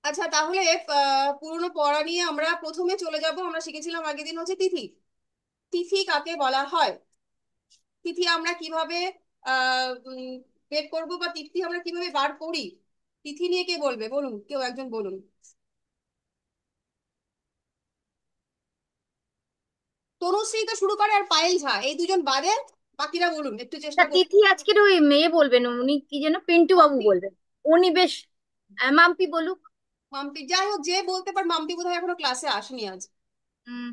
আচ্ছা, তাহলে পুরনো পড়া নিয়ে আমরা প্রথমে চলে যাব। আমরা শিখেছিলাম আগের দিন হচ্ছে তিথি। তিথি কাকে বলা হয়? তিথি আমরা কিভাবে বের করবো, বা তিথি আমরা কিভাবে বার করি? তিথি নিয়ে কে বলবে, বলুন, কেউ একজন বলুন। তনুশ্রী তো শুরু করে, আর পায়েল ঝা, এই দুজন বাদে বাকিরা বলুন, একটু তা চেষ্টা করুন। তিথি আজকের ওই মেয়ে বলবেন, উনি কি যেন পিন্টু বাবু মাম্পি। বলবেন। উনি বেশ মাম্পি বলুক। মাম্পি, যাই হোক, যে বলতে পার। মাম্পি বোধহয় এখনো ক্লাসে আসেনি আজ।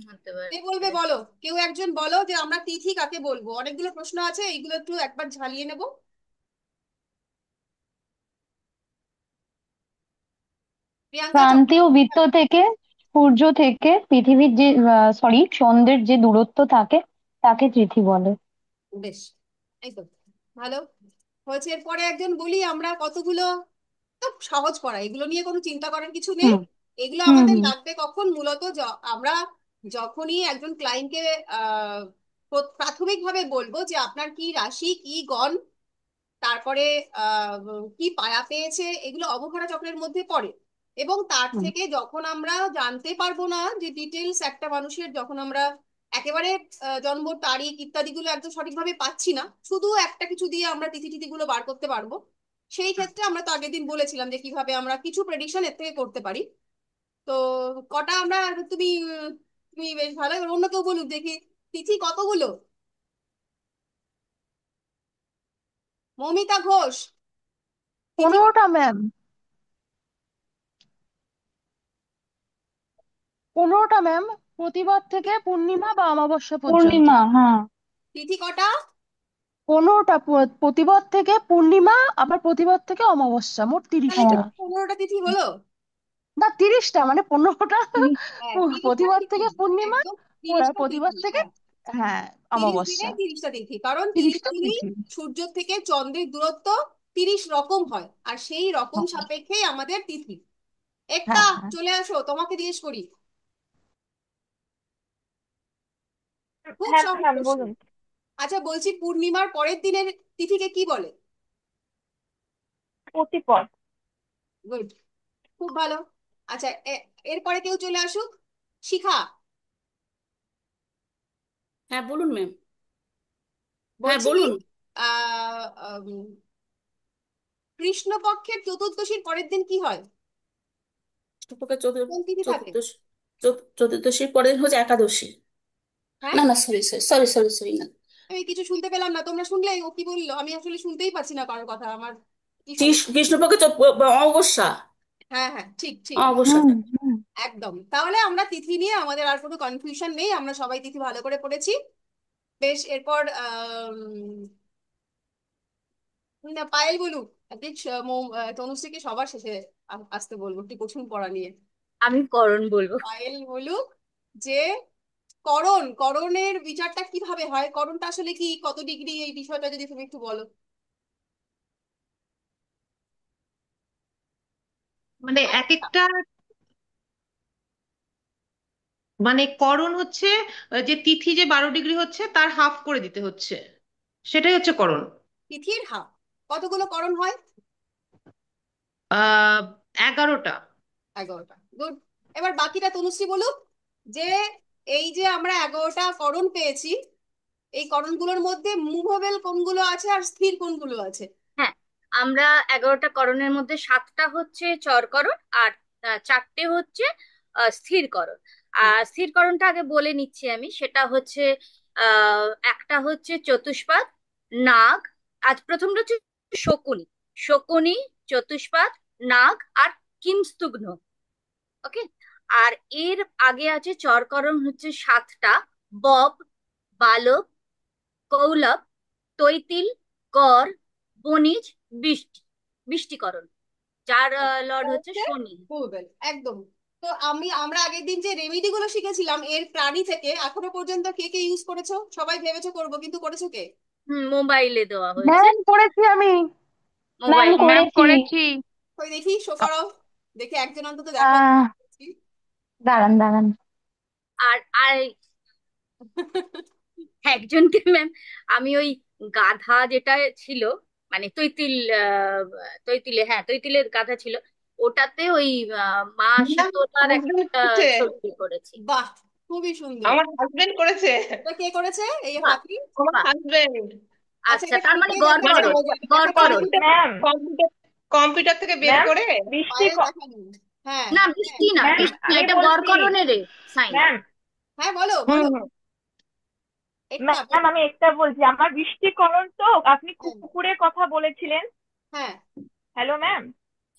হতে পারে। কে বলবে বলো, কেউ একজন বলো যে আমরা তিথি কাকে বলবো। অনেকগুলো প্রশ্ন আছে, এইগুলো একটু একবার ঝালিয়ে নেব। প্রিয়াঙ্কা হুম। চক্র। ক্রান্তি ও বৃত্ত থেকে, সূর্য থেকে পৃথিবীর যে, সরি, চন্দ্রের যে দূরত্ব থাকে তাকে তিথি বলে। বেশ, এই তো ভালো হয়েছে। এরপরে একজন বলি, আমরা কতগুলো, তো সহজ পড়া, এগুলো নিয়ে কোনো চিন্তা করার কিছু নেই। হুম এগুলো হুম আমাদের হুম লাগবে কখন? মূলত আমরা যখনই একজন ক্লায়েন্টকে প্রাথমিকভাবে বলবো যে আপনার কি রাশি, কি গণ, তারপরে কি পায়া পেয়েছে, এগুলো অবহারা চক্রের মধ্যে পড়ে। এবং তার হুম থেকে যখন আমরা জানতে পারবো না যে ডিটেলস একটা মানুষের, যখন আমরা একেবারে জন্ম তারিখ ইত্যাদিগুলো একদম সঠিকভাবে পাচ্ছি না, শুধু একটা কিছু দিয়ে আমরা তিথি তিথিগুলো বার করতে পারবো, সেই ক্ষেত্রে আমরা তো আগের দিন বলেছিলাম যে কিভাবে আমরা কিছু প্রেডিকশন এর থেকে করতে পারি। তো কটা আমরা, তুমি তুমি বেশ ভালো, এবার অন্য কেউ বলুক দেখি, তিথি কতগুলো? মমিতা ঘোষ। তিথি 15টা ম্যাম। 15টা ম্যাম। প্রতিবাদ থেকে পূর্ণিমা বা অমাবস্যা পর্যন্ত। পূর্ণিমা, হ্যাঁ। তিথি কটা? 15টা, প্রতিবাদ থেকে পূর্ণিমা, আবার প্রতিবাদ থেকে অমাবস্যা, মোট তাহলে 30টা। 15টা তিথি হলো। না, 30টা, মানে 15টা। হ্যাঁ, 30টা প্রতিবাদ তিথি। থেকে পূর্ণিমা, একদম 30টা প্রতিবাদ তিথি, থেকে, হ্যাঁ। হ্যাঁ, 30 দিনে অমাবস্যা। 30টা তিথি, কারণ 30 30টা দিনই তিথি। সূর্য থেকে চন্দ্রের দূরত্ব 30 রকম হয়, আর সেই রকম হ্যাঁ সাপেক্ষেই আমাদের তিথি। একটা, হ্যাঁ হ্যাঁ চলে আসো, তোমাকে জিজ্ঞেস করি। খুব হ্যাঁ সহজ ম্যাম, প্রশ্ন। বলুন। আচ্ছা, বলছি, পূর্ণিমার পরের দিনের তিথিকে কি বলে? প্রতিপদ। গুড, খুব ভালো। আচ্ছা, এরপরে কেউ চলে আসুক। শিখা। হ্যাঁ বলুন ম্যাম। হ্যাঁ বলছি, বলুন। আহ কৃষ্ণপক্ষের চতুর্দশীর পরের দিন কি হয়? কৃষ্ণপক্ষের কোন তিথি থাকে? চতুর্দশী, চতুর্দশীর পরে হচ্ছে একাদশী। হ্যাঁ, না না, sorry sorry sorry sorry sorry না। আমি কিছু শুনতে পেলাম না, তোমরা শুনলে ও কি বললো? আমি আসলে শুনতেই পাচ্ছি না কারোর কথা, আমার কি সমস্যা? কৃষ্ণপক্ষের অমাবস্যা। হ্যাঁ হ্যাঁ, ঠিক ঠিক। হুম অমাবস্যাটা। হুম একদম, তাহলে আমরা তিথি নিয়ে আমাদের আর কোনো কনফিউশন নেই, আমরা সবাই তিথি ভালো করে পড়েছি। বেশ, এরপর না, পায়েল বলুক। অ্যাটলিস্ট তনুশ্রীকে সবার শেষে আসতে বলবো, একটু কঠিন পড়া নিয়ে। আমি করণ বলবো। পায়েল বলুক যে করণের বিচারটা কিভাবে হয়, করণটা আসলে কি, কত ডিগ্রি, এই বিষয়টা যদি তুমি একটু বলো। মানে এক একটা, মানে করণ হচ্ছে যে তিথি যে 12 ডিগ্রি হচ্ছে তার হাফ করে দিতে হচ্ছে, সেটাই হচ্ছে করণ। তিথির হাফ। কতগুলো করণ হয়? 11টা। 11টা, গুড। এবার বাকিটা তনুশ্রী বলুক, যে এই যে আমরা 11টা করণ পেয়েছি, এই করণগুলোর মধ্যে মুভেবল কোনগুলো আছে আর স্থির কোনগুলো আছে? হ্যাঁ, আমরা 11টা করণের মধ্যে 7টা হচ্ছে চরকরণ, আর 4টে হচ্ছে স্থিরকরণ। হুম। আর স্থিরকরণটা আগে বলে নিচ্ছি আমি, সেটা হচ্ছে একটা হচ্ছে চতুষ্পাদ, নাগ। আজ প্রথমটা হচ্ছে শকুনি। শকুনি, চতুষ্পাদ, নাগ আর কিংস্তুগ্ন। ওকে। আর এর আগে আছে চরকরণ হচ্ছে 7টা: বব, বালব, কৌলব, তৈতিল, কর, বণিজ, বৃষ্টি। বৃষ্টিকরণ, যার লর্ড হচ্ছে শনি। মুভেবল, একদম। তো আমরা আগের দিন যে রেমিডি গুলো শিখেছিলাম এর প্রাণী থেকে, এখনো পর্যন্ত কে কে ইউজ করেছো? সবাই ভেবেছো করবো, কিন্তু করেছো কে? মোবাইলে দেওয়া হয়েছে। ম্যাম, করেছি আমি। ম্যাম, মোবাইলে। ম্যাম করেছি। করেছি। ওই দেখি, শো করাও, দেখে একজন অন্তত দেখো। আহ দাঁড়ান দাঁড়ান। আর আর একজনকে ম্যাম, আমি ওই গাধা যেটা ছিল, মানে তৈতিল, তৈতিলে, হ্যাঁ তৈতিলের গাধা ছিল, ওটাতে ওই মা শীতলার হাজবেন্ড একটা করেছে, ছবি করেছি। বাহ, খুবই সুন্দর। আমার হাজবেন্ড করেছে, এটা কে করেছে এই বাহ, হাতি? আমার বাহ। হাজবেন্ড। আচ্ছা, আচ্ছা, এটা তার মানে কে দেখানো মানে গড়করণ, যায়, দেখাতে গড়করণ। পারি? কম্পিউটার ম্যাম, কম্পিউটার কম্পিউটার থেকে বের ম্যাম, করে। বৃষ্টি পায়ের দেখানো। হ্যাঁ, না, হ্যাঁ, বৃষ্টি না, ম্যাম বৃষ্টি না, আমি এটা বলছি, গড়করণের সাইন। ম্যাম, হ্যাঁ, বলো হুম বলো, হুম। এটা ম্যাম বলো। আমি একটা বলছি, আমার বৃষ্টিকরণ তো আপনি হ্যাঁ, কুকুরের কথা বলেছিলেন। হ্যাঁ, হ্যালো ম্যাম,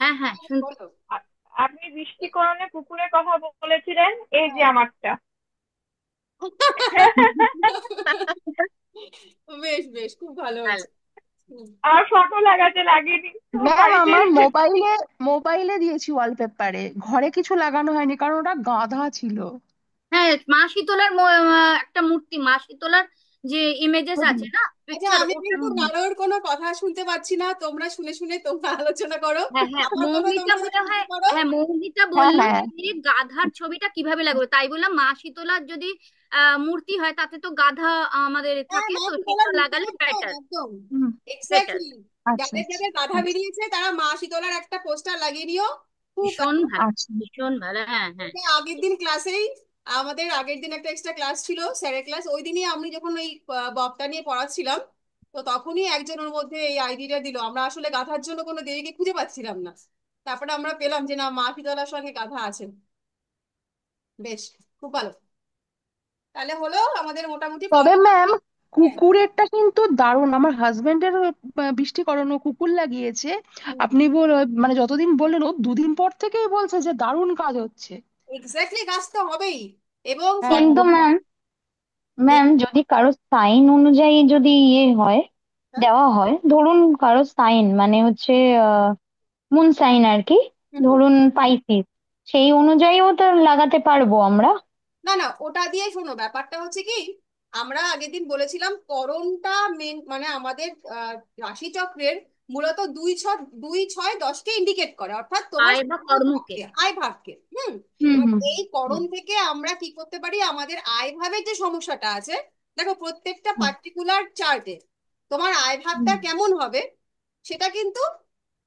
হ্যাঁ, হ্যাঁ, শুনছি। বলো। আপনি বৃষ্টিকরণে কুকুরের কথা বলেছিলেন, এই যে হ্যাঁ। আমারটা। বেশ বেশ, খুব ভালো ভালো। হয়েছে। হুম। আর ফটো লাগাতে লাগেনি তো ম্যাম বাড়িতে আমার এসে। মোবাইলে দিয়েছি ওয়ালপেপারে, ঘরে কিছু লাগানো হয়নি কারণ ওটা গাধা ছিল। হ্যাঁ, মা শীতলার একটা মূর্তি, মা শীতলার যে ইমেজেস হুম। আছে না, আচ্ছা, পিকচার, আমি ওটা। কিন্তু কারোর কোনো কথা শুনতে পাচ্ছি না, তোমরা শুনে শুনে তোমরা আলোচনা করো। হ্যাঁ, হ্যাঁ, আপাতত মৌমিতা তোমরা মনে হয়, শুনতে পারো। হ্যাঁ, মৌমিতা হ্যাঁ বললো হ্যাঁ যে গাধার ছবিটা কিভাবে লাগবে, তাই বললাম মা শীতলার যদি মূর্তি হয় তাতে তো গাধা আমাদের হ্যাঁ, থাকে, মা তো শীতলার সেটা মূর্তি লাগালে একদম বেটার। একদম হুম। বেটার। এক্স্যাক্টলি। আচ্ছা যাদের আচ্ছা যাদের গাধা আচ্ছা বেরিয়েছে তারা মা শীতলার একটা পোস্টার লাগিয়ে নিও। খুব ভীষণ ব্যাপার। ভালো, আচ্ছা। ভীষণ ভালো, হ্যাঁ, হ্যাঁ। এটা আগের দিন ক্লাসেই, আমাদের আগের দিন একটা এক্সট্রা ক্লাস ছিল, স্যারের ক্লাস, ওই দিনই আমি যখন ওই বক্তা নিয়ে পড়াচ্ছিলাম, তো তখনই একজন ওর মধ্যে এই আইডিয়াটা দিল। আমরা আসলে গাধার জন্য কোনো দেবীকে খুঁজে পাচ্ছিলাম না, তারপরে আমরা পেলাম যে না, মা শীতলার সঙ্গে গাধা আছে। বেশ, খুব ভালো। তাহলে হলো আমাদের মোটামুটি তবে ম্যাম হ্যাঁ। কুকুরেরটা কিন্তু দারুণ, আমার হাজবেন্ডের বৃষ্টিকরণ ও কুকুর লাগিয়েছে। আপনি মানে যতদিন বললেন ও 2 দিন পর থেকেই বলছে যে দারুণ কাজ হচ্ছে। এক্স্যাক্টলি, কাজ তো হবেই। এবং হ্যাঁ সব কিন্তু একদম। ম্যাম, দেখ, ম্যাম যদি কারো সাইন অনুযায়ী যদি ইয়ে হয়, হ্যাঁ, দেওয়া হয়, ধরুন কারো সাইন মানে হচ্ছে মুন সাইন আর কি, হুম, হুম। ধরুন পাইসিস, সেই অনুযায়ীও তো লাগাতে পারবো আমরা। না না, ওটা দিয়ে শোনো, ব্যাপারটা হচ্ছে কি, আমরা আগের দিন বলেছিলাম করণটা মেন, মানে আমাদের রাশিচক্রের মূলত 2, 6, 2, 6, 10কে ইন্ডিকেট করে, অর্থাৎ তোমার আয় বা আয় কর্মকে। ভাবকে, আয় ভাবকে। হুম এবার হুম এই হুম করণ থেকে আমরা কি করতে পারি, আমাদের আয় ভাবের যে সমস্যাটা আছে, দেখো প্রত্যেকটা হুম পার্টিকুলার চার্টে তোমার আয় ভাবটা হুম কেমন হবে সেটা কিন্তু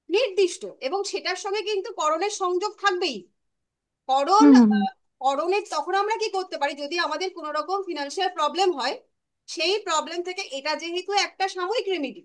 নির্দিষ্ট, এবং সেটার সঙ্গে কিন্তু করণের সংযোগ থাকবেই। করণ, হুম হুম হুম করণের তখন আমরা কি করতে পারি, যদি আমাদের কোনো রকম ফিনান্সিয়াল প্রবলেম হয়, সেই প্রবলেম থেকে, এটা যেহেতু একটা সাময়িক রেমেডি,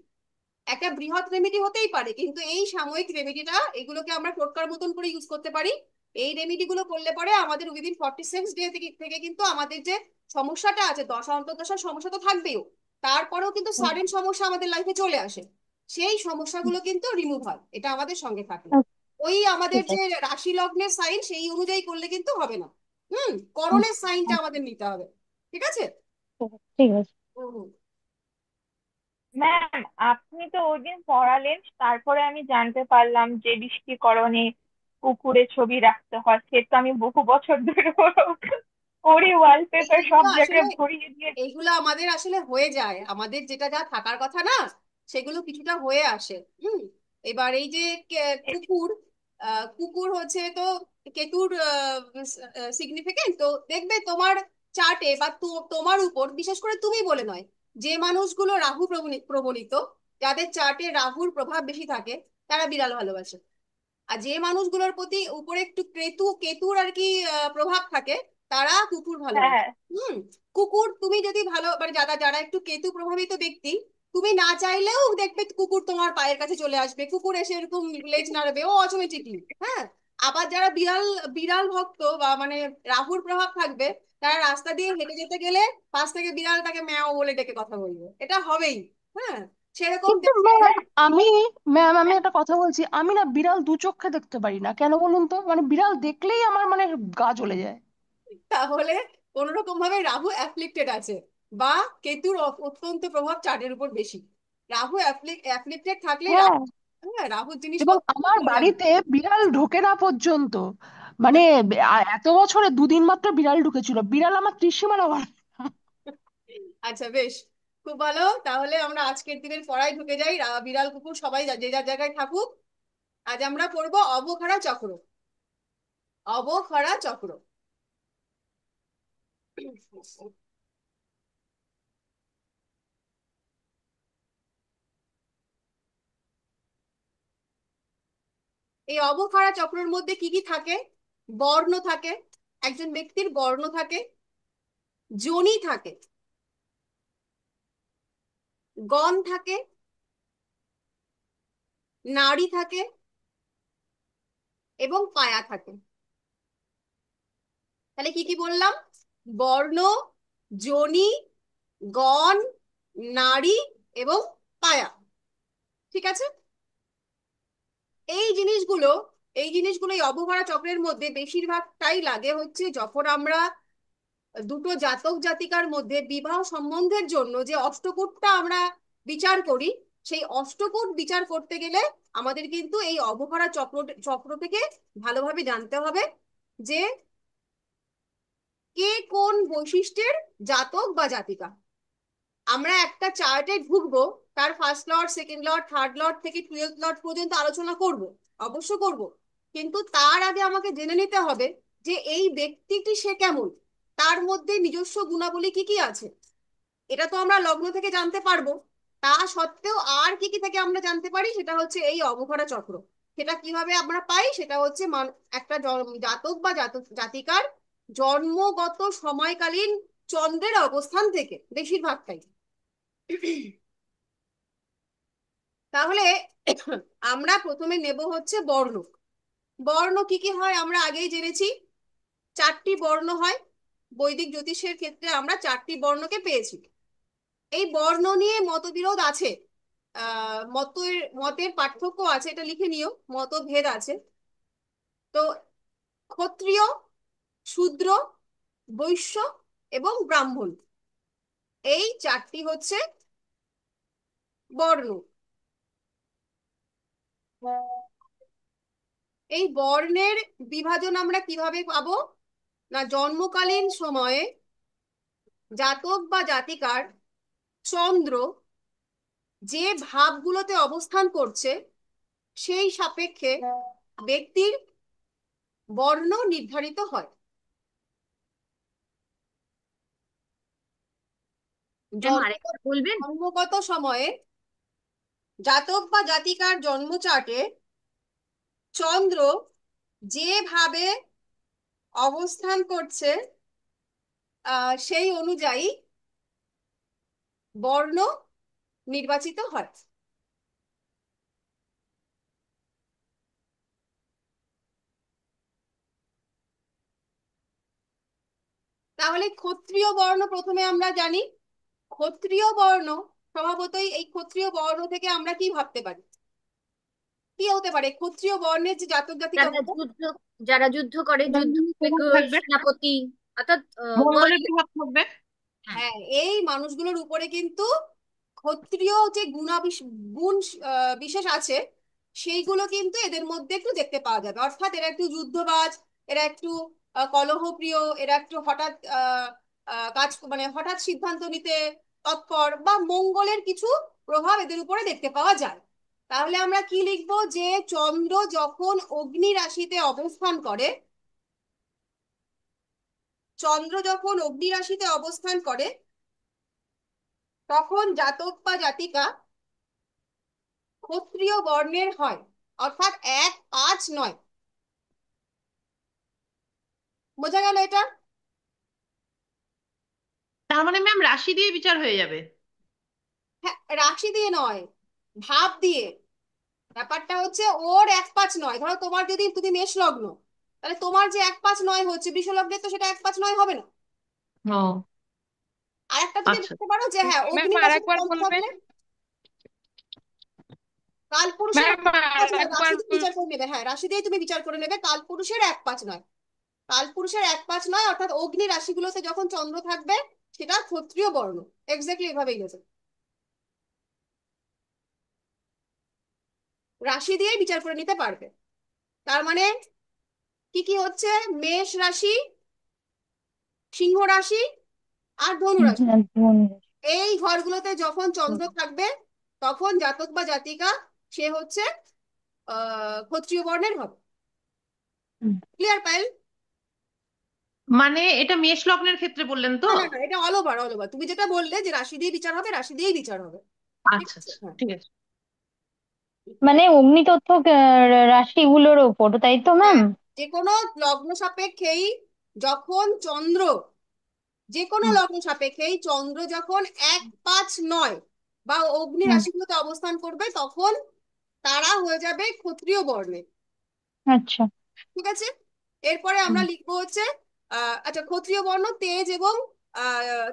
একটা বৃহৎ রেমেডি হতেই পারে, কিন্তু এই সাময়িক রেমেডিটা, এগুলোকে আমরা টোটকার মতন করে ইউজ করতে পারি। এই রেমেডি গুলো করলে পরে আমাদের উইদিন 46 ডে থেকে থেকে কিন্তু আমাদের যে সমস্যাটা আছে, দশা অন্তর্দশার সমস্যা তো থাকবেও, তারপরেও কিন্তু হুম, সাডেন সমস্যা আমাদের লাইফে চলে আসে, সেই সমস্যাগুলো কিন্তু রিমুভ হয়, এটা আমাদের সঙ্গে থাকলে। আচ্ছা, ওই আমাদের ঠিক যে আছে। রাশি লগ্নের সাইন, সেই অনুযায়ী করলে কিন্তু হবে না। হুম, করণের সাইনটা আচ্ছা, আমাদের নিতে হবে। ঠিক আছে। ঠিক আছে। হুম, হুম। ম্যাম আপনি তো ওই দিন পড়ালেন, তারপরে আমি জানতে পারলাম যে বৃষ্টিকরণে কুকুরের ছবি রাখতে হয়। সে তো আমি বহু বছর ধরে ওরই ওয়ালপেপার এইগুলো সব আসলে, জায়গায় ভরিয়ে দিয়ে। এইগুলো আমাদের আসলে হয়ে যায়, আমাদের যেটা যা থাকার কথা না, সেগুলো কিছুটা হয়ে আসে। এবার এই যে কুকুর, কুকুর হচ্ছে তো কেতুর সিগনিফিকেন্ট, তো দেখবে তোমার চার্টে বা তোমার উপর, বিশেষ করে তুমি বলে নয়, যে মানুষগুলো রাহু প্রবণিত, যাদের চার্টে রাহুর প্রভাব বেশি থাকে, তারা বিড়াল ভালোবাসে। আর যে মানুষগুলোর প্রতি উপরে একটু কেতুর আর কি প্রভাব থাকে, তারা কুকুর হ্যাঁ, ভালোবাসে। হুম। কুকুর তুমি যদি ভালো, মানে যারা যারা একটু কেতু প্রভাবিত ব্যক্তি, তুমি না চাইলেও দেখবে কুকুর তোমার পায়ের কাছে চলে আসবে, কুকুর এসে এরকম লেজ নাড়বে, ও অটোমেটিকলি। হ্যাঁ। আবার যারা বিড়াল বিড়াল ভক্ত বা মানে রাহুর প্রভাব থাকবে, তারা রাস্তা দিয়ে হেঁটে যেতে গেলে পাশ থেকে বিড়াল তাকে ম্যাও বলে ডেকে কথা বলবে, এটা হবেই। হ্যাঁ। সেরকম কিন্তু দেখবে। আমি আমি একটা কথা বলছি, আমি না বিড়াল দু চোখে দেখতে পারি না, কেন বলুন তো? মানে বিড়াল দেখলেই আমার মানে গা জ্বলে যায়। তাহলে কোন রকম ভাবে রাহু অ্যাফ্লিক্টেড আছে, বা কেতুর অত্যন্ত প্রভাব চাঁদের উপর বেশি। রাহু অ্যাফ্লিক্টেড থাকলে হ্যাঁ, হ্যাঁ, রাহুর এবং জিনিসপত্র আমার চলে যাবে। বাড়িতে বিড়াল ঢোকে না পর্যন্ত, মানে এত বছরে 2 দিন মাত্র বিড়াল ঢুকেছিল, বিড়াল আমার ত্রিসীমানা বাড়ায়। আচ্ছা, বেশ, খুব ভালো। তাহলে আমরা আজকের দিনের পড়ায় ঢুকে যাই। বিড়াল কুকুর সবাই যে যার জায়গায় থাকুক। আজ আমরা পড়বো অবক্ষরা চক্র। অবক্ষরা চক্র। এই অবক্ষারা চক্রের মধ্যে কি কি থাকে? বর্ণ থাকে, একজন ব্যক্তির বর্ণ থাকে, যোনি থাকে, গণ থাকে, নাড়ি থাকে এবং পায়া থাকে। তাহলে কি কি বললাম? বর্ণ, যোনি, গণ, নাড়ি এবং পায়া। ঠিক আছে? এই জিনিসগুলো এই অবহারা চক্রের মধ্যে বেশিরভাগটাই লাগে হচ্ছে যখন আমরা দুটো জাতক জাতিকার মধ্যে বিবাহ সম্বন্ধের জন্য যে অষ্টকূটটা আমরা বিচার করি, সেই অষ্টকূট বিচার করতে গেলে আমাদের কিন্তু এই অবহারা চক্র থেকে ভালোভাবে জানতে হবে যে কে কোন বৈশিষ্ট্যের জাতক বা জাতিকা। আমরা একটা চার্টে ঢুকবো, তার first Lord, second Lord, third Lord থেকে 12th লর্ড পর্যন্ত আলোচনা করব, অবশ্য করব, কিন্তু তার আগে আমাকে জেনে নিতে হবে যে এই ব্যক্তিটি সে কেমন, তার মধ্যে নিজস্ব গুণাবলী কি কি আছে। এটা তো আমরা লগ্ন থেকে জানতে পারবো, তা সত্ত্বেও আর কি কি থেকে আমরা জানতে পারি, সেটা হচ্ছে এই অবঘরা চক্র। সেটা কিভাবে আমরা পাই? সেটা হচ্ছে একটা জাতক বা জাতিকার জন্মগত সময়কালীন চন্দ্রের অবস্থান থেকে বেশিরভাগটাই। তাহলে আমরা প্রথমে নেব হচ্ছে বর্ণ। বর্ণ কি কি হয় আমরা আগেই জেনেছি, 4টি বর্ণ হয়। বৈদিক জ্যোতিষের ক্ষেত্রে আমরা 4টি বর্ণকে পেয়েছি। এই বর্ণ নিয়ে মতবিরোধ আছে, মতের পার্থক্য আছে, এটা লিখে নিও, মতভেদ আছে। তো ক্ষত্রিয়, শূদ্র, বৈশ্য এবং ব্রাহ্মণ, এই 4টি হচ্ছে বর্ণ। এই বর্ণের বিভাজন আমরা কিভাবে পাবো? না, জন্মকালীন সময়ে জাতক বা জাতিকার চন্দ্র যে ভাবগুলোতে অবস্থান করছে সেই সাপেক্ষে ব্যক্তির বর্ণ নির্ধারিত হয়। ম্যাম আরেকটা বলবেন? জন্মগত সময়ে জাতক বা জাতিকার জন্ম চার্টে চন্দ্র যেভাবে অবস্থান করছে সেই অনুযায়ী বর্ণ নির্বাচিত হয়। তাহলে ক্ষত্রিয় বর্ণ প্রথমে আমরা জানি। ক্ষত্রিয় বর্ণ স্বভাবতই, এই ক্ষত্রিয় বর্ণ থেকে আমরা কি ভাবতে পারি, কি হতে পারে ক্ষত্রিয় বর্ণের যে জাতক জাতিকা? যারা যুদ্ধ করে, যুদ্ধ থাকবে, সেনাপতি, অর্থাৎ মঙ্গলের প্রভাব থাকবে। হ্যাঁ। হ্যাঁ, এই মানুষগুলোর উপরে কিন্তু ক্ষত্রিয় যে গুণ বিশেষ আছে, সেইগুলো কিন্তু এদের মধ্যে একটু দেখতে পাওয়া যাবে। অর্থাৎ এরা একটু যুদ্ধবাজ, এরা একটু কলহপ্রিয়, এরা একটু হঠাৎ কাজ মানে হঠাৎ সিদ্ধান্ত নিতে তৎপর, বা মঙ্গলের কিছু প্রভাব এদের উপরে দেখতে পাওয়া যায়। তাহলে আমরা কি লিখবো? যে চন্দ্র যখন অগ্নি রাশিতে অবস্থান করে, চন্দ্র যখন অগ্নি রাশিতে অবস্থান করে তখন জাতক বা জাতিকা ক্ষত্রিয় বর্ণের হয়, অর্থাৎ 1, 5 নয়। বোঝা গেল এটা? তার মানে ম্যাম রাশি দিয়ে বিচার হয়ে যাবে? হ্যাঁ, রাশি দিয়ে নয়, ভাব দিয়ে। ব্যাপারটা হচ্ছে ওর 1, 5 নয়। ধরো তোমার যদি তুমি মেষ লগ্ন, তাহলে তোমার যে 1, 5, 9 হচ্ছে, বৃষ লগ্নের তো সেটা 1, 5, 9 হবে না। ও আর একটা তুমি আচ্ছা দেখতে পারো যে হ্যাঁ ম্যাম অগ্নি আর রাশিতে একবার চন্দ্র বলবেন? থাকলে কালপুরুষের ম্যাম আর 1, 5 নয়, একবার রাশি দিয়ে বিচার করে নেবে। হ্যাঁ, রাশি দিয়ে তুমি বিচার করে নেবে, কালপুরুষের 1, 5 নয়। কালপুরুষের 1, 5 নয়, অর্থাৎ অগ্নি রাশিগুলোতে যখন চন্দ্র থাকবে সেটা ক্ষত্রিয় বর্ণ। এক্স্যাক্টলি এভাবেই গেছে, রাশি দিয়েই বিচার করে নিতে পারবে। তার মানে কি কি হচ্ছে? মেষ রাশি, সিংহ রাশি আর ধনু রাশি, এই ঘরগুলোতে যখন চন্দ্র থাকবে তখন জাতক বা জাতিকা সে হচ্ছে ক্ষত্রিয় বর্ণের হবে। ক্লিয়ার পাইল? মানে এটা মেষ লগ্নের ক্ষেত্রে বললেন তো? না না না, এটা অল ওভার, অল ওভার। তুমি যেটা বললে যে রাশি দিয়ে বিচার হবে, রাশি দিয়েই বিচার হবে। ঠিক আচ্ছা আছে, আচ্ছা, হ্যাঁ। ঠিক আছে। মানে অগ্নিতত্ত্ব রাশিগুলোর ওপর, তাই তো ম্যাম? হ্যাঁ, যে কোনো লগ্ন সাপেক্ষেই যখন চন্দ্র, যে কোনো হুম লগ্ন সাপেক্ষেই চন্দ্র যখন 1, 5, 9 বা অগ্নি হুম। রাশিগুলোতে অবস্থান করবে তখন তারা হয়ে যাবে ক্ষত্রিয় বর্ণে। আচ্ছা। ঠিক আছে, এরপরে আমরা হুম। লিখবো হচ্ছে আচ্ছা, ক্ষত্রিয় বর্ণ তেজ এবং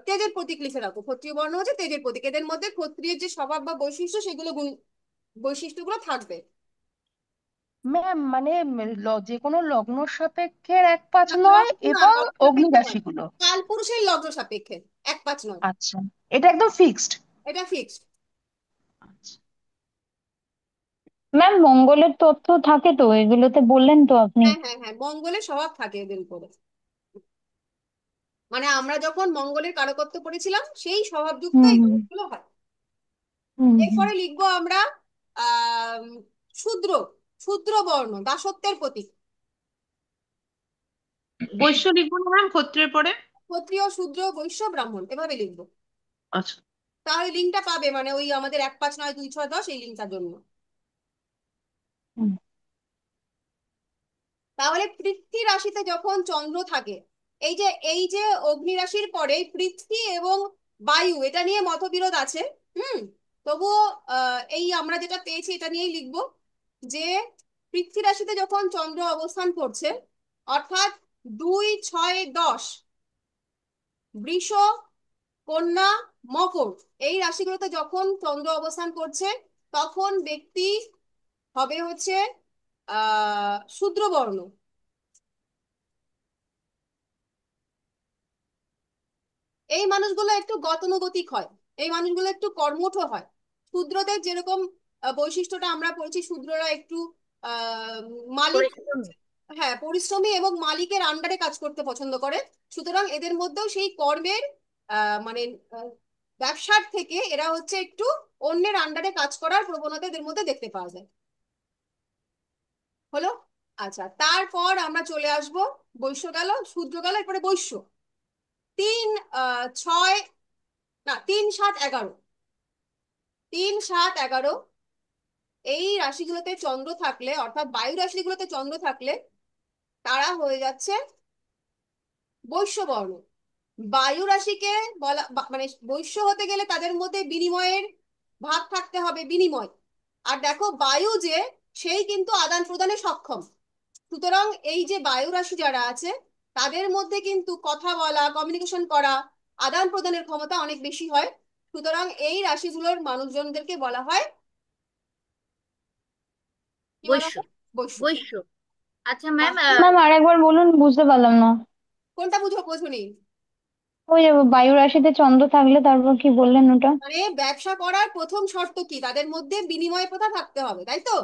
তেজের প্রতীক লিখে রাখো। ক্ষত্রিয় বর্ণ হচ্ছে তেজের প্রতীক, এদের মধ্যে ক্ষত্রিয়ের যে স্বভাব বা বৈশিষ্ট্য সেগুলো বৈশিষ্ট্যগুলো থাকবে। ম্যাম মানে যে কোনো লগ্ন সাপেক্ষের 1, 5, না, 9 লগ্ন না, এবং লগ্ন অগ্নি সাপেক্ষে নয়, রাশিগুলো। কালপুরুষের লগ্ন সাপেক্ষে 1, 5, 9, আচ্ছা, এটা একদম ফিক্সড। এটা ফিক্সড। আচ্ছা। ম্যাম মঙ্গলের তথ্য থাকে তো এগুলোতে, বললেন তো আপনি? হ্যাঁ হ্যাঁ হ্যাঁ, মঙ্গলের স্বভাব থাকে এদের উপরে, মানে আমরা যখন মঙ্গলের কারকত্ব পড়েছিলাম সেই স্বভাবযুক্ত হুম এই হুম মানুষগুলো হয়। হুম হুম। এরপরে লিখবো আমরা আহ শূদ্র, শূদ্র বর্ণ দাসত্বের প্রতীক। বৈশ্য লিখবো না ম্যাম ক্ষত্রের পরে? ক্ষত্রিয়, শূদ্র, বৈশ্য, ব্রাহ্মণ এভাবে লিখবো। আচ্ছা। তাহলে লিঙ্কটা পাবে, মানে ওই আমাদের 1, 5, 9, 2, 6, 10 এই লিঙ্কটার জন্য। হুম। তাহলে পৃথ্বী রাশিতে যখন চন্দ্র থাকে, এই যে অগ্নি রাশির পরে পৃথ্বী এবং বায়ু, এটা নিয়ে মতবিরোধ আছে। হুম, তবুও এই আমরা যেটা পেয়েছি এটা নিয়েই লিখবো যে পৃথ্বী রাশিতে যখন চন্দ্র অবস্থান করছে, অর্থাৎ 2, 6, 10, বৃষ, কন্যা, মকর এই রাশিগুলোতে যখন চন্দ্র অবস্থান করছে তখন ব্যক্তি হবে হচ্ছে শূদ্র বর্ণ। এই মানুষগুলো একটু গতানুগতিক হয়, এই মানুষগুলো একটু কর্মঠ হয়। শূদ্রদের যেরকম বৈশিষ্ট্যটা আমরা পড়েছি, শূদ্ররা একটু আহ মালিক, পরিশ্রমী। হ্যাঁ পরিশ্রমী এবং মালিকের আন্ডারে কাজ করতে পছন্দ করে। সুতরাং এদের মধ্যেও সেই কর্মের মানে আহ, ব্যবসার থেকে এরা হচ্ছে একটু অন্যের আন্ডারে কাজ করার প্রবণতা এদের মধ্যে দেখতে পাওয়া যায়। হলো? আচ্ছা, তারপর আমরা চলে আসব, বৈশ্য গেল, শূদ্র গেল, এরপরে বৈশ্য। 3, 6, না 3, 7, 11, 3, 7, 11 এই রাশিগুলোতে চন্দ্র থাকলে, অর্থাৎ বায়ু রাশিগুলোতে চন্দ্র থাকলে তারা হয়ে যাচ্ছে বৈশ্য বর্ণ। বায়ু রাশিকে বলা মানে বৈশ্য হতে গেলে তাদের মধ্যে বিনিময়ের ভাব থাকতে হবে, বিনিময়। আর দেখো বায়ু যে, সেই কিন্তু আদান প্রদানে সক্ষম। সুতরাং এই যে বায়ু রাশি যারা আছে তাদের মধ্যে কিন্তু কথা বলা, কমিউনিকেশন করা, আদান প্রদানের ক্ষমতা অনেক বেশি হয়। সুতরাং এই রাশিগুলোর মানুষজনদেরকে বলা হয়, কি বলা বৈশ্য। হয়? বৈশ্য। বৈশ্য। আচ্ছা বাহ, ম্যাম, ম্যাম আরেকবার বলুন, বুঝতে পারলাম না। কোনটা বোঝনি? ওই যে বায়ু রাশিতে চন্দ্র থাকলে তারপর কি বললেন ওটা? মানে ব্যবসা করার প্রথম শর্ত কি, তাদের মধ্যে বিনিময় প্রথা থাকতে হবে, তাই তো?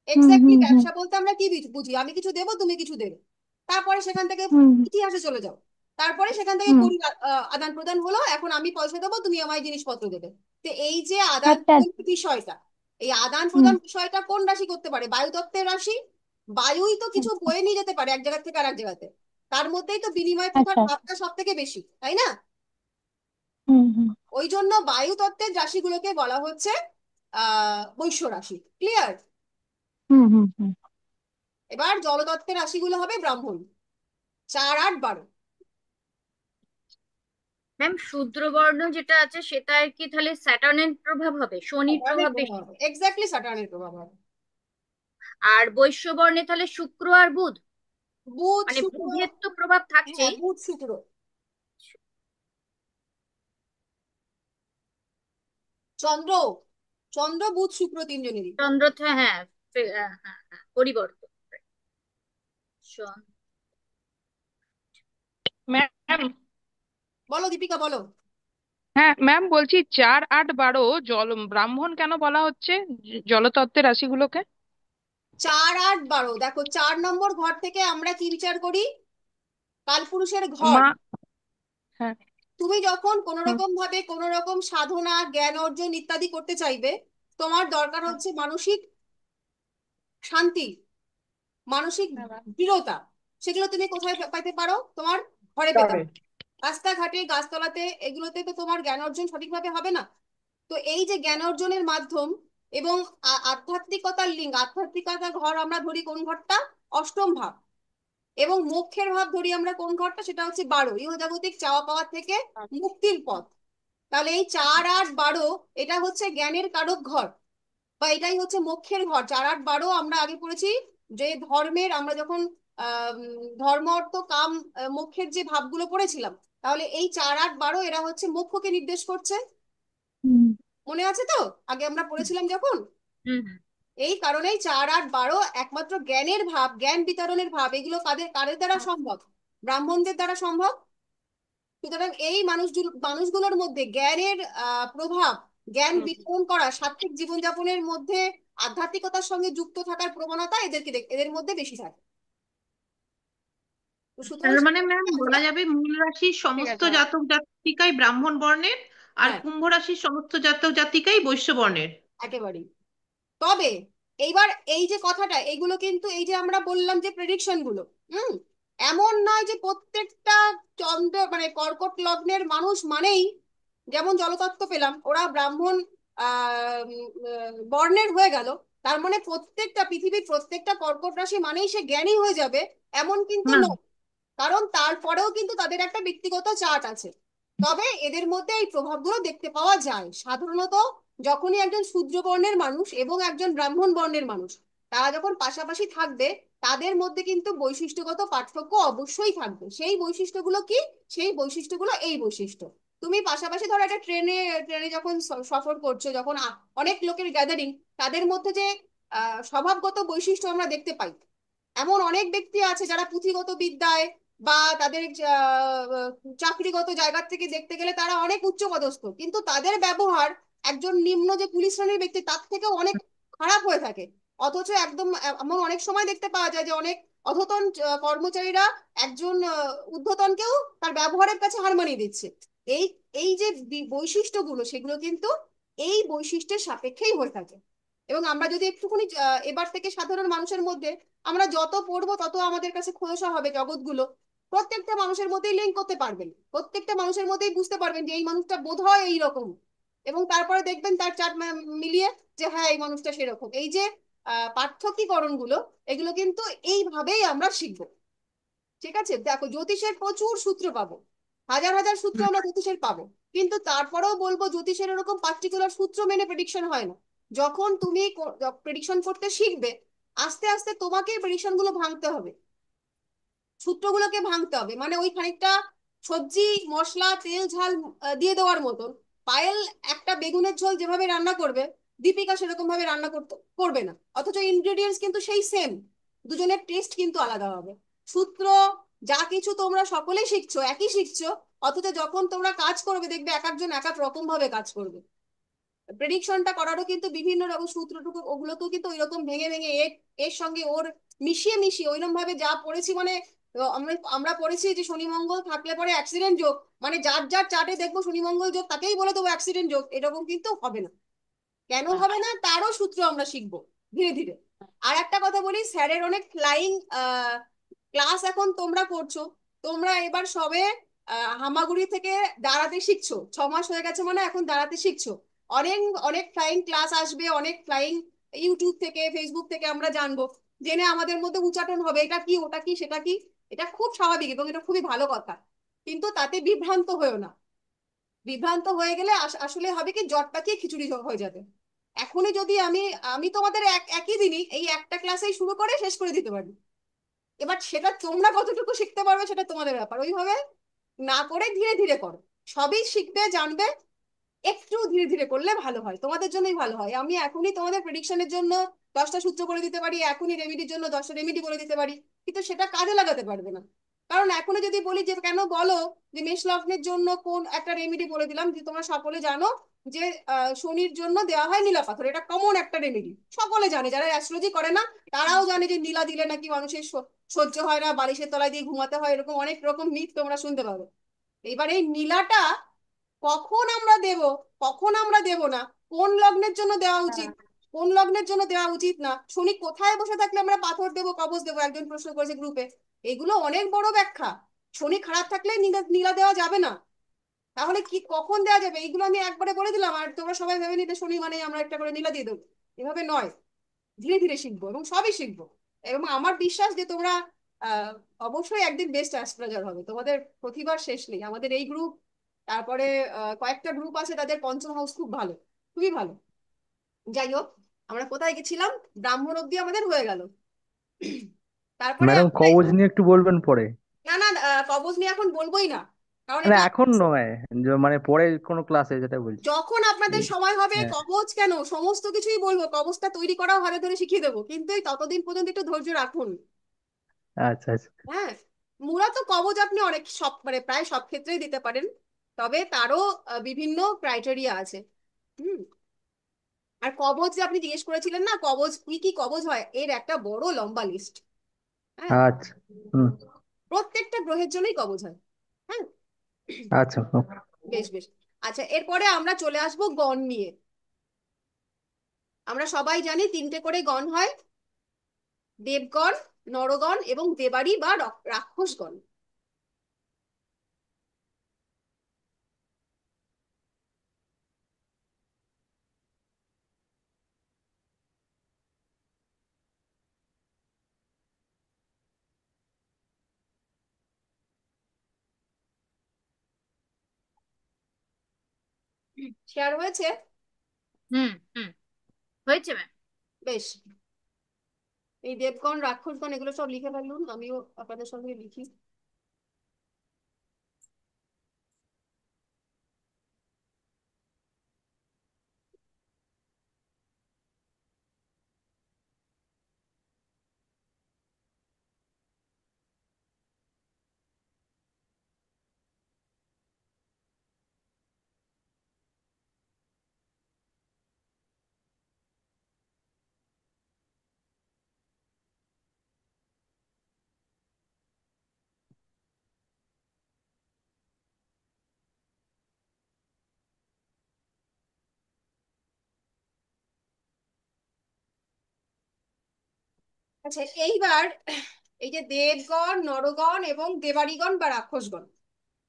হুম এক্স্যাক্টলি হুম হুম ব্যবসা বলতে আমরা কি বুঝি, আমি কিছু দেবো তুমি কিছু দেবে, তারপরে সেখান থেকে হুম ইতিহাসে চলে যাও। তারপরে সেখান থেকে হুম। আদান প্রদান হলো, এখন আমি পয়সা দেবো, তুমি আমায় জিনিসপত্র দেবে। তো এই যে আদান আচ্ছা প্রদান আচ্ছা। বিষয়টা, এই আদান হুম। প্রদান বিষয়টা কোন রাশি করতে পারে? বায়ু তত্ত্বের রাশি। বায়ুই তো কিছু আচ্ছা বয়ে নিয়ে যেতে পারে এক জায়গা থেকে আর এক জায়গাতে, তার মধ্যেই তো বিনিময় প্রথার আচ্ছা। ভাবটা সব থেকে বেশি, তাই না? হুম হুম ওই জন্য বায়ু তত্ত্বের রাশিগুলোকে বলা হচ্ছে বৈশ্য রাশি। ক্লিয়ার? হুম হুম হুম। এবার জলতত্ত্বের রাশিগুলো হবে ব্রাহ্মণ, 4, 8, 12। ম্যাম শূদ্রবর্ণ যেটা আছে সেটা আর কি তাহলে স্যাটার্নের প্রভাব হবে, শনির স্যাটার্নের প্রভাব প্রভাব বেশি? হবে, এক্স্যাক্টলি স্যাটার্নের প্রভাব হবে। আর বৈশ্যবর্ণে তাহলে শুক্র আর বুধ, বুধ, মানে শুক্র। বুধের তো প্রভাব হ্যাঁ, থাকছেই। বুধ, শুক্র, চন্দ্র, চন্দ্র, বুধ, শুক্র তিনজনেরই। চন্দ্র তো হ্যাঁ, হ্যাঁ হ্যাঁ হ্যাঁ, পরিবর্তন। চন্দ্র। ম্যাম। বলো দীপিকা, বলো। হ্যাঁ ম্যাম, বলছি 4, 8, 12 ব্রাহ্মণ কেন বলা হচ্ছে জলতত্ত্বের রাশিগুলোকে? 4, 8, 12 দেখো, 4 নম্বর ঘর থেকে আমরা কি বিচার করি? কালপুরুষের ঘর। মা। হ্যাঁ। তুমি যখন কোন হুম। রকম ভাবে কোন রকম সাধনা, জ্ঞান অর্জন ইত্যাদি করতে চাইবে, তোমার দরকার হচ্ছে মানসিক শান্তি, মানসিক হ্যাঁ ম্যাম। দৃঢ়তা। সেগুলো তুমি কোথায় পাইতে পারো? তোমার ঘরে পেতে তবে পারো। রাস্তাঘাটে, গাছতলাতে, এগুলোতে তো তোমার জ্ঞান অর্জন সঠিকভাবে হবে না। তো এই যে জ্ঞান অর্জনের মাধ্যম, এবং আধ্যাত্মিকতার লিঙ্গ, আধ্যাত্মিকতার ঘর আমরা ধরি কোন ঘরটা? অষ্টম ভাব। এবং মোক্ষের ভাব ধরি আমরা কোন ঘরটা? সেটা হচ্ছে 12, ইহজাগতিক চাওয়া পাওয়ার থেকে মুক্তির পথ। তাহলে এই 4, 8, 12 এটা হচ্ছে জ্ঞানের কারক ঘর, বা এটাই হচ্ছে মোক্ষের ঘর। 4, 8, 12 আমরা আগে পড়েছি যে ধর্মের, আমরা যখন ধর্ম অর্থ কাম মোক্ষের যে ভাবগুলো পড়েছিলাম, তাহলে এই 4, 8, 12 এরা হচ্ছে মোক্ষকে নির্দেশ করছে। হুম। মনে আছে তো আগে আমরা পড়েছিলাম যখন? হুম। এই কারণেই 4, 8, 12 একমাত্র জ্ঞানের ভাব, জ্ঞান বিতরণের ভাব। এগুলো কাদের কাদের দ্বারা সম্ভব? ব্রাহ্মণদের দ্বারা সম্ভব। সুতরাং এই মানুষগুলোর মধ্যে জ্ঞানের প্রভাব, জ্ঞান বিতরণ করা, সাত্ত্বিক জীবনযাপনের মধ্যে আধ্যাত্মিকতার সঙ্গে যুক্ত থাকার প্রবণতা এদের মধ্যে বেশি থাকে। তো সুতরাং তার মানে ম্যাম বলা যাবে মূল রাশির ঠিক সমস্ত আছে। জাতক জাতিকাই ব্রাহ্মণ বর্ণের, আর হ্যাঁ, কুম্ভ রাশির সমস্ত জাতক জাতিকাই বৈশ্য বর্ণের। একেবারেই। তবে এইবার এই যে কথাটা, এইগুলো কিন্তু এই যে আমরা বললাম যে প্রেডিকশন গুলো, হুম, এমন নয় যে প্রত্যেকটা চন্দ্র মানে কর্কট লগ্নের মানুষ মানেই, যেমন জলতত্ত্ব পেলাম ওরা ব্রাহ্মণ বর্ণের হয়ে গেল, তার মানে প্রত্যেকটা পৃথিবীর প্রত্যেকটা কর্কট রাশি মানেই সে জ্ঞানী হয়ে যাবে, এমন কিন্তু না। নয়। কারণ তারপরেও কিন্তু তাদের একটা ব্যক্তিগত চার্ট আছে। তবে এদের মধ্যে এই প্রভাবগুলো দেখতে পাওয়া যায় সাধারণত যখনই একজন শূদ্র বর্ণের মানুষ এবং একজন ব্রাহ্মণ বর্ণের মানুষ তারা যখন পাশাপাশি থাকবে, তাদের মধ্যে কিন্তু বৈশিষ্ট্যগত পার্থক্য অবশ্যই থাকবে। সেই বৈশিষ্ট্যগুলো কি? সেই বৈশিষ্ট্যগুলো এই বৈশিষ্ট্য। তুমি পাশাপাশি ধরো একটা ট্রেনে ট্রেনে যখন সফর করছো, যখন অনেক লোকের গ্যাদারিং, তাদের মধ্যে যে স্বভাবগত বৈশিষ্ট্য আমরা দেখতে পাই, এমন অনেক ব্যক্তি আছে যারা পুঁথিগত বিদ্যায় বা তাদের চাকরিগত জায়গা থেকে দেখতে গেলে তারা অনেক উচ্চপদস্থ, কিন্তু তাদের ব্যবহার একজন নিম্ন যে পুলিশ শ্রেণীর ব্যক্তি তার থেকেও অনেক খারাপ হয়ে থাকে। অথচ একদম এমন অনেক সময় দেখতে পাওয়া যায় যে অনেক অধতন কর্মচারীরা একজন ঊর্ধ্বতনকেও তার ব্যবহারের কাছে হার মানিয়ে দিচ্ছে। এই এই যে বৈশিষ্ট্যগুলো, সেগুলো কিন্তু এই বৈশিষ্ট্যের সাপেক্ষেই হয়ে থাকে। এবং আমরা যদি একটুখানি এবার থেকে সাধারণ মানুষের মধ্যে আমরা যত পড়বো তত আমাদের কাছে খোলসা হবে জগৎগুলো। প্রত্যেকটা মানুষের মধ্যেই লিঙ্ক করতে পারবেন, প্রত্যেকটা মানুষের মধ্যেই বুঝতে পারবেন যে এই মানুষটা বোধ হয় এইরকম, এবং তারপরে দেখবেন তার চার্ট মিলিয়ে যে হ্যাঁ এই মানুষটা সেরকম। এই যে পার্থক্যীকরণ গুলো, এগুলো কিন্তু এইভাবেই আমরা শিখবো। ঠিক আছে, দেখো জ্যোতিষের প্রচুর সূত্র পাবো, হাজার হাজার সূত্র আমরা জ্যোতিষের পাবো, কিন্তু তারপরেও বলবো জ্যোতিষের এরকম পার্টিকুলার সূত্র মেনে প্রেডিকশন হয় না। যখন তুমি প্রেডিকশন করতে শিখবে, আস্তে আস্তে তোমাকেই প্রেডিকশন গুলো ভাঙতে হবে, সূত্রগুলোকে ভাঙতে হবে। মানে ওই খানিকটা সবজি মশলা তেল ঝাল দিয়ে দেওয়ার মতন। পায়েল একটা বেগুনের ঝোল যেভাবে রান্না করবে, দীপিকা সেরকম ভাবে রান্না করবে না, অথচ ইনগ্রেডিয়েন্টস কিন্তু সেই সেম, দুজনের টেস্ট কিন্তু আলাদা হবে। সূত্র যা কিছু তোমরা সকলেই শিখছো, একই শিখছো, অথচ যখন তোমরা কাজ করবে দেখবে এক একজন এক এক রকম ভাবে কাজ করবে। প্রেডিকশনটা করারও কিন্তু বিভিন্ন রকম সূত্রটুকু, ওগুলোকেও কিন্তু ওই রকম ভেঙে ভেঙে এর এর সঙ্গে ওর মিশিয়ে মিশিয়ে ওইরকম ভাবে যা পড়েছি, মানে আমরা আমরা পড়েছি যে শনি মঙ্গল থাকলে পরে অ্যাক্সিডেন্ট যোগ, মানে যার যার চার্টে দেখবো শনি মঙ্গল যোগ তাকেই বলে দেবো অ্যাক্সিডেন্ট যোগ, এরকম কিন্তু হবে না। কেন হবে না তারও সূত্র আমরা শিখবো ধীরে ধীরে। আর একটা কথা বলি, স্যারের অনেক ফ্লাইং ক্লাস এখন তোমরা করছো। তোমরা এবার সবে হামাগুড়ি থেকে দাঁড়াতে শিখছো, 6 মাস হয়ে গেছে, মানে এখন দাঁড়াতে শিখছো। অনেক অনেক ফ্লাইং ক্লাস আসবে, অনেক ফ্লাইং ইউটিউব থেকে ফেসবুক থেকে আমরা জানবো, জেনে আমাদের মধ্যে উচ্চাটন হবে এটা কি ওটা কি সেটা কি। এটা খুব স্বাভাবিক এবং এটা খুবই ভালো কথা, কিন্তু তাতে বিভ্রান্ত হয়েও না। বিভ্রান্ত হয়ে গেলে আসলে হবে কি জট পাকিয়ে খিচুড়ি হয়ে যাবে। এখনই যদি আমি আমি তোমাদের একই দিনই এই একটা ক্লাসেই শুরু করে শেষ করে দিতে পারি, এবার সেটা তোমরা কতটুকু শিখতে পারবে সেটা তোমাদের ব্যাপার। ওইভাবে না করে ধীরে ধীরে করো, সবই শিখবে জানবে, একটু ধীরে ধীরে করলে ভালো হয়, তোমাদের জন্যই ভালো হয়। আমি এখনই তোমাদের প্রেডিকশনের জন্য 10টা সূত্র করে দিতে পারি, এখনই রেমেডির জন্য 10টা রেমেডি বলে দিতে পারি, কিন্তু সেটা কাজে লাগাতে পারবে না। কারণ এখনো যদি বলি যে কেন বলো যে মেষ লগ্নের জন্য কোন একটা রেমেডি বলে দিলাম, যে তোমরা সকলে জানো যে শনির জন্য দেওয়া হয় নীলা পাথর, এটা কমন একটা রেমেডি, সকলে জানে, যারা অ্যাস্ট্রোলজি করে না তারাও জানে যে নীলা দিলে নাকি মানুষের সহ্য হয় না, বালিশের তলায় দিয়ে ঘুমাতে হয়, এরকম অনেক রকম মিথ তোমরা শুনতে পাবে। এবার এই নীলাটা কখন আমরা দেব, কখন আমরা দেব না, কোন লগ্নের জন্য দেওয়া উচিত, কোন লগ্নের জন্য দেওয়া উচিত না, শনি কোথায় বসে থাকলে আমরা পাথর দেবো কবচ দেবো, একজন প্রশ্ন করেছে গ্রুপে, এগুলো অনেক বড় ব্যাখ্যা। শনি খারাপ থাকলে নীলা নীলা দেওয়া যাবে না, তাহলে কি কখন দেওয়া যাবে, এইগুলো আমি একবারে বলে দিলাম আর তোমরা সবাই ভেবে নিতে শনি মানে আমরা একটা করে নীলা দিয়ে দেবো। এভাবে নয়, ধীরে ধীরে শিখবো এবং সবই শিখবো। এবং আমার বিশ্বাস যে তোমরা আহ অবশ্যই একদিন বেস্ট অ্যাস্ট্রোলজার হবে, তোমাদের প্রতিভার শেষ নেই। আমাদের এই গ্রুপ, তারপরে কয়েকটা গ্রুপ আছে তাদের পঞ্চম হাউস খুব ভালো, খুবই ভালো। যাই হোক, আমরা কোথায় গেছিলাম, ব্রাহ্মণ অব্দি আমাদের হয়ে গেল। তারপরে ম্যাডাম আমরা, কবজ নিয়ে একটু বলবেন পরে। না না, কবজ নিয়ে এখন বলবোই না, কারণ না এটা এখন নয়, মানে পরে কোনো ক্লাসে যেটা বলছি। যখন আপনাদের এই- সময় হবে, হ্যাঁ। কবজ কেন, সমস্ত কিছুই বলবো, কবজটা তৈরি করাও হাতে ধরে শিখিয়ে দেবো, কিন্তু এই ততদিন পর্যন্ত একটু ধৈর্য রাখুন। আচ্ছা আচ্ছা। হ্যাঁ, মূলত কবজ আপনি অনেক সব, মানে প্রায় সব ক্ষেত্রেই দিতে পারেন, তবে তারও বিভিন্ন ক্রাইটেরিয়া আছে। হুম। আর কবজ যে আপনি জিজ্ঞেস করেছিলেন না, কবজ কি কি কবজ হয়, এর একটা বড় লম্বা লিস্ট। হ্যাঁ, আচ্ছা। হুম। প্রত্যেকটা গ্রহের জন্যই কবজ হয়। হ্যাঁ, আচ্ছা okay. বেশ বেশ। আচ্ছা, এরপরে আমরা চলে আসবো গণ নিয়ে। আমরা সবাই জানি তিনটে করে গণ হয়, দেবগণ, নরগণ এবং দেবাড়ি বা রাক্ষসগণ। শেয়ার হয়েছে? হুম হুম, হয়েছে ম্যাম। বেশ। এই দেবগণ, রাক্ষসগণ এগুলো সব লিখে ফেলুন, আমিও আপনাদের সঙ্গে লিখি। আচ্ছা, এইবার এই যে দেবগণ, নরগণ এবং দেবাড়িগণ বা রাক্ষসগণ,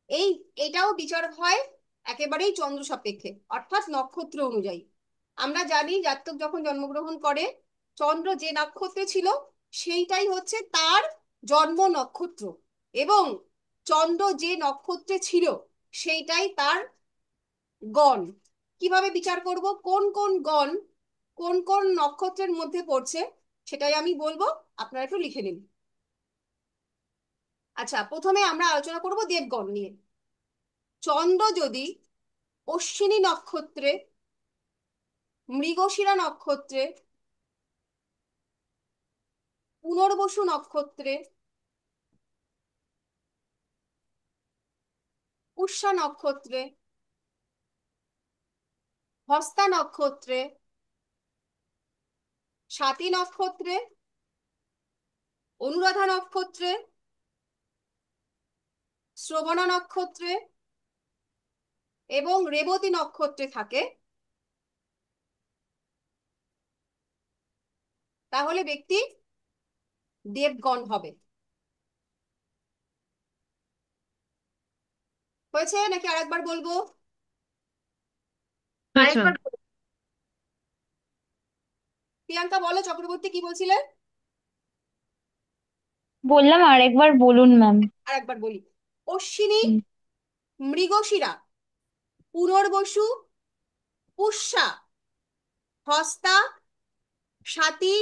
এই এটাও বিচার হয় একেবারেই চন্দ্র সাপেক্ষে, অর্থাৎ নক্ষত্র অনুযায়ী। আমরা জানি জাতক যখন জন্মগ্রহণ করে, চন্দ্র যে নক্ষত্রে ছিল সেইটাই হচ্ছে তার জন্ম নক্ষত্র, এবং চন্দ্র যে নক্ষত্রে ছিল সেইটাই তার গণ। কিভাবে বিচার করব কোন কোন গণ কোন কোন নক্ষত্রের মধ্যে পড়ছে, সেটাই আমি বলবো, আপনারা একটু লিখে নিন। আচ্ছা, প্রথমে আমরা আলোচনা করব দেবগণ নিয়ে। চন্দ্র যদি অশ্বিনী নক্ষত্রে, মৃগশিরা নক্ষত্রে, পুনর্বসু নক্ষত্রে, পুষ্যা নক্ষত্রে, হস্তা নক্ষত্রে, স্বাতী নক্ষত্রে, অনুরাধা নক্ষত্রে, শ্রবণা নক্ষত্রে এবং রেবতী নক্ষত্রে থাকে, তাহলে ব্যক্তি দেবগণ হবে। হয়েছে নাকি আরেকবার বলবো? হয়েছে আরেকবার ম্যাম। প্রিয়াঙ্কা বলো, চক্রবর্তী কি বলছিলে? বললাম আরেকবার বলুন ম্যাম। আরেকবার বলি। অশ্বিনী, মৃগশিরা, পুনর্বসু, পুষ্যা, হস্তা, স্বাতী,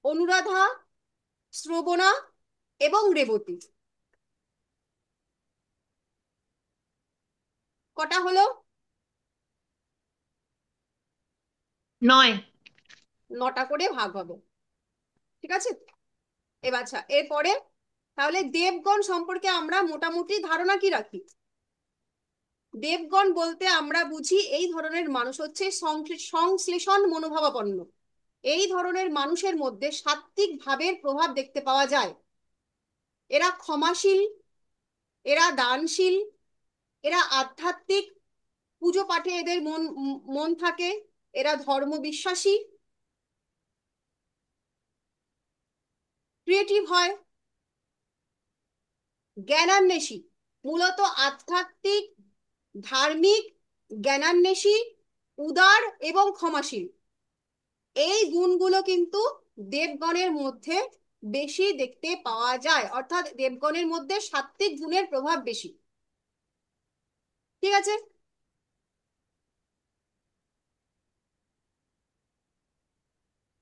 অনুরাধা, শ্রবণা এবং রেবতী। কটা হলো? 9। 9টা করে ভাগ হবে, ঠিক আছে। এবার আচ্ছা, এরপরে তাহলে দেবগণ সম্পর্কে আমরা মোটামুটি ধারণা কি রাখি? দেবগণ বলতে আমরা বুঝি এই ধরনের মানুষ হচ্ছে সংশ্লেষণ মনোভাবাপন্ন। এই ধরনের মানুষের মধ্যে সাত্ত্বিক ভাবের প্রভাব দেখতে পাওয়া যায়। এরা ক্ষমাশীল, এরা দানশীল, এরা আধ্যাত্মিক, পুজো পাঠে এদের মন মন থাকে, এরা ধর্ম বিশ্বাসী, ক্রিয়েটিভ হয়, জ্ঞানান্বেষী, মূলত আধ্যাত্মিক, ধার্মিক, জ্ঞানান্বেষী, উদার এবং ক্ষমাশীল। এই গুণগুলো কিন্তু দেবগণের মধ্যে বেশি দেখতে পাওয়া যায়, অর্থাৎ দেবগণের মধ্যে সাত্ত্বিক গুণের প্রভাব বেশি। ঠিক আছে?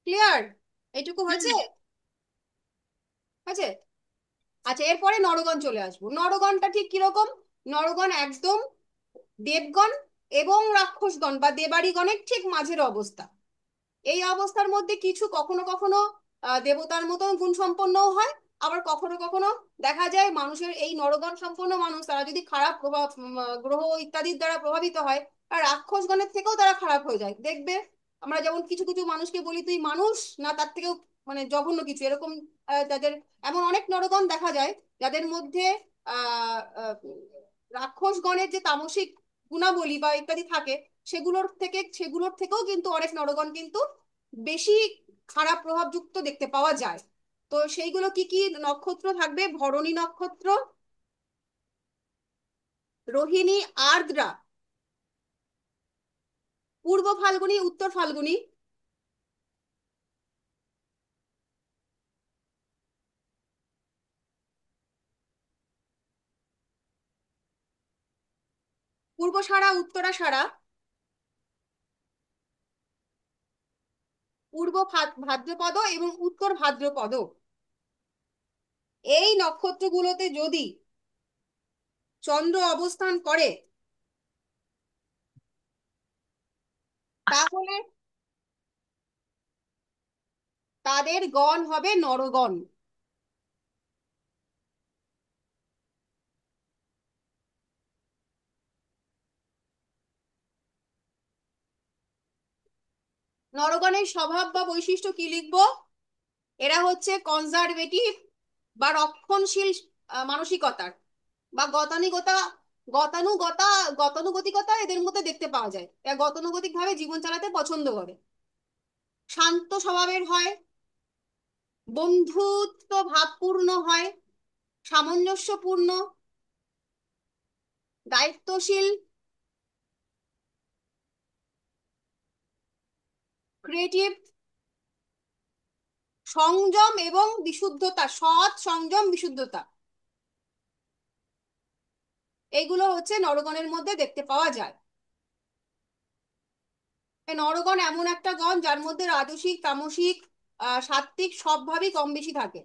ক্লিয়ার? এইটুকু হয়েছে? আছে। আচ্ছা, এরপরে নরগণ চলে আসবো। নরগণটা ঠিক কিরকম? নরগণ একদম দেবগণ এবং রাক্ষসগণ বা দেবাড়িগণের ঠিক মাঝের অবস্থা। এই অবস্থার মধ্যে কিছু কখনো কখনো দেবতার মতো গুণ সম্পন্নও হয়, আবার কখনো কখনো দেখা যায় মানুষের এই নরগণ সম্পন্ন মানুষ তারা যদি খারাপ প্রভাব গ্রহ ইত্যাদির দ্বারা প্রভাবিত হয়, আর রাক্ষসগণের থেকেও তারা খারাপ হয়ে যায়। দেখবে আমরা যেমন কিছু কিছু মানুষকে বলি তুই মানুষ না, তার থেকেও মানে জঘন্য কিছু এরকম তাদের এমন অনেক নরগণ দেখা যায় যাদের মধ্যে আহ আহ, রাক্ষসগণের যে তামসিক গুণাবলী বা ইত্যাদি থাকে, সেগুলোর থেকেও কিন্তু অনেক নরগণ কিন্তু বেশি খারাপ প্রভাবযুক্ত দেখতে পাওয়া যায়। তো সেইগুলো কি কি নক্ষত্র থাকবে? ভরণী নক্ষত্র, রোহিণী, আর্দ্রা, পূর্ব ফাল্গুনী, উত্তর ফাল্গুনী, পূর্বষাঢ়া, উত্তরাষাঢ়া, পূর্ব ভাদ্রপদ এবং উত্তর ভাদ্রপদ। এই নক্ষত্রগুলোতে যদি চন্দ্র অবস্থান করে তাহলে তাদের গণ হবে নরগণ। নরগণের স্বভাব বা বৈশিষ্ট্য কি লিখবো? এরা হচ্ছে কনজারভেটিভ বা রক্ষণশীল মানসিকতার বা গতানুগতা গতানুগতিকতা এদের মধ্যে দেখতে পাওয়া যায়। এরা গতানুগতিক ভাবে জীবন চালাতে পছন্দ করে, শান্ত স্বভাবের হয়, বন্ধুত্ব ভাবপূর্ণ হয়, সামঞ্জস্যপূর্ণ, দায়িত্বশীল, ক্রিয়েটিভ, সংযম এবং বিশুদ্ধতা, সৎ, সংযম, বিশুদ্ধতা, এইগুলো হচ্ছে নরগণের মধ্যে দেখতে পাওয়া যায়। এই নরগণ এমন একটা গণ যার মধ্যে রাজসিক, তামসিক, সাত্ত্বিক সব ভাবেই কম বেশি থাকে।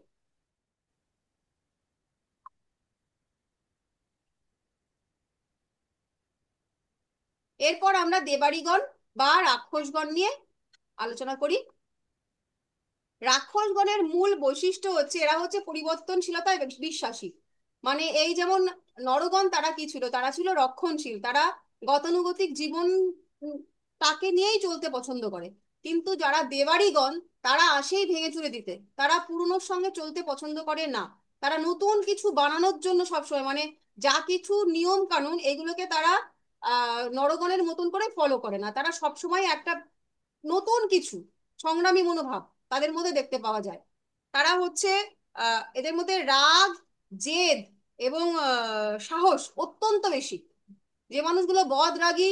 এরপর আমরা দেবাড়িগণ বা রাক্ষসগণ নিয়ে আলোচনা করি। রাক্ষসগণের মূল বৈশিষ্ট্য হচ্ছে এরা হচ্ছে পরিবর্তনশীলতায় বিশ্বাসী। মানে এই যেমন নরগণ তারা কি ছিল? তারা ছিল রক্ষণশীল, তারা গতানুগতিক জীবন তাকে নিয়েই চলতে পছন্দ করে। কিন্তু যারা দেবাড়িগণ তারা আসেই ভেঙে চুরে দিতে, তারা পুরনোর সঙ্গে চলতে পছন্দ করে না। তারা নতুন কিছু বানানোর জন্য সবসময় মানে যা কিছু নিয়ম কানুন এগুলোকে তারা নরগণের মতন করে ফলো করে না, তারা সবসময় একটা নতুন কিছু সংগ্রামী মনোভাব তাদের মধ্যে দেখতে পাওয়া যায়। তারা হচ্ছে এদের মধ্যে রাগ, জেদ এবং সাহস অত্যন্ত বেশি। যে মানুষগুলো বদ রাগী,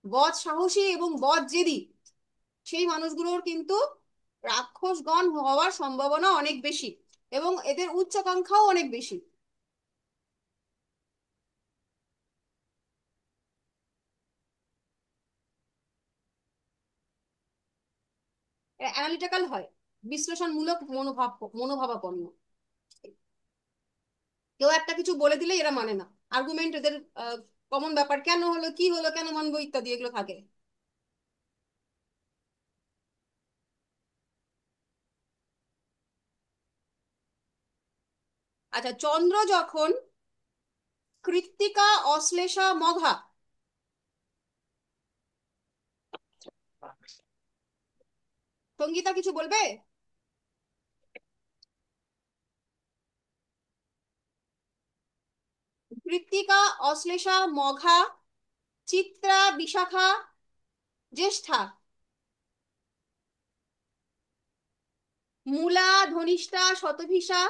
বদ সাহসী এবং বদ জেদি, সেই মানুষগুলোর কিন্তু রাক্ষসগণ হওয়ার সম্ভাবনা অনেক বেশি এবং এদের উচ্চাকাঙ্ক্ষাও অনেক বেশি। অ্যানালিটিক্যাল হয়, বিশ্লেষণমূলক মনোভাবাপন্ন। কেউ একটা কিছু বলে দিলে এরা মানে না, আর্গুমেন্ট এদের কমন ব্যাপার, কেন হলো, কি হলো, কেন মানবো ইত্যাদি এগুলো থাকে। আচ্ছা, চন্দ্র যখন কৃত্তিকা, অশ্লেষা, মঘা, সঙ্গীতা কিছু বলবে? কৃত্তিকা, অশ্লেষা, মঘা, চিত্রা, বিশাখা, জ্যেষ্ঠা, মূলা, ধনিষ্ঠা, শতভিষা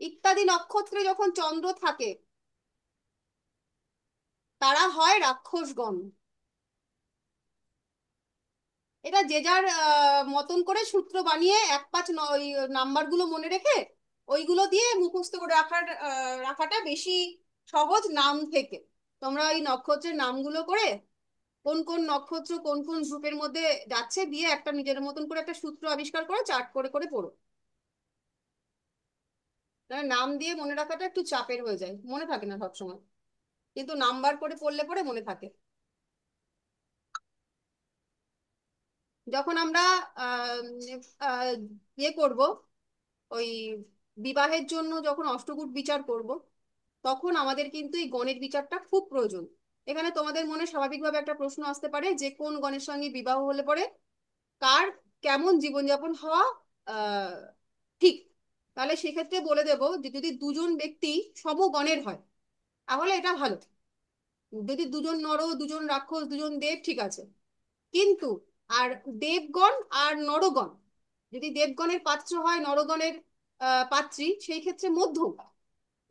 ইত্যাদি নক্ষত্রে যখন চন্দ্র থাকে তারা হয় রাক্ষসগণ। এটা যে যার মতন করে সূত্র বানিয়ে এক পাঁচ ওই নাম্বারগুলো মনে রেখে ওইগুলো দিয়ে মুখস্থ করে রাখাটা বেশি সহজ নাম থেকে। তোমরা ওই নক্ষত্রের নামগুলো করে কোন কোন নক্ষত্র কোন কোন গ্রুপের মধ্যে যাচ্ছে দিয়ে একটা নিজের মতন করে একটা সূত্র আবিষ্কার করে চার্ট করে করে পড়ো। তাহলে নাম দিয়ে মনে রাখাটা একটু চাপের হয়ে যায়, মনে থাকে না সবসময়, কিন্তু নাম্বার করে পড়লে পরে মনে থাকে। যখন আমরা আহ আহ, ইয়ে করব, ওই বিবাহের জন্য যখন অষ্টকূট বিচার করব, তখন আমাদের কিন্তু এই গণের বিচারটা খুব প্রয়োজন। এখানে তোমাদের মনে স্বাভাবিকভাবে একটা প্রশ্ন আসতে পারে যে কোন গণের সঙ্গে বিবাহ হলে পরে কার কেমন জীবনযাপন হওয়া আহ ঠিক। তাহলে সেক্ষেত্রে বলে দেব যে যদি দুজন ব্যক্তি সমগণের হয় তাহলে এটা ভালো। যদি দুজন নর দুজন রাক্ষস দুজন দেব ঠিক আছে, কিন্তু আর দেবগণ আর নরগণ, যদি দেবগণের পাত্র হয় নরগণের পাত্রী সেই ক্ষেত্রে মধ্যম।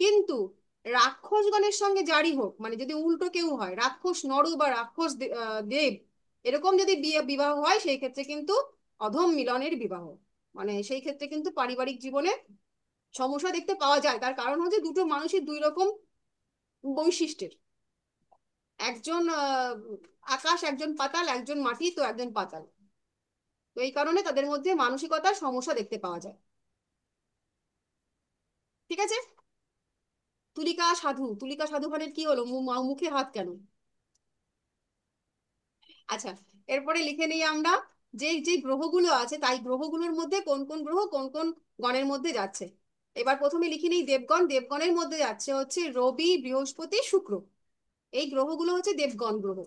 কিন্তু রাক্ষসগণের সঙ্গে যারই হোক, মানে যদি উল্টো কেউ হয় রাক্ষস নর বা রাক্ষস দেব, এরকম যদি বিয়ে বিবাহ হয় সেই ক্ষেত্রে কিন্তু অধম মিলনের বিবাহ। মানে সেই ক্ষেত্রে কিন্তু পারিবারিক জীবনে সমস্যা দেখতে পাওয়া যায়। তার কারণ হচ্ছে দুটো মানুষের দুই রকম বৈশিষ্ট্যের, একজন আকাশ একজন পাতাল, একজন মাটি তো একজন পাতাল। তো এই কারণে তাদের মধ্যে মানসিকতার সমস্যা দেখতে পাওয়া যায়। ঠিক আছে। তুলিকা সাধু খানের কি হলো, মুখে হাত কেন? আচ্ছা, এরপরে লিখে নিই আমরা যে যে গ্রহগুলো আছে তাই গ্রহগুলোর মধ্যে কোন কোন গ্রহ কোন কোন গণের মধ্যে যাচ্ছে। এবার প্রথমে লিখে নিই দেবগণ। দেবগণের মধ্যে যাচ্ছে হচ্ছে রবি বৃহস্পতি শুক্র, এই গ্রহগুলো হচ্ছে দেবগণ গ্রহ।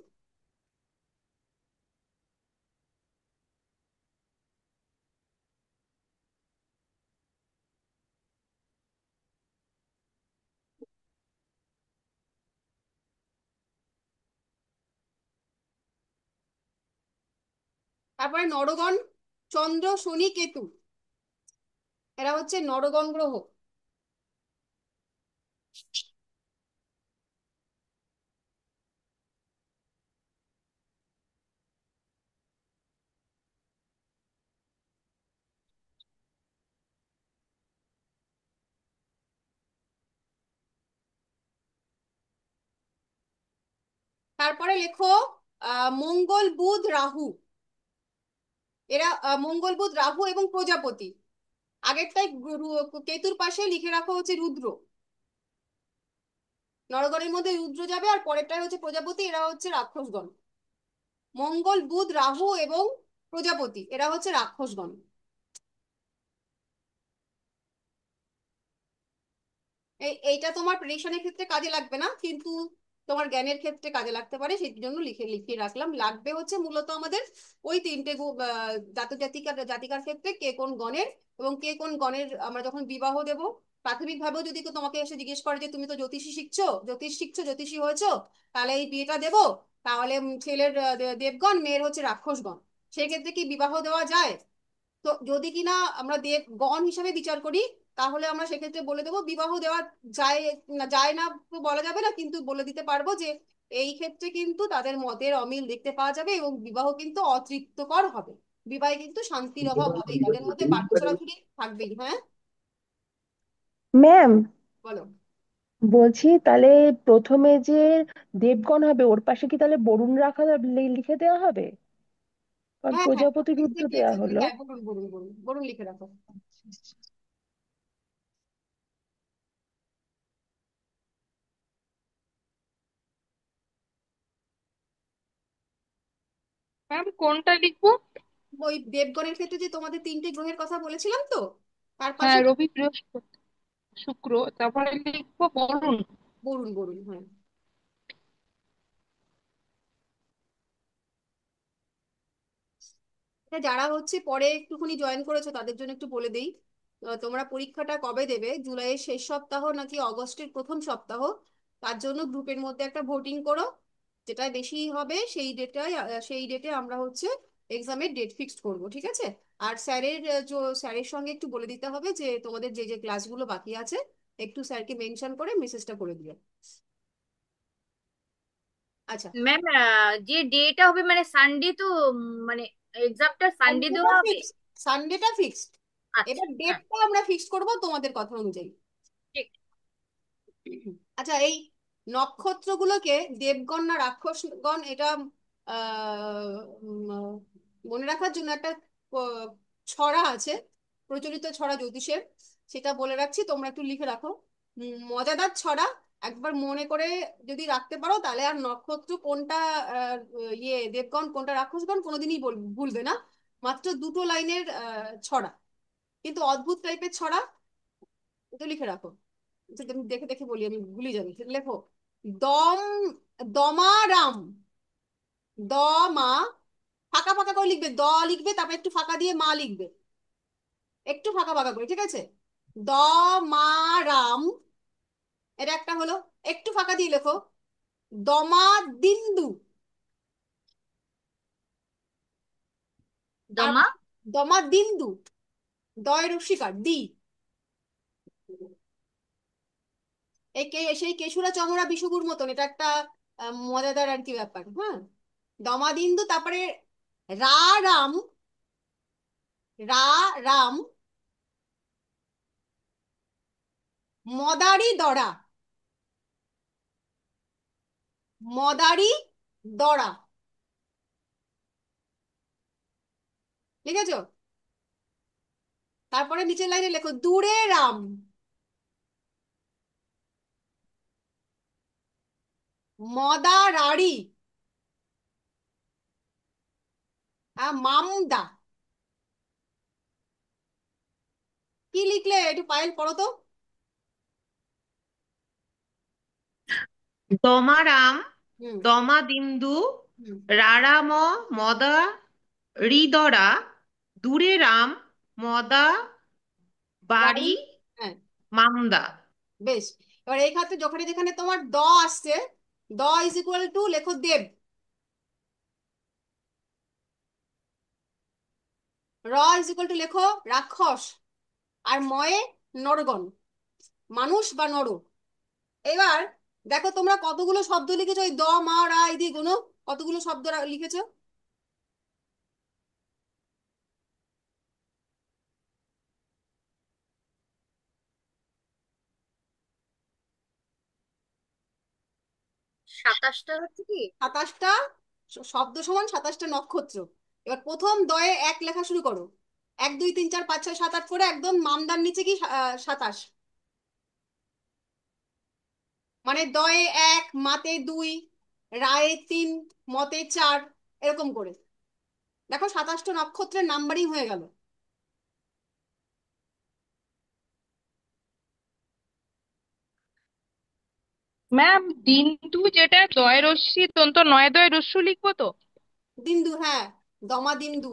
তারপরে নরগণ চন্দ্র শনি কেতু, এরা হচ্ছে নরগণ গ্রহ। তারপরে লেখো মঙ্গল বুধ রাহু, এরা মঙ্গল বুধ রাহু এবং প্রজাপতি। আগেরটাই কেতুর পাশে লিখে রাখো হচ্ছে রুদ্র। নরগণের মধ্যে রুদ্র যাবে আর পরেরটাই হচ্ছে প্রজাপতি, এরা হচ্ছে রাক্ষসগণ। মঙ্গল বুধ রাহু এবং প্রজাপতি এরা হচ্ছে রাক্ষসগণ। এইটা তোমার প্রেডিকশনের ক্ষেত্রে কাজে লাগবে না, কিন্তু তোমার জ্ঞানের ক্ষেত্রে কাজে লাগতে পারে, সেই জন্য লিখে লিখে রাখলাম। লাগবে হচ্ছে মূলত আমাদের ওই তিনটে জাতিকার ক্ষেত্রে কে কোন গণের এবং কে কোন গণের আমরা যখন বিবাহ দেব। প্রাথমিকভাবেও যদি কেউ তোমাকে এসে জিজ্ঞেস করে যে তুমি তো জ্যোতিষী শিখছো জ্যোতিষী হয়েছো, তাহলে এই বিয়েটা দেবো, তাহলে ছেলের দেবগণ মেয়ের হচ্ছে রাক্ষসগণ, সেক্ষেত্রে কি বিবাহ দেওয়া যায়? তো যদি কিনা আমরা দেবগণ হিসাবে বিচার করি তাহলে আমরা সেক্ষেত্রে বলে দেবো বিবাহ দেওয়া যায়। না যায় না তো বলা যাবে না, কিন্তু বলে দিতে পারবো যে এই ক্ষেত্রে কিন্তু তাদের মতের অমিল দেখতে পাওয়া যাবে এবং বিবাহ কিন্তু অতৃপ্তকর হবে। বিবাহে কিন্তু শান্তির অভাব হবেই, তাদের মধ্যে বাক্য চলাচলই থাকবেই। হ্যাঁ, ম্যাম, বলো। বলছি তাহলে প্রথমে যে দেবগণ হবে ওর পাশে কি তাহলে বরুণ লিখে দেওয়া হবে? কারণ হ্যাঁ হ্যাঁ, প্রজাপতি রুদ্র দেওয়া হলো। হ্যাঁ, বলুন বলুন বলুন বলুন, লিখে রাখো। ম্যাম কোনটা লিখবো? ওই দেবগণের ক্ষেত্রে যে তোমাদের তিনটে গ্রহের কথা বলেছিলাম তো, তার পাশে হ্যাঁ, রবি বৃহস্পতি শুক্র, তারপরে লিখবো বরুণ। বরুণ বরুণ, হ্যাঁ। এটা যারা হচ্ছে পরে একটুখানি জয়েন করেছো তাদের জন্য একটু বলে দেই। তোমরা পরীক্ষাটা কবে দেবে, জুলাইয়ের শেষ সপ্তাহ নাকি অগস্টের প্রথম সপ্তাহ, তার জন্য গ্রুপের মধ্যে একটা ভোটিং করো। যেটা বেশি হবে সেই ডেটে আমরা হচ্ছে এক্সামের ডেট ফিক্সড করব, ঠিক আছে? আর স্যারের সঙ্গে একটু বলে দিতে হবে যে তোমাদের যে যে ক্লাসগুলো বাকি আছে একটু স্যারকে মেনশন করে মেসেজটা করে দিও। আচ্ছা। ম্যাম, যে ডেটা হবে মানে সানডে তো, মানে এক্সামটা সানডে সানডেটা দেওয়া হবে? ফিক্সড, সানডেটা ফিক্সড। আচ্ছা, এবার হ্যাঁ, ডেটটা আমরা ফিক্সড করব তোমাদের কথা অনুযায়ী। ঠিক। আচ্ছা, এই নক্ষত্রগুলোকে দেবগণ না রাক্ষসগণ, এটা আহ উম, মনে রাখার জন্য একটা আহ, ছড়া আছে, প্রচলিত ছড়া জ্যোতিষের, সেটা বলে রাখছি, তোমরা একটু লিখে রাখো। মজাদার ছড়া, একবার মনে করে যদি রাখতে পারো তাহলে আর নক্ষত্র কোনটা আহ, দেবগণ কোনটা রাক্ষসগণ কোনোদিনই ভুলবে না। মাত্র দুটো লাইনের ছড়া, কিন্তু অদ্ভুত টাইপের ছড়া, তো লিখে রাখো। আচ্ছা, তুমি দেখে দেখে বলি, আমি ভুলে যাবি, লেখো। দম, দমারাম, দমা, ফাঁকা ফাঁকা করে লিখবে, লিখবে, তারপর একটু ফাঁকা দিয়ে মা লিখবে, একটু ফাঁকা ফাঁকা করে, ঠিক আছে? দমারাম, এটা একটা হলো। একটু ফাঁকা দিয়ে লেখো দমা দিন্দু, তার দমা। দমা দিন্দু, দয় রস্যিকার দি, সেই কেশুরা চমড়া বিষুবুর মতন, এটা একটা মজাদার আর কি ব্যাপার, হ্যাঁ। দমাদিন্দু, তারপরে রা রাম, রা রাম, মদারি দড়া, মদারি দড়া, ঠিক আছে? তারপরে নিচের লাইনে লেখো দূরে রাম, মদারারি, মামদা। কি লিখলে একটু পায়েল পড়ো তো। দমারাম, হুম। দমাদিন্দু, হুম। রারাম, মদা হৃদরা, দূরে রাম, মদা রারি, বাড়ি, হ্যাঁ, মামদা। বেশ। এবার এই ক্ষেত্রে যখন যেখানে তোমার আসছে, ইজ ইকুয়াল টু লেখো দেব, ইজ ইকুয়াল টু লেখো রাক্ষস, আর ময়ে নরগণ, মানুষ বা নর। এবার দেখো তোমরা কতগুলো শব্দ লিখেছো, ওই মা রা এই দিয়ে গুনো, কতগুলো শব্দ লিখেছো? সাতাশটা হচ্ছে কি? 27টা শব্দ সমান 27টা নক্ষত্র। এবার প্রথম দয়ে এক লেখা শুরু করো, 1 2 3 4 5 6 7 8 করে একদম মামদার নিচে কি 27, মানে দয়ে 1, মাতে 2, রায়ে 3, মতে 4, এরকম করে। দেখো 27টা নক্ষত্রের নাম্বারিং হয়ে গেল। ম্যাম, দিনটু যেটা দয় রশ্মি দন্ত নয় দয় রস্যু লিখবো তো? দিন্দু, হ্যাঁ, দমা দিন্দু।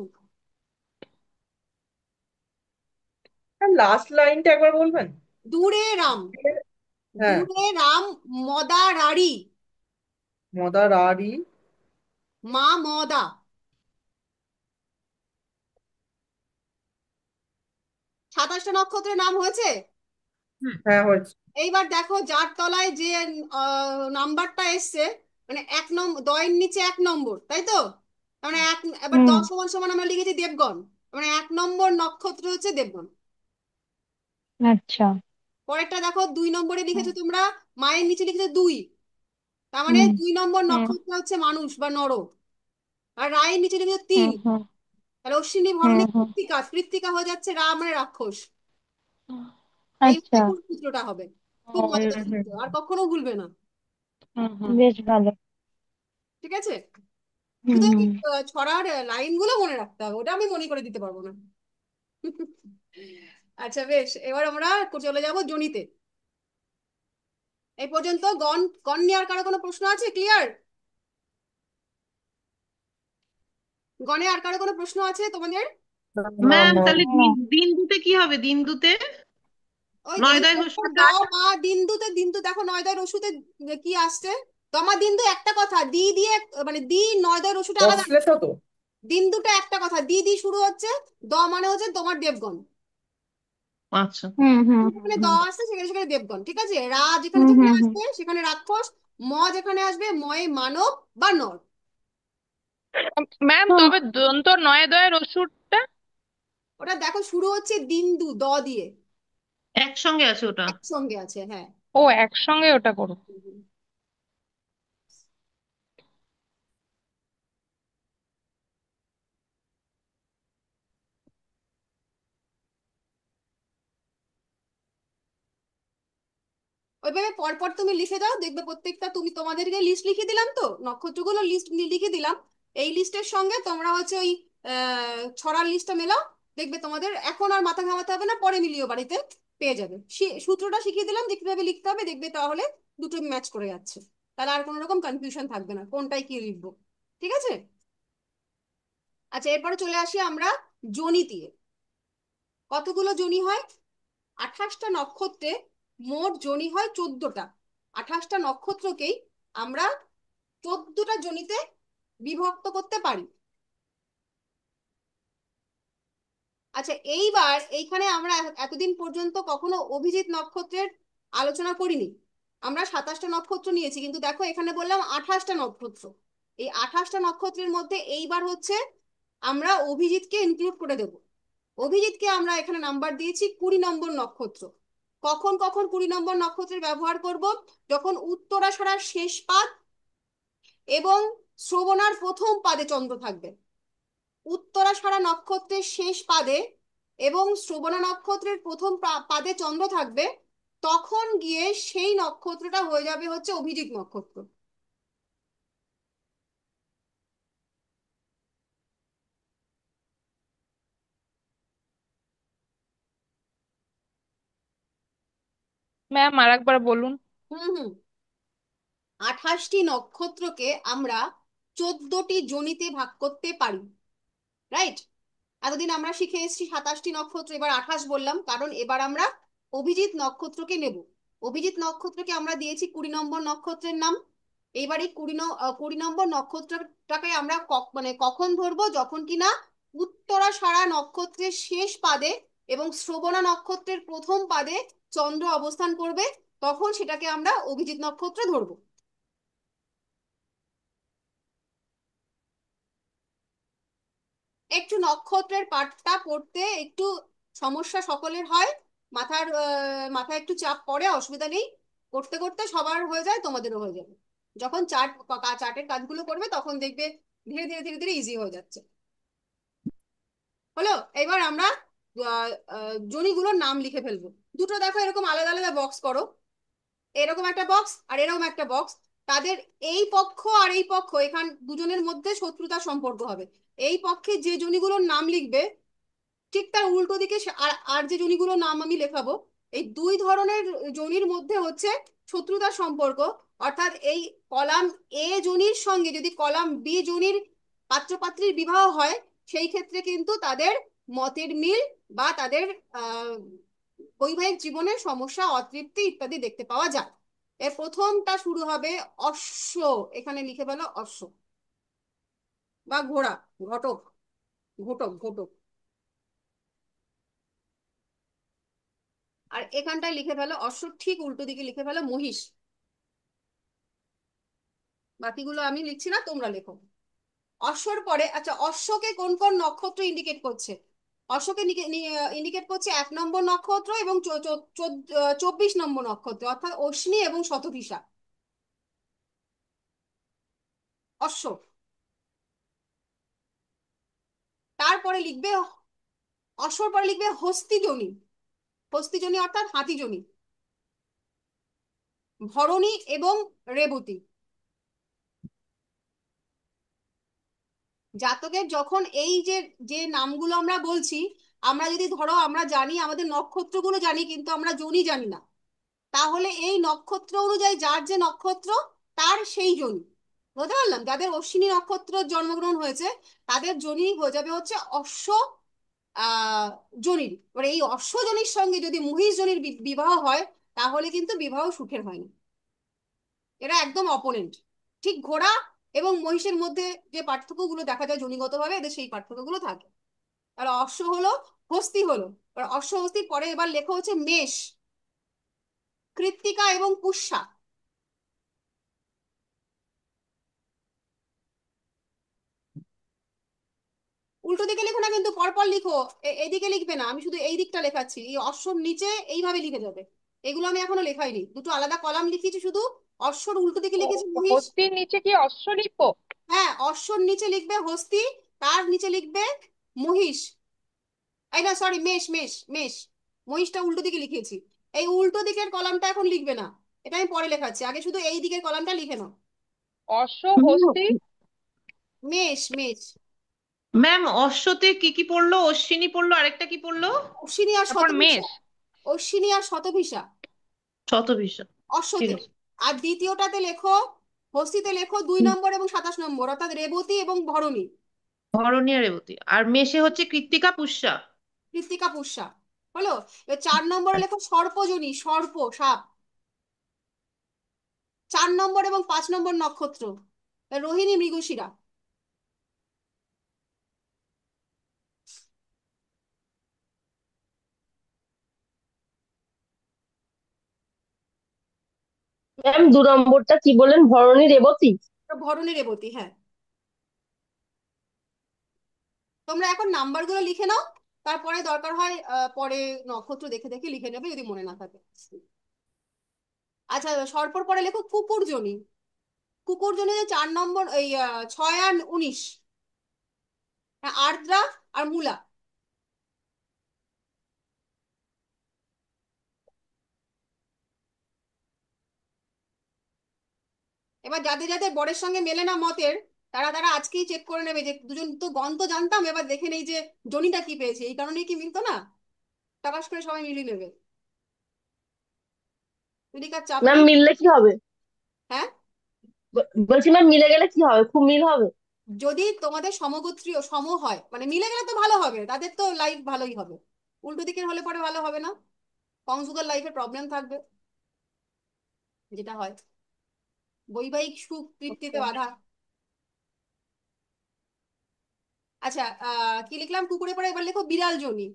লাস্ট লাইনটা একবার বলবেন? দূরে রাম, হ্যাঁ। দূরে রাম, মদারারি, মদারারি। মা মদা। 27টা নক্ষত্রের নাম হয়েছে। হুম। হ্যাঁ, হয়েছে। এইবার দেখো যার তলায় যে নাম্বারটা এসছে, মানে 1 নম্বর, দয়ের নিচে 1 নম্বর, তাই তো? তার মানে এবার হুম। 10 সমান সমান আমরা লিখেছি দেবগণ, মানে 1 নম্বর নক্ষত্র হচ্ছে দেবগণ। আচ্ছা। পরেরটা দেখো 2 নম্বরে লিখেছো হুম। তোমরা, মায়ের নিচে লিখেছো 2, তার মানে হুম। 2 নম্বর হুম। নক্ষত্র হচ্ছে মানুষ বা নর। আর রায়ের নিচে লিখেছো 3, হুম। হুম। তাহলে অশ্বিনী হুম। ভরণী হুম। কৃত্তিকা, কৃত্তিকা হয়ে যাচ্ছে রা মানে রাক্ষস। এইভাবে আচ্ছা। কোন সূত্রটা হবে, খুব হুম। মজাদার হুম। সূত্র, আর কখনো ভুলবে না। হুম হুম। বেশ ভালো। ঠিক আছে? হুম। শুধু এই হুম। ছড়ার লাইনগুলো মনে রাখতে হবে, ওটা আমি মনে করে দিতে পারবো না। আচ্ছা বেশ, এবার আমরা চলে যাব জনিতে। এই পর্যন্ত গণ, নিয়ে আর কারো কোনো প্রশ্ন আছে? ক্লিয়ার? গণে আর কারো কোনো প্রশ্ন আছে তোমাদের? না, ম্যাম, না। তাহলে না। দিন দুতে কি হবে? দিন দুতে ওই নয় এই দয় দেখো হস্যটা। মা দিন্দুতে, দিন্দু দেখো 9 দয় রসুতে কি আসছে, তোমার দিন্দু একটা কথা, দি দিয়ে, মানে 9 দয় রসুটা আলাদা, অশ্লেষা তো। দিন্দুটা একটা কথা, দি শুরু হচ্ছে, মানে হচ্ছে তোমার দেবগণ। আচ্ছা। হুম। হুম। হুম। যেখানে হুম। আসছে সেখানে সেখানে দেবগণ, ঠিক আছে? রা যেখানে হুম। যেখানে হুম। হুম। আসবে সেখানে রাক্ষস, যেখানে আসবে ময়ে মানব বা নর। ম্যাম হুম, তবে দন্ত নয় দয়ের ওষুধটা? ওটা দেখো শুরু হচ্ছে দিন্দু দ দিয়ে, একসঙ্গে আছে ওটা। একসঙ্গে আছে, হ্যাঁ। ও একসঙ্গে ওটা করো। হুম। ওইভাবে পরপর তুমি লিখে দাও, দেখবে প্রত্যেকটা, তুমি তোমাদেরকে লিস্ট লিখে দিলাম তো, নক্ষত্রগুলো লিস্ট লিখে দিলাম, এই লিস্টের সঙ্গে তোমরা হচ্ছে ওই ছড়ার লিস্টটা মেলাও, দেখবে তোমাদের এখন আর মাথা ঘামাতে হবে না, পরে মিলিয়ে বাড়িতে পেয়ে যাবে। সূত্রটা শিখিয়ে দিলাম যে কিভাবে লিখতে হবে, দেখবে তাহলে দুটো ম্যাচ করে যাচ্ছে, তাহলে আর কোনো রকম কনফিউশন থাকবে না কোনটায় কি লিখবো। ঠিক আছে? আচ্ছা, এরপরে চলে আসি আমরা যোনি। কতগুলো যোনি হয়? 28টা নক্ষত্রে মোট যোনি হয় 14টা। 28টা নক্ষত্রকেই আমরা 14টা যোনিতে বিভক্ত করতে পারি। আচ্ছা, এইবার এইখানে আমরা এতদিন পর্যন্ত কখনো অভিজিৎ নক্ষত্রের আলোচনা করিনি। আমরা 27টা নক্ষত্র নিয়েছি, কিন্তু দেখো এখানে বললাম 28টা নক্ষত্র। এই 28টা নক্ষত্রের মধ্যে এইবার হচ্ছে আমরা অভিজিৎকে ইনক্লুড করে দেব। অভিজিৎকে আমরা এখানে নাম্বার দিয়েছি 20 নম্বর নক্ষত্র। কখন কখন 20 নম্বর নক্ষত্রের ব্যবহার করব? যখন উত্তরাষাঢ়ার শেষ পাদ এবং শ্রবণার প্রথম পাদে চন্দ্র থাকবে। উত্তরাষাঢ়া নক্ষত্রের শেষ পাদে এবং শ্রবণা নক্ষত্রের প্রথম পাদে চন্দ্র থাকবে, তখন গিয়ে সেই নক্ষত্রটা হয়ে যাবে হচ্ছে অভিজিৎ নক্ষত্র। ম্যাম আর একবার বলুন। হুম হুম। 28টি নক্ষত্রকে আমরা 14টি যোনিতে ভাগ করতে পারি, রাইট? এতদিন আমরা শিখে এসেছি 27টি নক্ষত্র, এবার 28 বললাম কারণ এবার আমরা অভিজিৎ নক্ষত্রকে নেব। অভিজিৎ নক্ষত্রকে আমরা দিয়েছি 20 নম্বর নক্ষত্রের নাম। এইবার এই 20 নম্বর নক্ষত্রটাকে আমরা মানে কখন ধরবো? যখন কিনা উত্তরাষাঢ়া নক্ষত্রের শেষ পাদে এবং শ্রবণা নক্ষত্রের প্রথম পাদে চন্দ্র অবস্থান করবে, তখন সেটাকে আমরা অভিজিৎ নক্ষত্র ধরবো। একটু নক্ষত্রের পাঠটা পড়তে একটু সমস্যা সকলের হয়, মাথায় একটু চাপ পড়ে, অসুবিধা নেই, করতে করতে সবার হয়ে যায়, তোমাদেরও হয়ে যাবে। যখন চার্টের কাজগুলো করবে তখন দেখবে ধীরে ধীরে ধীরে ধীরে ইজি হয়ে যাচ্ছে। হলো? এবার আমরা জনিগুলোর নাম লিখে ফেলবো। দুটো দেখো এরকম আলাদা আলাদা বক্স করো, এরকম একটা বক্স আর এরকম একটা বক্স। তাদের এই পক্ষ আর এই পক্ষ, এখান দুজনের মধ্যে শত্রুতার সম্পর্ক হবে। এই পক্ষে যে জনিগুলোর নাম লিখবে, ঠিক তার উল্টো দিকে আর আর যে জনিগুলোর নাম আমি লেখাবো, এই দুই ধরনের জনির মধ্যে হচ্ছে শত্রুতার সম্পর্ক। অর্থাৎ এই কলাম এ জনির সঙ্গে যদি কলাম বি জনির পাত্রপাত্রীর বিবাহ হয়, সেই ক্ষেত্রে কিন্তু তাদের মতের মিল বা তাদের আহ বৈবাহিক জীবনের সমস্যা, অতৃপ্তি ইত্যাদি দেখতে পাওয়া যায়। এর প্রথমটা শুরু হবে অশ্ব, এখানে লিখে ফেলো অশ্ব, বা ঘোড়া, ঘটক, ঘটক ঘটক। আর এখানটায় লিখে ফেলো অশ্ব, ঠিক উল্টো দিকে লিখে ফেলো মহিষ। বাকিগুলো আমি লিখছি না, তোমরা লেখো। অশ্বর পরে, আচ্ছা, অশ্বকে কোন কোন নক্ষত্র ইন্ডিকেট করছে? অশ্বকে ইন্ডিকেট করছে 1 নম্বর নক্ষত্র এবং 24 নম্বর নক্ষত্র, অর্থাৎ অশ্বিনী এবং শতভিষা। অশ্ব। তারপরে লিখবে, অশ্বর পরে লিখবে হস্তিজনী। হস্তিজনী অর্থাৎ হাতিজনী, ভরণী এবং রেবতী। জাতকের যখন এই যে যে নামগুলো আমরা বলছি, আমরা যদি ধরো আমরা জানি, আমাদের নক্ষত্রগুলো জানি, কিন্তু আমরা যোনি জানি না, তাহলে এই নক্ষত্র অনুযায়ী যার যে নক্ষত্র তার সেই যোনি। বুঝতে পারলাম? যাদের অশ্বিনী নক্ষত্র জন্মগ্রহণ হয়েছে তাদের যোনি হয়ে যাবে হচ্ছে অশ্ব আহ যোনির। এবার এই অশ্ব যোনির সঙ্গে যদি মহিষ যোনির বিবাহ হয়, তাহলে কিন্তু বিবাহ সুখের হয় না। এরা একদম অপোনেন্ট। ঠিক ঘোড়া এবং মহিষের মধ্যে যে পার্থক্যগুলো দেখা যায় জনিগতভাবে, এদের সেই পার্থক্যগুলো থাকে। আর অশ্ব হলো, হস্তি হলো। এবার অশ্ব হস্তির পরে এবার লেখা হচ্ছে মেষ, কৃত্তিকা এবং পুষ্যা। উল্টো দিকে লিখো না, কিন্তু পরপর লিখো। এইদিকে লিখবে না, আমি শুধু এই দিকটা লেখাচ্ছি, এই অশ্বর নিচে এইভাবে লিখে যাবে। এগুলো আমি এখনো লেখাইনি, দুটো আলাদা কলাম লিখেছি, শুধু অশ্বর উল্টো দিকে লিখেছি মহিষ। হস্তির নিচে কি অশ্ব লিখবো? হ্যাঁ, অশ্বর নিচে লিখবে হস্তি, তার নিচে লিখবে মহিষ। এই না, সরি, মেষ মেষ মেষ। মহিষটা উল্টো দিকে লিখেছি। এই উল্টো দিকের কলামটা এখন লিখবে না, এটা আমি পরে লেখাচ্ছি, আগে শুধু এই দিকের কলামটা লিখে নাও। অশ্ব, হস্তি। মেষ মেষ। ম্যাম অশ্বতে কি কি পড়লো? অশ্বিনী পড়লো, আরেকটা কি পড়লো? অশ্বিনী আর তারপর শতভিষা। মেষ। অশ্বিনী আর শতভিষা শতভিষা। ঠিক অশ্বতে। আছে। আর দ্বিতীয়টাতে লেখো, হস্তিতে লেখো 2 নম্বর এবং 27 নম্বর, অর্থাৎ রেবতী এবং ভরণী। ভরণী আর রেবতী। আর মেষে হচ্ছে কৃত্তিকা পুষ্যা। কৃত্তিকা পুষ্যা হলো। এবার 4 নম্বরে লেখো সর্পজনী, সর্প সাপ। 4 নম্বর এবং 5 নম্বর নক্ষত্র রোহিণী মৃগশিরা। ম্যাম 2 নম্বরটা কি বললেন? ভরণী রেবতী। ভরণী রেবতী, হ্যাঁ। তোমরা এখন নাম্বারগুলো লিখে নাও, তারপরে দরকার হয় পরে নক্ষত্র দেখে দেখে লিখে নেবে যদি মনে না থাকে। আচ্ছা, সর্পর পরে লেখো কুকুরজনী। কুকুরজনী যে 4 নম্বর, এই 6 আর 19, হ্যাঁ, আর্দ্রা আর মূলা। এবার যাদের যাদের বরের সঙ্গে মেলে না মতের, তারা তারা আজকেই চেক করে নেবে যে দুজন তো গন্ত জানতাম, এবার দেখে নেই যে জনিটা কি পেয়েছে, এই কারণেই কি মিলতো না, টাকাস করে সবাই মিলিয়ে নেবে। তুলিকার চাপ ম্যাম নেই। মিললে কি হবে? হ্যাঁ, বলছি ম্যাম মিলে গেলে কি হবে? খুব মিল হবে? যদি তোমাদের সমগোত্রীয় সম হয়, মানে মিলে গেলে তো ভালো হবে, তাদের তো লাইফ ভালোই হবে। উল্টো দিকের হলে পরে ভালো হবে না, কনজুগাল লাইফে প্রবলেম থাকবে, যেটা হয় বৈবাহিক সুখ তৃপ্তিতে বাধা। আচ্ছা, কি লিখলাম কুকুরে পরে, এবার লেখো বিড়াল জনি।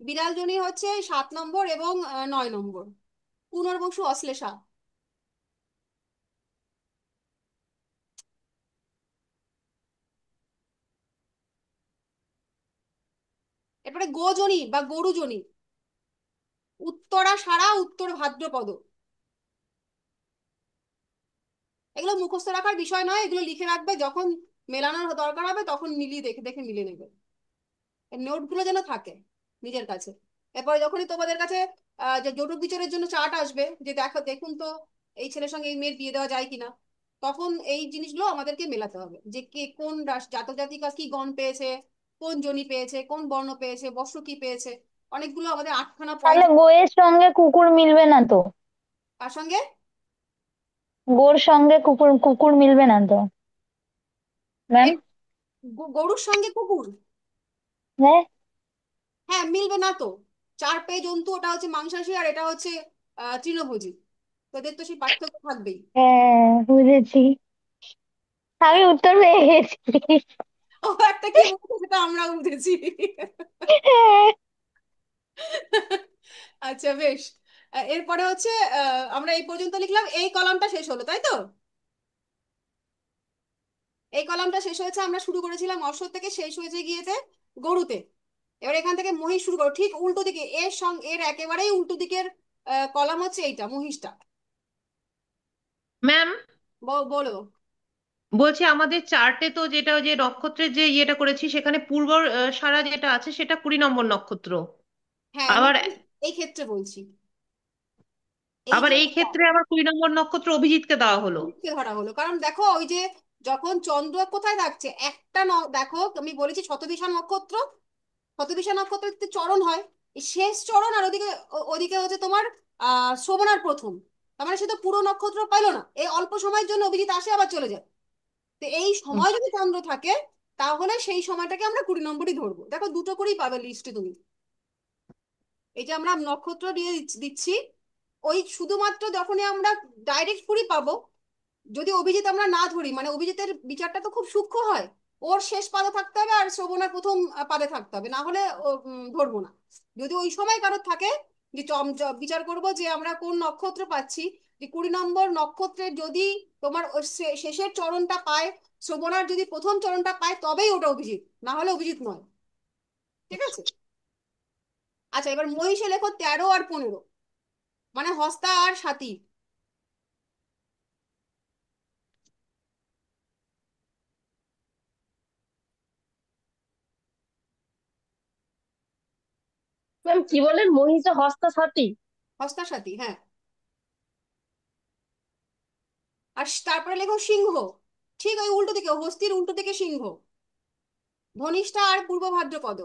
বিড়াল জনি হচ্ছে 7 নম্বর এবং 9 নম্বর, পুনর্বসু অশ্লেষা। এরপরে গোজনি বা গরুজনি, উত্তরা সারা, উত্তর ভাদ্রপদ। এগুলো মুখস্থ রাখার বিষয় নয়, এগুলো লিখে রাখবে, যখন মেলানোর দরকার হবে তখন মিলিয়ে দেখে দেখে মিলিয়ে নেবে। নোটগুলো যেন থাকে নিজের কাছে। এরপরে যখনই তোমাদের কাছে যে জটক বিচারের জন্য চার্ট আসবে, যে দেখো দেখুন তো এই ছেলের সঙ্গে এই মেয়ের বিয়ে দেওয়া যায় কিনা, তখন এই জিনিসগুলো আমাদেরকে মেলাতে হবে, যে কে কোন জাতক জাতিকা কি গণ পেয়েছে, কোন জনি পেয়েছে, কোন বর্ণ পেয়েছে, বর্ষ কি পেয়েছে। অনেকগুলো আমাদের 8খানা পয়েন্ট। তাহলে গোয়ের সঙ্গে কুকুর মিলবে না তো? তার সঙ্গে গোর সঙ্গে কুকুর কুকুর মিলবে না তো ম্যাম? এ, গরুর সঙ্গে কুকুর, হ্যাঁ। হ্যাঁ মিলবে না তো। 4 পেয়ে জন্তু, ওটা হচ্ছে মাংসাশী আর এটা হচ্ছে তৃণভোজী, তোদের তো সেই পার্থক্য থাকবেই। হ্যাঁ, বুঝেছি। আমি উত্তর পেয়ে গেছি। ও একটা কি বলতো, সেটা আমরা বুঝেছি। হ্যাঁ। আচ্ছা বেশ। এরপরে হচ্ছে আমরা এই পর্যন্ত লিখলাম, এই কলামটা শেষ হলো, তাই তো? এই কলামটা শেষ হয়েছে, আমরা শুরু করেছিলাম অশ্ব থেকে, শেষ হয়েছে গিয়েছে গরুতে। এবার এখান থেকে মহিষ শুরু করো, ঠিক উল্টো দিকে, এর সঙ্গে এর একেবারেই উল্টো দিকের কলাম হচ্ছে এইটা, মহিষটা। ম্যাম বলো। বলছি আমাদের চার্টে তো যেটা ওই যে নক্ষত্রের যে ইয়েটা করেছি, সেখানে পূর্ব সারা যেটা আছে সেটা 20 নম্বর নক্ষত্র। হ্যাঁ, আমি আবার এই ক্ষেত্রে বলছি, এই আবার যে এই ক্ষেত্রে আবার 20 নম্বর নক্ষত্র অভিজিৎকে দেওয়া হলো। কে ধরা হলো, কারণ দেখো ওই যে যখন চন্দ্র কোথায় থাকছে, একটা দেখো আমি বলেছি শতবিশা নক্ষত্র, শতবিশা নক্ষত্রের চরণ হয় এই শেষ চরণ, আর ওদিকে ওদিকে হচ্ছে তোমার শ্রবণার প্রথম। তার মানে সে তো পুরো নক্ষত্র পাইলো না, এই অল্প সময়ের জন্য অভিজিৎ আসে আবার চলে যায়। তো এই সময় যদি চন্দ্র থাকে, তাহলে সেই সময়টাকে আমরা 20 নম্বরই ধরবো। দেখো দুটো করেই পাবে লিস্টে তুমি, এই যে আমরা নক্ষত্র দিয়ে দিচ্ছি, ওই শুধুমাত্র যখনই আমরা ডাইরেক্ট 20 পাবো, যদি অভিজিৎ আমরা না ধরি, মানে অভিজিতের বিচারটা তো খুব সূক্ষ্ম হয়, ওর শেষ পাদে থাকতে হবে আর শোভনার প্রথম পাদে থাকতে হবে, না হলে ধরবো না। যদি ওই সময় কারোর থাকে যে বিচার করব যে আমরা কোন নক্ষত্র পাচ্ছি, যে 20 নম্বর নক্ষত্রে যদি তোমার শেষের চরণটা পায়, শ্রবণার যদি প্রথম চরণটা পায়, তবেই ওটা অভিজিৎ, না হলে অভিজিৎ নয়। ঠিক আছে। আচ্ছা, এবার মহিষে লেখো 13 আর 15, মানে হস্তা আর সাথী। ম্যাম কি বলেন, মহিষা হস্তা সাথী? হস্তা সাথী, হ্যাঁ। আর তারপরে লেখো সিংহ, ঠিক ওই উল্টো দিকে, হস্তির উল্টো দিকে সিংহ, ধনিষ্ঠা আর পূর্ব ভাদ্রপদ।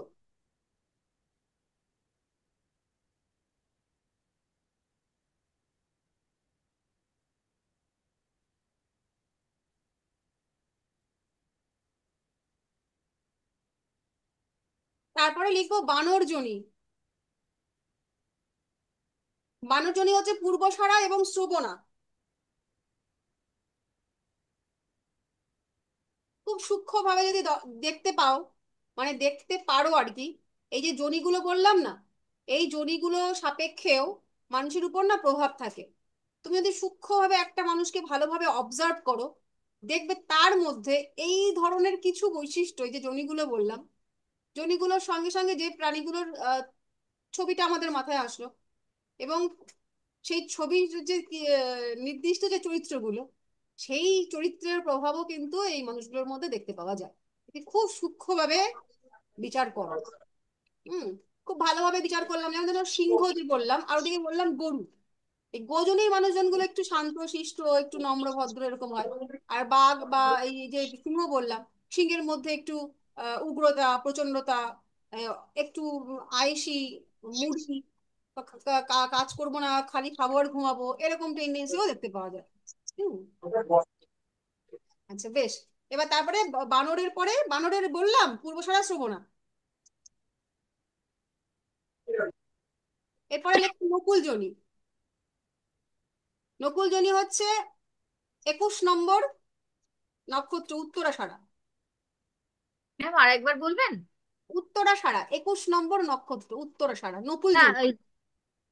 তারপরে লিখবো বানরজনী। বানরজনী হচ্ছে পূর্বসারা এবং শ্রবণা। খুব সূক্ষ্মভাবে যদি দেখতে পাও, মানে দেখতে পারো আর কি, এই যে জনিগুলো বললাম না, এই জনিগুলো সাপেক্ষেও মানুষের উপর না প্রভাব থাকে। তুমি যদি সূক্ষ্মভাবে একটা মানুষকে ভালোভাবে অবজার্ভ করো, দেখবে তার মধ্যে এই ধরনের কিছু বৈশিষ্ট্য, এই যে জনিগুলো বললাম, জনিগুলোর সঙ্গে সঙ্গে যে প্রাণীগুলোর ছবিটা আমাদের মাথায় আসলো, এবং সেই ছবির যে নির্দিষ্ট যে চরিত্রগুলো, সেই চরিত্রের প্রভাবও কিন্তু এই মানুষগুলোর মধ্যে দেখতে পাওয়া যায়। এটি খুব সূক্ষ্মভাবে বিচার করো। হুম। খুব ভালোভাবে বিচার করলাম, যেমন ধরো সিংহ যে বললাম, আর ওদিকে বললাম গরু। এই গজনীর মানুষজনগুলো একটু শান্ত শিষ্ট, একটু নম্র ভদ্র এরকম হয়। আর বাঘ বা এই যে সিংহ বললাম, সিংহের মধ্যে একটু উগ্রতা, প্রচন্ডতা, একটু আয়েসি, মুড়ি, কাজ করবো না, খালি খাবো আর ঘুমাবো, এরকম টেন্ডেন্সিও দেখতে পাওয়া যায়। হুম। আচ্ছা, বেশ। এবার তারপরে বানরের পরে, বানরের বললাম পূর্বসারা শ্রবণা। এরপরে লেখো নকুলজনী। নকুলজনী হচ্ছে 21 নম্বর নক্ষত্র, উত্তরাষাঢ়া। ম্যাম আর একবার বলবেন? উত্তরাষাঢ়া, 21 নম্বর নক্ষত্র, উত্তরাষাঢ়া, না নকুলজনী। ওই,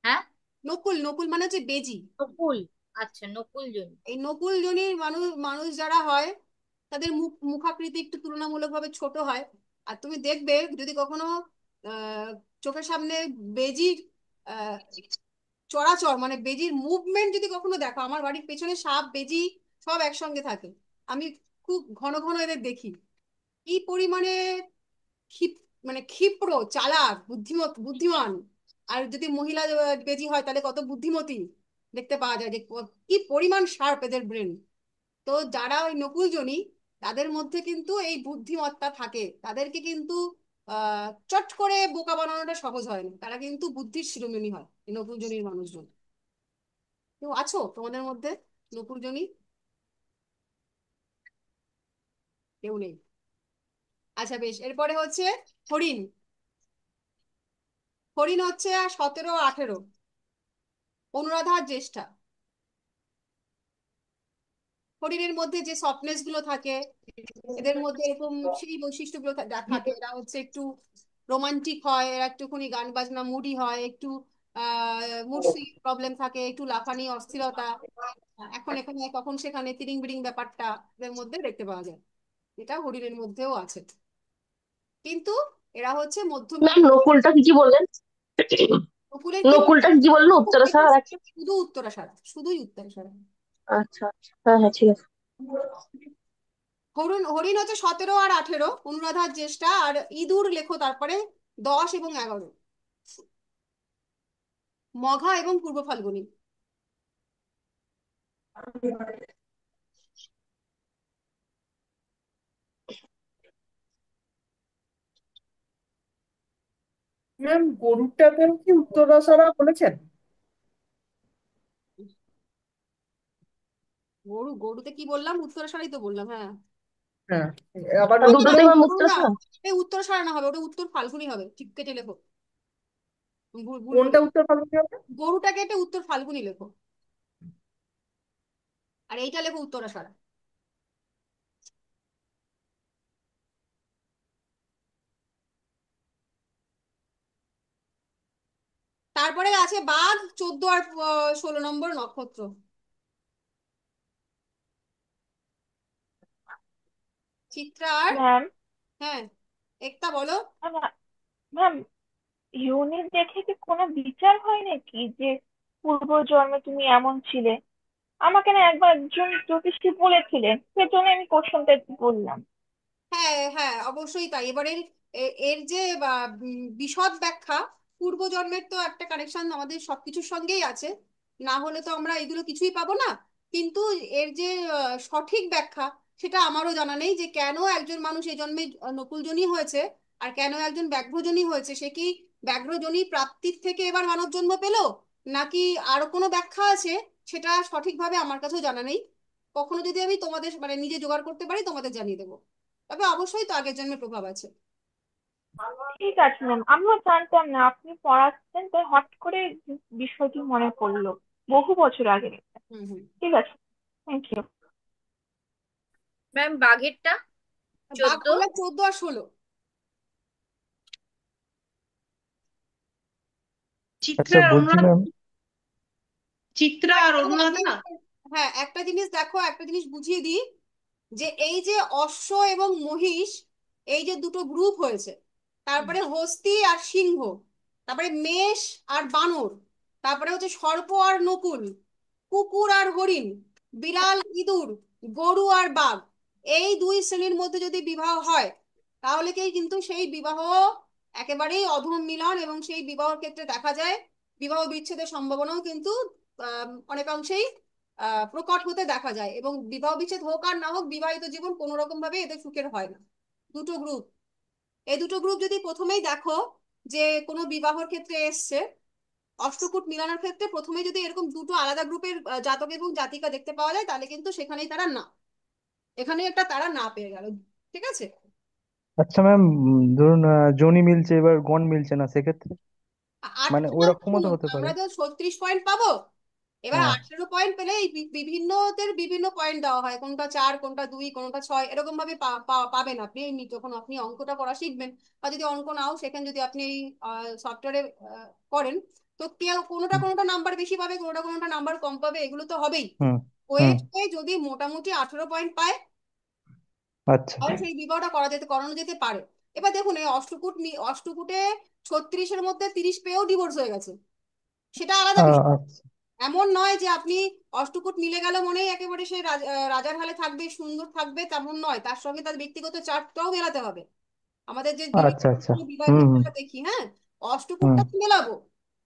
হ্যাঁ, নকুল, নকুল মানে হচ্ছে বেজি। নকুল। আচ্ছা, নকুল জনি। এই নকুলজনীর মানুষ মানুষ যারা হয়, তাদের মুখাকৃতি একটু তুলনামূলকভাবে ছোট হয়। আর তুমি দেখবে যদি কখনো আহ চোখের সামনে বেজির আহ চরাচর, মানে বেজির মুভমেন্ট যদি কখনো দেখো, আমার বাড়ির পেছনে সাপ, বেজি সব একসঙ্গে থাকে। আমি খুব ঘন ঘন এদের দেখি। কি পরিমাণে ক্ষিপ মানে ক্ষিপ্র, চালাক, বুদ্ধিমান। আর যদি মহিলা বেজি হয়, তাহলে কত বুদ্ধিমতী দেখতে পাওয়া যায়, যে কি পরিমাণ শার্প এদের ব্রেন। তো যারা ওই নকুলজনী, তাদের মধ্যে কিন্তু এই বুদ্ধিমত্তা থাকে। তাদেরকে কিন্তু চট করে বোকা বানানোটা সহজ হয় না, তারা কিন্তু বুদ্ধির শিরোমণি হয়, এই নকুলজনীর মানুষজন। কেউ আছো তোমাদের মধ্যে নকুলজনী? কেউ নেই। আচ্ছা, বেশ। এরপরে হচ্ছে হরিণ। হরিণ হচ্ছে 17 আর 18, অনুরাধা আর জ্যেষ্ঠা। হরিণের মধ্যে যে সফটনেস গুলো থাকে, এদের মধ্যে এরকম সেই বৈশিষ্ট্যগুলো থাকে। এরা হচ্ছে একটু রোমান্টিক হয়, এরা একটুখানি গান বাজনা মুডি হয়, একটু মুডসি প্রবলেম থাকে, একটু লাফানি, অস্থিরতা, এখন এখানে কখন সেখানে তিরিং বিরিং ব্যাপারটা এদের মধ্যে দেখতে পাওয়া যায়। এটা হরিণের মধ্যেও আছে। কিন্তু এরা হচ্ছে ম্যাম মধ্যমীর। নকুলটা কি কি বললেন? নকুলের কি নকুলটা কি কি বললেন, উত্তরাষাঢ়া আর একটা? শুধু উত্তরাষাঢ়া, শুধুই উত্তরাষাঢ়া। আচ্ছা আচ্ছা, হ্যাঁ হ্যাঁ ঠিক আছে। হরিণ, হরিণ হচ্ছে 17 আর 18, অনুরাধার জ্যেষ্ঠা। আর ইঁদুর লেখো তারপরে 10 এবং 11, মঘা এবং পূর্ব ফাল্গুনী। ম্যাম গরুটাকেও কি উত্তরাষাঢ়া বলেছেন? গরু, গরুতে কি বললাম? উত্তরাষাঢ়াই তো বললাম, হ্যাঁ। হ্যাঁ, আবার না না না, দুটোতে নকুল। ম্যাম গরু না, উত্তরাষাঢ়া? এই উত্তরাষাঢ়া না হবে, ওটা উত্তর ফাল্গুনি হবে, ঠিক কেটে লেখো। ভুল বলে, কোনটা উত্তর ফাল্গুনি হবে? গরুটাকে এটা উত্তর ফাল্গুনি লেখো, আর এইটা লেখো উত্তরাষাঢ়া। তারপরে আছে বাঘ, 14 আর 16 নম্বর নক্ষত্র। চিত্রা আর ম্যাম, হ্যাঁ, একতা বলো। ম্যাম, ইউনিট দেখে কি কোনো বিচার হয় নাকি যে পূর্বজন্মে তুমি এমন ছিলে? আমাকে না একবার একজন জ্যোতিষী বলেছিলেন, সেজন্য আমি কোশ্চেনটা বললাম। হ্যাঁ হ্যাঁ, অবশ্যই তাই। এবারে এর যে বিশদ ব্যাখ্যা, পূর্বজন্মের তো একটা কানেকশন আমাদের সবকিছুর সঙ্গেই আছে, না হলে তো আমরা এগুলো কিছুই পাবো না। কিন্তু এর যে সঠিক ব্যাখ্যা, সেটা আমারও জানা নেই, যে কেন একজন মানুষ এই জন্মে নকুলজনী হয়েছে আর কেন একজন ব্যাঘ্রজনী হয়েছে। সে কি ব্যাঘ্রজনী প্রাপ্তির থেকে এবার মানব জন্ম পেলো, নাকি আরো কোনো ব্যাখ্যা আছে, সেটা সঠিকভাবে আমার কাছেও জানা নেই। কখনো যদি আমি তোমাদের মানে নিজে জোগাড় করতে পারি, তোমাদের জানিয়ে দেবো। তবে অবশ্যই তো আগের জন্মের প্রভাব আছে। ঠিক আছে ম্যাম, আমিও জানতাম না আপনি পড়াচ্ছেন, তাই হট করে বিষয়টি মনে পড়লো, বহু বছর আগে। হুম হুম। ঠিক আছে, থ্যাংক ইউ। ম্যাম বাঘেরটা বাঘ 14। হলো 14 আর 16। চিত্রা আচ্ছা আর বলছি অনুরাধা। ম্যাম, চিত্রা আর দেখো, আমি অনুরাধা। হ্যাঁ একটা জিনিস দেখো, একটা জিনিস বুঝিয়ে দিই, যে এই যে অশ্ব এবং মহিষ, এই যে দুটো গ্রুপ হয়েছে, তারপরে হস্তি আর সিংহ, তারপরে মেষ আর বানর, তারপরে হচ্ছে সর্প আর নকুল, কুকুর আর হরিণ, বিড়াল ইঁদুর, গরু আর বাঘ, এই দুই শ্রেণীর মধ্যে যদি বিবাহ হয়, তাহলে কি কিন্তু সেই বিবাহ একেবারেই অধম মিলন, এবং সেই বিবাহের ক্ষেত্রে দেখা যায় বিবাহ বিচ্ছেদের সম্ভাবনাও কিন্তু অনেকাংশেই প্রকট হতে দেখা যায়, এবং বিবাহ বিচ্ছেদ হোক আর না হোক, বিবাহিত জীবন কোনো রকম ভাবে এদের সুখের হয় না। দুটো গ্রুপ, এই দুটো গ্রুপ যদি প্রথমেই দেখো যে কোনো বিবাহর ক্ষেত্রে এসছে, অষ্টকূট মিলানোর ক্ষেত্রে প্রথমে যদি এরকম দুটো আলাদা গ্রুপের জাতক এবং জাতিকা দেখতে পাওয়া যায়, তাহলে কিন্তু সেখানেই তারা না, এখানে একটা তারা না পেয়ে গেল। ঠিক আছে। আচ্ছা ম্যাম, ধরুন জনি মিলছে এবার গণ মিলছে না, সেক্ষেত্রে মানে ওই রকমও তো শুনুন, হতে পারে। আমরা তো 36 পয়েন্ট পাবো, এবার হ্যাঁ। 18 পয়েন্ট পেলে এই বিভিন্নদের বিভিন্ন পয়েন্ট দেওয়া হয়, কোনটা 4, কোনটা 2, কোনটা 6, এরকম ভাবে পাবেন আপনি যখন আপনি অঙ্কটা করা শিখবেন, বা যদি অঙ্ক নাও শেখেন, যদি আপনি এই সফটওয়্যারে করেন, তো কেউ কোনোটা হুম কোনোটা নাম্বার বেশি পাবে, কোনোটা কোনোটা নাম্বার কম পাবে, এগুলো তো হবেই। হুম হুম। ওয়েট হয়ে যদি মোটামুটি 18 পয়েন্ট পায়, আচ্ছা। তাহলে সেই বিবাহটা করানো যেতে পারে। এবার দেখুন, এই অষ্টকূটে 36-এর মধ্যে 30 পেয়েও ডিভোর্স হয়ে গেছে, সেটা আলাদা বিষয়। আচ্ছা এমন নয় যে আপনি অষ্টকূট মিলে গেল মনেই একেবারে সে রাজার হালে থাকবে, সুন্দর থাকবে, তেমন নয়, তার সঙ্গে তার ব্যক্তিগত চার্টটাও মেলাতে হবে। আমাদের যে আচ্ছা আচ্ছা। বিবাহিত হুম হুম আমরা দেখি, হ্যাঁ, হুম অষ্টকূটটা মেলাবো,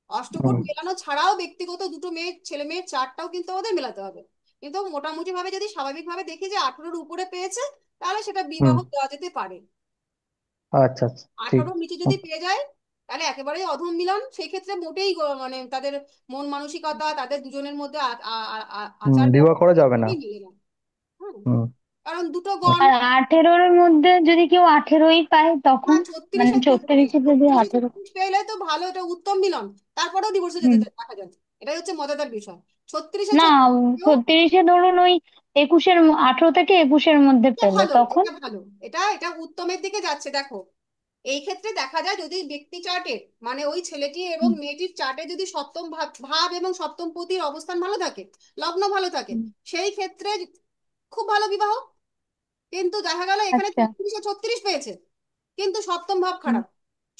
অষ্টকূট হুম মেলানো ছাড়াও ব্যক্তিগত দুটো ছেলে মেয়ের চার্টটাও কিন্তু আমাদের মেলাতে হবে। কিন্তু মোটামুটি ভাবে যদি স্বাভাবিকভাবে দেখি যে 18-র উপরে পেয়েছে, তাহলে সেটা হুম। বিবাহ দেওয়া যেতে পারে। আচ্ছা আচ্ছা, ঠিক 18-র আছে। নিচে যদি পেয়ে যায়, তাহলে একেবারেই অধম মিলন। সেই ক্ষেত্রে মোটেই মানে তাদের মন মানসিকতা, তাদের দুজনের মধ্যে আচার বিবাহ ব্যবহার করা যাবে না। কোনোভাবেই মিলে না। হুম। হুম কারণ দুটো গণ, আর 18-র মধ্যে যদি কেউ 18ই পায় না তখন, মানে 36-এ 36 যদি 18। 36 পেলে তো ভালো, এটা উত্তম মিলন, তারপরেও ডিভোর্সে যেতে হুম। দেখা যায়। এটাই হচ্ছে মজাদার বিষয়। 36-এ না, 36 36-এ ধরুন ওই 21-এর 18 থেকে 21-এর মধ্যে এটা পেলে ভালো, তখন। এটা ভালো, এটা এটা উত্তমের দিকে যাচ্ছে। দেখো, এই ক্ষেত্রে দেখা যায় যদি ব্যক্তি চার্টে, মানে ওই ছেলেটি এবং হুম, মেয়েটির চার্টে যদি সপ্তম ভাব এবং সপ্তম পতির অবস্থান ভালো থাকে, লগ্ন ভালো থাকে, হুম, সেই ক্ষেত্রে খুব ভালো বিবাহ। কিন্তু দেখা গেল এখানে আচ্ছা। 36 পেয়েছে, কিন্তু সপ্তম ভাব হুম, খারাপ,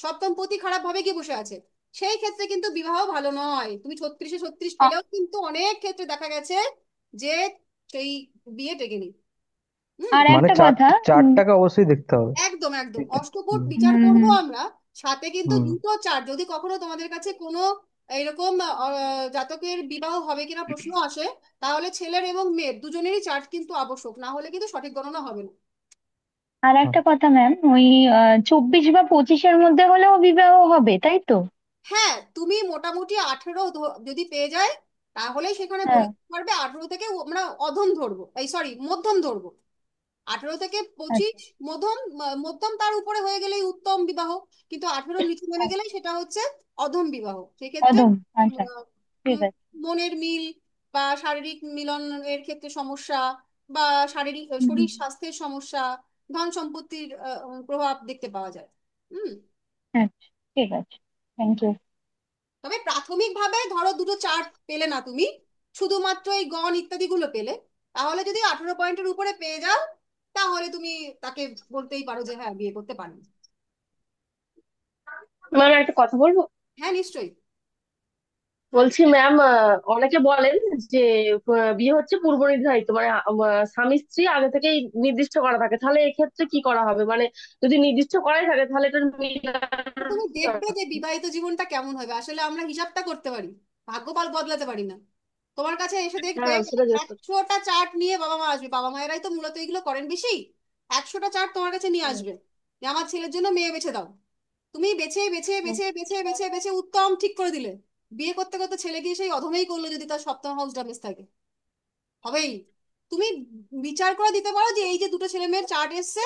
সপ্তম পতি খারাপ ভাবে কি বসে আছে, সেই ক্ষেত্রে কিন্তু বিবাহ ভালো নয়। তুমি 36-এ 36 আ- পেলেও কিন্তু অনেক ক্ষেত্রে দেখা গেছে যে সেই বিয়ে টেকেনি। হুম। আর মানে একটা কথা। চারটাকে অবশ্যই দেখতে হবে। একদম একদম, অষ্টকূট হুম বিচার হুম করব হুম। আমরা, সাথে কিন্তু হুম দুটো চার্ট, যদি কখনো তোমাদের কাছে কোনো এরকম জাতকের বিবাহ হবে কিনা প্রশ্ন আসে, তাহলে ছেলের এবং মেয়ের দুজনেরই চার্ট কিন্তু আবশ্যক, না হলে কিন্তু সঠিক গণনা হবে না। আর হুম। একটা কথা ম্যাম, ওই 24 বা 25-এর মধ্যে হলেও বিবাহ হবে, তাই তো? হ্যাঁ, তুমি মোটামুটি 18 যদি পেয়ে যায়, তাহলে সেখানে বলে হ্যাঁ। দিতে পারবে 18 থেকে আমরা অধম ধরবো, এই সরি মধ্যম ধরবো। 18 থেকে 25 আচ্ছা। মধ্যম, মধ্যম তার উপরে হয়ে গেলেই উত্তম বিবাহ, কিন্তু 18-র নিচে নেমে আচ্ছা, গেলে সেটা হচ্ছে অধম বিবাহ। সেক্ষেত্রে অধম। উম, আচ্ছা, আহ, ঠিক আছে। মনের মিল বা শারীরিক মিলনের ক্ষেত্রে সমস্যা, বা শারীরিক হুম, হুম। শরীর স্বাস্থ্যের সমস্যা, ধন সম্পত্তির প্রভাব দেখতে পাওয়া যায়। হুম। আচ্ছা, ঠিক আছে। Thank you. তবে প্রাথমিকভাবে ধরো দুটো চার্ট পেলে না তুমি, শুধুমাত্র এই গণ ইত্যাদি গুলো পেলে, তাহলে যদি 18 পয়েন্টের উপরে পেয়ে যাও, তাহলে তুমি তাকে বলতেই পারো যে হ্যাঁ বিয়ে করতে পারেন। ম্যাম একটা কথা বলবো। হ্যাঁ নিশ্চয়ই। বলছি ম্যাম, অনেকে বলেন যে বিয়ে হচ্ছে পূর্ব নির্ধারিত, মানে স্বামী স্ত্রী আগে থেকেই নির্দিষ্ট করা থাকে, তাহলে এক্ষেত্রে কি করা হবে? মানে যদি নির্দিষ্ট করাই থাকে তাহলে এটা তুমি দেখবে যে বিবাহিত জীবনটা কেমন হবে। আসলে আমরা হিসাবটা করতে পারি, ভাগ্যপাল বদলাতে পারি না। তোমার কাছে এসে দেখবে হ্যাঁ সেটা জিজ্ঞেস করছি। 100টা চার্ট নিয়ে বাবা মা আসবে, বাবা মায়েরাই তো মূলত এগুলো করেন বেশি। 100টা চার্ট তোমার কাছে নিয়ে হুম, আসবে যে আমার ছেলের জন্য মেয়ে বেছে দাও। তুমি বেছে বেছে হুম, বেছে বেছে বেছে বেছে উত্তম ঠিক করে দিলে, বিয়ে করতে করতে ছেলে গিয়ে সেই অধমেই করলো যদি তার সপ্তম হাউস ড্যামেজ থাকে, হবেই। তুমি বিচার করে দিতে পারো যে এই যে দুটো ছেলে মেয়ের চার্ট এসছে,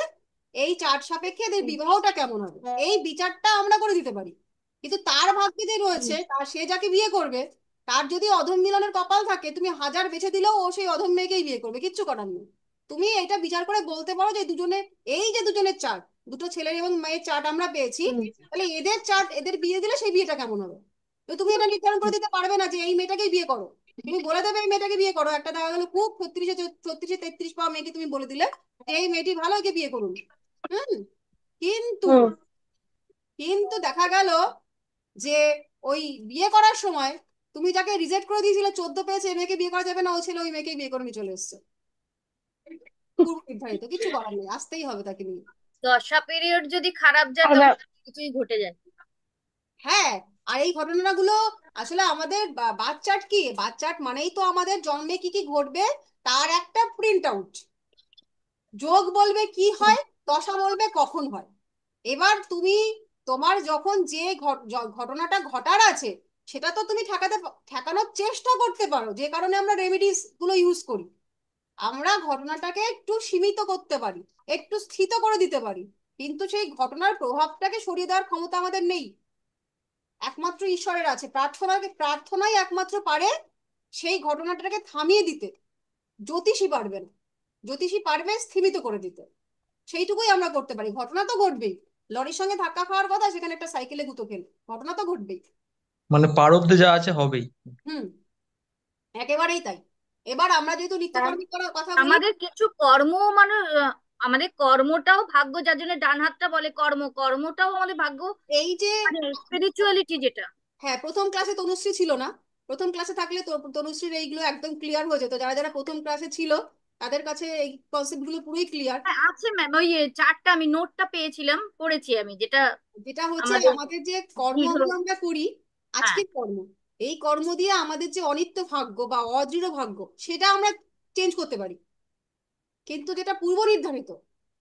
এই চার্ট সাপেক্ষে এদের হুম, বিবাহটা কেমন হবে, এই বিচারটা আমরা করে দিতে পারি। কিন্তু তার ভাগ্যে যে রয়েছে, হুম, তার সে যাকে বিয়ে করবে, তার যদি অধম মিলনের কপাল থাকে, তুমি হাজার বেছে দিলেও ও সেই অধম মেয়েকেই বিয়ে করবে, কিচ্ছু করার নেই। তুমি এটা বিচার করে বলতে পারো যে দুজনে, এই যে দুজনের চার্ট, দুটো ছেলের এবং মেয়ের চার্ট আমরা পেয়েছি, হুম, তাহলে এদের চার্ট, এদের বিয়ে দিলে সেই বিয়েটা কেমন হবে। তো তুমি এটা নির্ধারণ করে হুম, দিতে পারবে না যে এই মেয়েটাকেই বিয়ে করো। তুমি বলে দেবে এই মেয়েটাকে বিয়ে করো, একটা দেখা গেলো খুব 36-এ 33 পাওয়া মেয়েকে তুমি বলে দিলে যে এই মেয়েটি ভালো, একে বিয়ে করুন। হুম। কিন্তু হুম। কিন্তু দেখা গেল যে ওই বিয়ে করার সময় তুমি যাকে রিজেক্ট করে দিয়েছিলে, 14 পেয়েছে, এই মেয়েকে বিয়ে করা যাবে না, ও ছেলে ওই মেয়েকে বিয়ে করে নিয়ে চলে এসছে। পূর্ব নির্ধারিত, কিছু করার নেই, আসতেই হবে তাকে নিয়ে। দশা পিরিয়ড যদি খারাপ যায় আর তখন ম্যাম, কিছুই ঘটে যায়। হ্যাঁ। আর এই ঘটনাগুলো আসলে আমাদের বাচ্চাট কি, বাচ্চাট মানেই তো আমাদের জন্মে কি কি ঘটবে তার একটা প্রিন্ট আউট। যোগ বলবে কি হয়, দশা বলবে কখন হয়। এবার তুমি, তোমার যখন যে ঘটনাটা ঘটার আছে, সেটা তো তুমি ঠেকানোর চেষ্টা করতে পারো, যে কারণে আমরা রেমেডিস গুলো ইউজ করি। আমরা ঘটনাটাকে একটু সীমিত করতে পারি, একটু স্থিত করে দিতে পারি, কিন্তু সেই ঘটনার প্রভাবটাকে সরিয়ে দেওয়ার ক্ষমতা আমাদের নেই। একমাত্র ঈশ্বরের আছে। প্রার্থনাই একমাত্র পারে সেই ঘটনাটাকে থামিয়ে দিতে। জ্যোতিষী পারবে না। জ্যোতিষী পারবে স্থিমিত করে দিতে, সেইটুকুই আমরা করতে পারি। ঘটনা তো ঘটবেই, লরির সঙ্গে ধাক্কা খাওয়ার কথা, সেখানে একটা সাইকেলে গুঁতো খেলো, ঘটনা তো ঘটবেই। মানে পারদে যা আছে হবেই। হুম। একেবারেই তাই। এবার আমরা যেহেতু হ্যাঁ, নিত্যকর্মী করার কথা বলি, আমাদের কিছু কর্ম মানে আমাদের কর্মটাও ভাগ্য, যার জন্য ডান হাতটা বলে কর্ম, কর্মটাও আমাদের ভাগ্য, এই যে, মানে স্পিরিচুয়ালিটি যেটা। হ্যাঁ প্রথম ক্লাসে তনুশ্রী ছিল না, প্রথম ক্লাসে থাকলে তো তনুশ্রীর এইগুলো একদম ক্লিয়ার হয়ে যেত। যারা যারা প্রথম ক্লাসে ছিল তাদের কাছে এই কনসেপ্ট গুলো পুরোই ক্লিয়ার। হ্যাঁ আছে ম্যাম, ওই চারটা আমি নোটটা পেয়েছিলাম, পড়েছি আমি, যেটা যেটা হচ্ছে আমাদের আমাদের যে কি কর্মগুলো হলো। আমরা করি, হ্যাঁ, আজকের কর্ম, এই কর্ম দিয়ে আমাদের যে অনিত্য ভাগ্য বা অদৃঢ় ভাগ্য, সেটা আমরা চেঞ্জ করতে পারি। কিন্তু যেটা পূর্ব নির্ধারিত,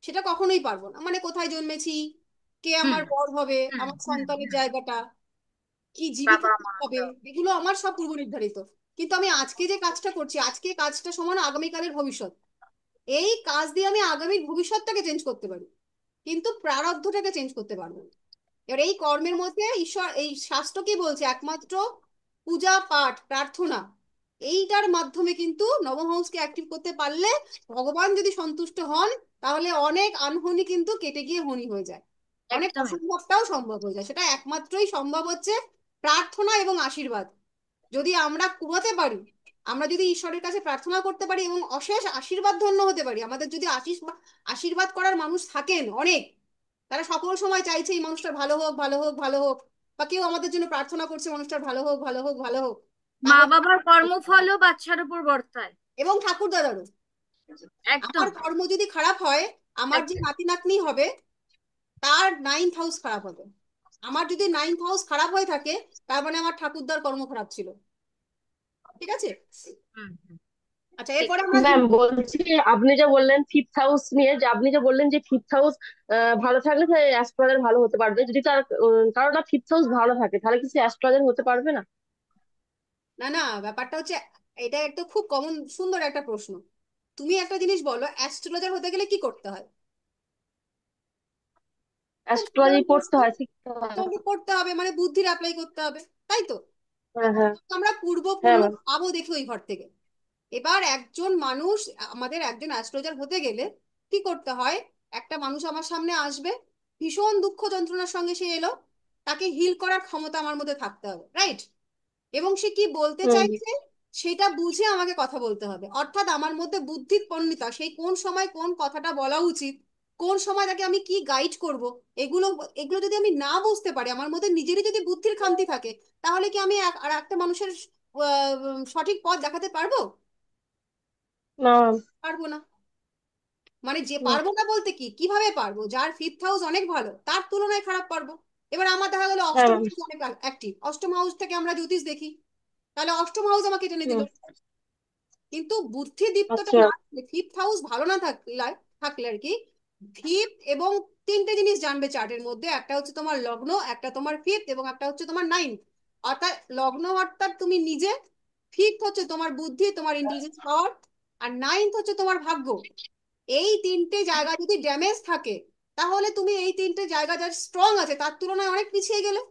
সেটা কখনোই পারবো না। মানে কোথায় জন্মেছি, কে হুম আমার বর হবে, হুম আমার হুম সন্তানের হুম। জায়গাটা কি, জীবিকা বাবা কি মা হবে, সব। এগুলো আমার সব পূর্ব নির্ধারিত। কিন্তু আমি আজকে যে কাজটা করছি, আজকে কাজটা সমান আগামীকালের ভবিষ্যৎ। এই কাজ দিয়ে আমি আগামীর ভবিষ্যৎটাকে চেঞ্জ করতে পারি, কিন্তু প্রারব্ধটাকে চেঞ্জ করতে পারবো না। এবার এই কর্মের মধ্যে ঈশ্বর, এই শাস্ত্র কি বলছে, একমাত্র পূজা পাঠ প্রার্থনা, এইটার মাধ্যমে কিন্তু নবহংসকে অ্যাক্টিভ করতে পারলে, ভগবান যদি সন্তুষ্ট হন, তাহলে অনেক আনহনি কিন্তু কেটে গিয়ে হনি হয়ে যায়। অনেক একদম অসম্ভবটাও সম্ভব হয়ে যায়। সেটা একমাত্রই সম্ভব হচ্ছে প্রার্থনা এবং আশীর্বাদ। যদি আমরা কুড়াতে পারি, আমরা যদি ঈশ্বরের কাছে প্রার্থনা করতে পারি এবং অশেষ আশীর্বাদ ধন্য হতে পারি, আমাদের যদি আশীর্বাদ করার মানুষ থাকেন অনেক, তারা সকল সময় চাইছে এই মানুষটার ভালো হোক, ভালো হোক, ভালো হোক, বা কেউ আমাদের জন্য প্রার্থনা করছে মানুষটার ভালো হোক, ভালো হোক, ভালো হোক, মা তাহলে, বাবার কর্মফলও বাচ্চার উপর বর্তায়। এবং ঠাকুর দাদারও। আমার একদম কর্ম যদি খারাপ হয়, আমার যে একদম। নাতি নাতনি হবে, তার 9th হাউস খারাপ হবে। আমার যদি 9th হাউস খারাপ হয়ে থাকে, তার মানে আমার ঠাকুরদার কর্ম খারাপ ছিল। ঠিক আছে। হুম হুম, আচ্ছা, ঠিক। এরপরে আমরা ম্যাম বলছি, আপনি যে বললেন ফিফথ হাউস নিয়ে, যে আপনি যে বললেন যে ফিফথ হাউস ভালো থাকলে সে অ্যাস্ট্রোলজার ভালো হতে পারবে, যদি তার কারোর ফিফথ হাউস ভালো থাকে তাহলে কি সে অ্যাস্ট্রোলজার হতে পারবে না? না না, ব্যাপারটা হচ্ছে, এটা একটা খুব কমন সুন্দর একটা প্রশ্ন। তুমি একটা জিনিস বলো, অ্যাস্ট্রোলজার হতে গেলে কি করতে হয়? খুব অ্যাস্ট্রোলজি সাধারণ পড়তে প্রশ্ন। হয়, শিখতে হয়। তোমাকে পড়তে হবে মানে বুদ্ধির অ্যাপ্লাই করতে হবে, তাই তো। হ্যাঁ, হ্যাঁ, আমরা হ্যাঁ পূর্বপুণ্য ম্যাম। পাবো দেখি ওই ঘর থেকে। এবার একজন মানুষ, আমাদের একজন অ্যাস্ট্রোলজার হতে গেলে কি করতে হয়, একটা মানুষ আমার সামনে আসবে, ভীষণ দুঃখ যন্ত্রণার সঙ্গে সে এলো, তাকে হিল করার ক্ষমতা আমার মধ্যে থাকতে হবে, রাইট? এবং সে কি বলতে হুম, হুম, চাইছে, সেটা বুঝে আমাকে কথা বলতে হবে। অর্থাৎ আমার মধ্যে বুদ্ধির পণ্ডিতা, সেই কোন সময় কোন কথাটা বলা উচিত, কোন সময় তাকে আমি কি গাইড করব, এগুলো এগুলো যদি আমি না বুঝতে পারি, আমার মধ্যে নিজেরই যদি বুদ্ধির খামতি থাকে, তাহলে কি আমি আর একটা মানুষের সঠিক পথ দেখাতে পারবো? না। পারবো না। মানে যে হুম। পারবো না বলতে কি, কিভাবে পারবো? যার ফিফথ হাউস অনেক ভালো তার তুলনায় খারাপ পারবো। এবার আমার দেখা গেলো হ্যাঁ অষ্টম ম্যাম। হাউস অনেক অ্যাক্টিভ, অষ্টম হাউস থেকে আমরা জ্যোতিষ দেখি, তাহলে অষ্টম হাউস আমাকে টেনে দিল। হুম। কিন্তু বুদ্ধিদীপ্তটা আচ্ছা। না, ফিফথ হাউস ভালো না থাকলে থাকলে আর কি, ফিফথ এবং তিনটে জিনিস জানবে চার্টের মধ্যে, একটা হচ্ছে তোমার লগ্ন, একটা তোমার ফিফথ, এবং একটা হচ্ছে তোমার নাইন্থ। অর্থাৎ লগ্ন অর্থাৎ তুমি নিজে, ফিফথ হচ্ছে তোমার বুদ্ধি, তোমার ইন্টেলিজেন্স পাওয়ার, আর নাইন্থ হচ্ছে তোমার ভাগ্য। এই তিনটে জায়গা যদি ড্যামেজ থাকে, তাহলে তুমি এই তিনটে জায়গা যার স্ট্রং আছে তার তুলনায় অনেক পিছিয়ে গেলে।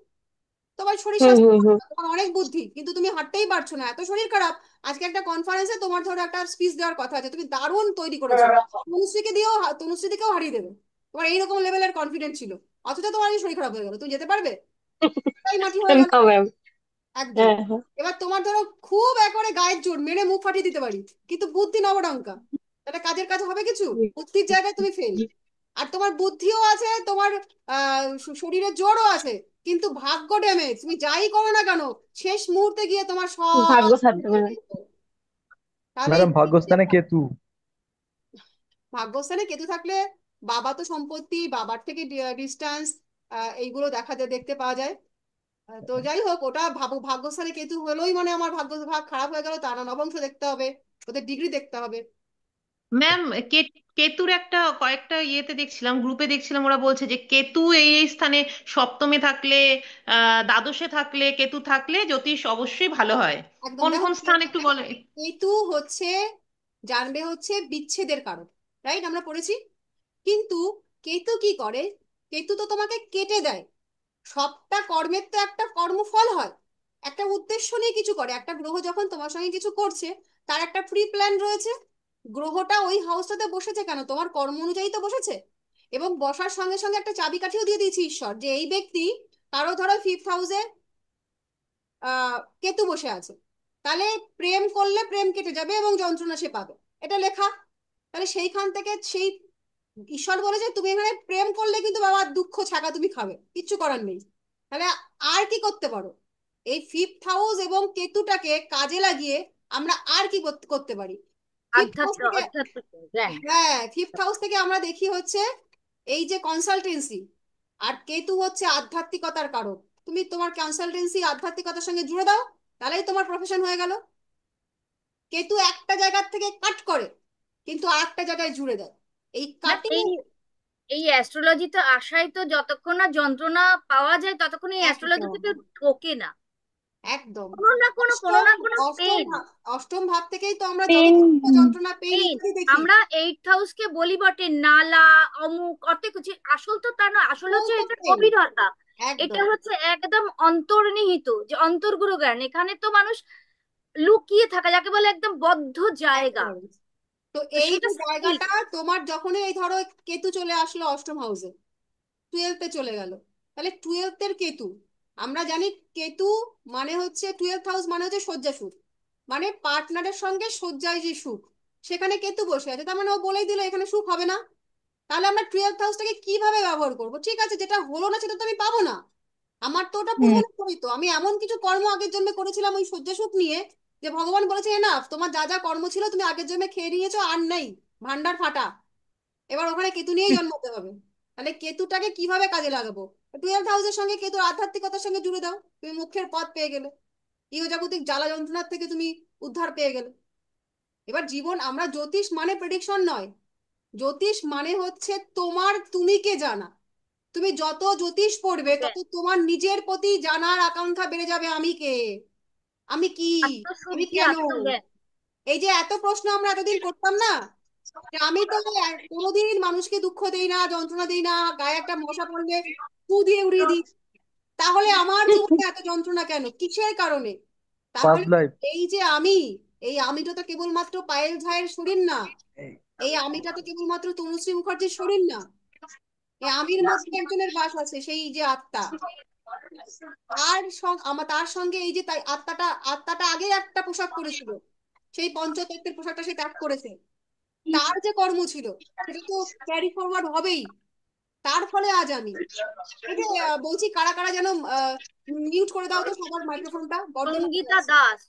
তোমার শরীর হুম স্বাস্থ্য হুম হুম। ভালো, তোমার অনেক বুদ্ধি, কিন্তু তুমি হাঁটতেই পারছো না, এত শরীর খারাপ। আজকে একটা কনফারেন্সে তোমার ধরো একটা স্পিচ দেওয়ার কথা আছে, তুমি দারুণ তৈরি করেছো, তনুশ্রীকেও হারিয়ে দেবে, তোমার এইরকম লেভেলের কনফিডেন্স ছিল, অথচ তোমার এই শরীর খারাপ হয়ে গেল, তুমি যেতে পারবে? তাই মাটি হয়ে গেল। না ম্যাম। একদম। হ্যাঁ হ্যাঁ। এবার তোমার ধরো খুব একবারে গায়ের জোর, মেরে মুখ ফাটিয়ে দিতে পারি, কিন্তু বুদ্ধি নবডঙ্কা, তাহলে কাজের কাজ হবে কিছু? বুদ্ধির জায়গায় তুমি ফেল। আর তোমার বুদ্ধিও আছে, তোমার শরীরের জোরও আছে, কিন্তু ভাগ্য ড্যামেজ, তুমি যাই করো না কেন শেষ মুহূর্তে গিয়ে তোমার সব ভাগ্য থাকবে ম্যাম। তাহলে এই ম্যাডাম তিনটে ভাগ্যস্থানে কেতু। ভাগ্যস্থানে কেতু থাকলে বাবা তো সম্পত্তি, বাবার থেকে ডিস্টেন্স, এইগুলো দেখতে পাওয়া যায়। তো যাই হোক, ওটা ভাগ্যস্থানে কেতু হলোই মানে আমার ভাগ্য ভাগ খারাপ হয়ে গেল তা না, নবংশ দেখতে হবে, ওদের ডিগ্রি দেখতে হবে। ম্যাম, কেতুর একটা কয়েকটা ইয়েতে দেখছিলাম, গ্রুপে দেখছিলাম, ওরা বলছে যে কেতু এই এই স্থানে সপ্তমে থাকলে, দ্বাদশে থাকলে, কেতু থাকলে জ্যোতিষ অবশ্যই ভালো হয়। একদম। কোন দেখো, কোন স্থান একটু বলে। কেতু হচ্ছে, জানবে হচ্ছে বিচ্ছেদের কারণ, রাইট, আমরা পড়েছি। কিন্তু কেতু কি করে? কেতু তো তোমাকে কেটে দেয়। সবটা কর্মের তো একটা কর্মফল হয়, একটা উদ্দেশ্য নিয়ে কিছু করে। একটা গ্রহ যখন তোমার সঙ্গে কিছু করছে, তার একটা প্রি প্ল্যান রয়েছে। গ্রহটা ওই হাউসটাতে বসেছে কেন? তোমার কর্ম অনুযায়ী তো বসেছে। এবং বসার সঙ্গে সঙ্গে একটা চাবিকাঠিও দিয়ে দিয়েছে ঈশ্বর, যে এই ব্যক্তি, কারো ধরো ফিফথ হাউসে কেতু বসে আছে, তাহলে প্রেম করলে প্রেম কেটে যাবে এবং যন্ত্রণা সে পাবে, এটা লেখা। তাহলে সেইখান থেকে সেই ঈশ্বর বলেছে তুমি এখানে প্রেম করলে কিন্তু বাবা দুঃখ ছাকা তুমি খাবে, কিচ্ছু করার নেই। তাহলে আর কি করতে পারো? এই ফিফথ হাউস এবং কেতুটাকে কাজে লাগিয়ে আমরা আর কি করতে পারি? ফিফথ হাউস থেকে, আধ্যাত্মিক জ্ঞান। হ্যাঁ, ফিফথ হাউস থেকে আমরা দেখি হচ্ছে এই যে কনসালটেন্সি, আর কেতু হচ্ছে আধ্যাত্মিকতার কারক। তুমি তোমার কনসালটেন্সি আধ্যাত্মিকতার সঙ্গে জুড়ে দাও, তাহলেই তোমার প্রফেশন হয়ে গেল। কেতু একটা জায়গার থেকে কাট করে, কিন্তু আর একটা জায়গায় জুড়ে দেয়। এই না, কাটিং, এই এই অ্যাস্ট্রোলজিতে আসাই তো যতক্ষণ না যন্ত্রণা পাওয়া যায় ততক্ষণ এই একদম অ্যাস্ট্রোলজিতে ঢোকে না। একদম। কোনো না কোনো পেন। অষ্টম ভাব থেকেই তো আমরা যত পেন। দুঃখ যন্ত্রণা পেন পেন। ইত্যাদি দেখি। আমরা এইট হাউস কে বলি বটে নালা, অমুক অর্থে কিছু, আসল তো তা না, আসল হচ্ছে তো এটা পেন, গভীরতা। এটা একদম হচ্ছে একদম অন্তর্নিহিত, যে অন্তর্গুরু জ্ঞান, এখানে তো মানুষ লুকিয়ে থাকা, যাকে বলে একদম বদ্ধ জায়গা। একেবারে। তো তো এই সেটা যে skill। জায়গাটা তোমার যখনই এই ধরো কেতু চলে আসলো অষ্টম হাউসে, টুয়েলথে চলে গেল, তাহলে টুয়েলথের কেতু, আমরা জানি কেতু মানে হচ্ছে টুয়েলথ হাউস মানে হচ্ছে শয্যা সুখ, মানে পার্টনারের সঙ্গে শয্যায় যে সুখ, সেখানে কেতু বসে আছে, তার মানে ও বলেই দিল এখানে সুখ হবে না। তাহলে আমরা টুয়েলথ হাউসটাকে কিভাবে ব্যবহার করবো? ঠিক আছে, যেটা হলো না সেটা তো আমি পাবো না, আমার তো ওটা পূর্ব হুম। নির্ধারিত, আমি এমন কিছু কর্ম আগের জন্মে করেছিলাম ওই শয্যা সুখ নিয়ে, যে ভগবান বলেছে না, তোমার যা যা কর্ম ছিল তুমি আগের জন্মে খেয়ে নিয়েছো, আর নেই, ভান্ডার ফাটা, এবার ওখানে কেতু নিয়েই জন্মাতে হবে। তাহলে কেতুটাকে কিভাবে কাজে লাগাবো? টুয়েলভ হাউসের সঙ্গে কেতুর আধ্যাত্মিকতার সঙ্গে জুড়ে দাও, তুমি মুখ্যের পথ পেয়ে গেলে, ইহজাগতিক জ্বালা যন্ত্রণার থেকে তুমি উদ্ধার পেয়ে গেলে। এবার জীবন, আমরা জ্যোতিষ মানে প্রেডিকশন নয়, জ্যোতিষ মানে হচ্ছে তোমার তুমি কে জানা। তুমি যত জ্যোতিষ পড়বে তত তোমার নিজের প্রতি জানার আকাঙ্ক্ষা বেড়ে যাবে, আমি কে, আমি কি, আমি আত্মশুদ্ধি, কেন। আত্মজ্ঞান। এই যে এত প্রশ্ন আমরা এতদিন করতাম না, যে আমি তো কোনোদিন মানুষকে দুঃখ দেই না, যন্ত্রণা দিই না, গায়ে একটা মশা পড়লে ফু দিয়ে উড়িয়ে দিই, তাহলে আমার জীবনে এত যন্ত্রণা কেন, কিসের কারণে? তাহলে পাস্ট লাইফ। এই যে আমি, এই আমিটা তো কেবলমাত্র পায়েল ভাইয়ের শরীর না, এই আমিটা তো কেবলমাত্র তনুশ্রী মুখার্জির শরীর না, এই আমির মধ্যে একজনের বাস আছে, সেই যে আত্মা, তার সঙ্গে এই যে তাই আত্মাটা আত্মাটা আগে একটা পোশাক পরেছিল, সেই পঞ্চতত্ত্বের পোশাকটা সে ত্যাগ করেছে, তার যে কর্ম ছিল সেটা তো ক্যারি ফরওয়ার্ড হবেই। তার ফলে আজ আমি এই যে বলছি, কারা কারা যেন মিউট করে দাও তো সবার মাইক্রোফোনটা, গর্জন হয়ে সঙ্গীতা যাচ্ছে। দাস।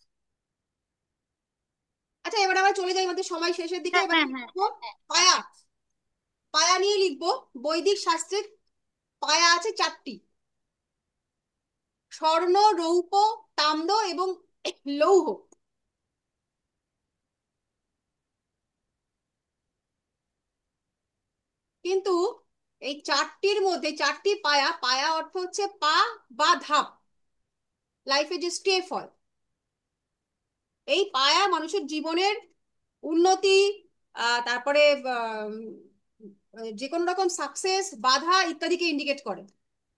আচ্ছা, এবার আমরা চলে যাই আমাদের সময় শেষের দিকে। হ্যাঁ এবার হ্যাঁ আমি হ্যাঁ। লিখবো পায়া। পায়া নিয়ে লিখবো। বৈদিক শাস্ত্রের পায়া আছে 4টি: স্বর্ণ, রৌপ্য, তাম্র এবং লৌহ। কিন্তু এই 4টির মধ্যে 4টি পায়া, পায়া অর্থ হচ্ছে পা বা ধাপ, লাইফে যে স্টেপ হয়, এই পায়া মানুষের জীবনের উন্নতি, তারপরে যে কোনো রকম সাকসেস, বাধা ইত্যাদিকে ইন্ডিকেট করে।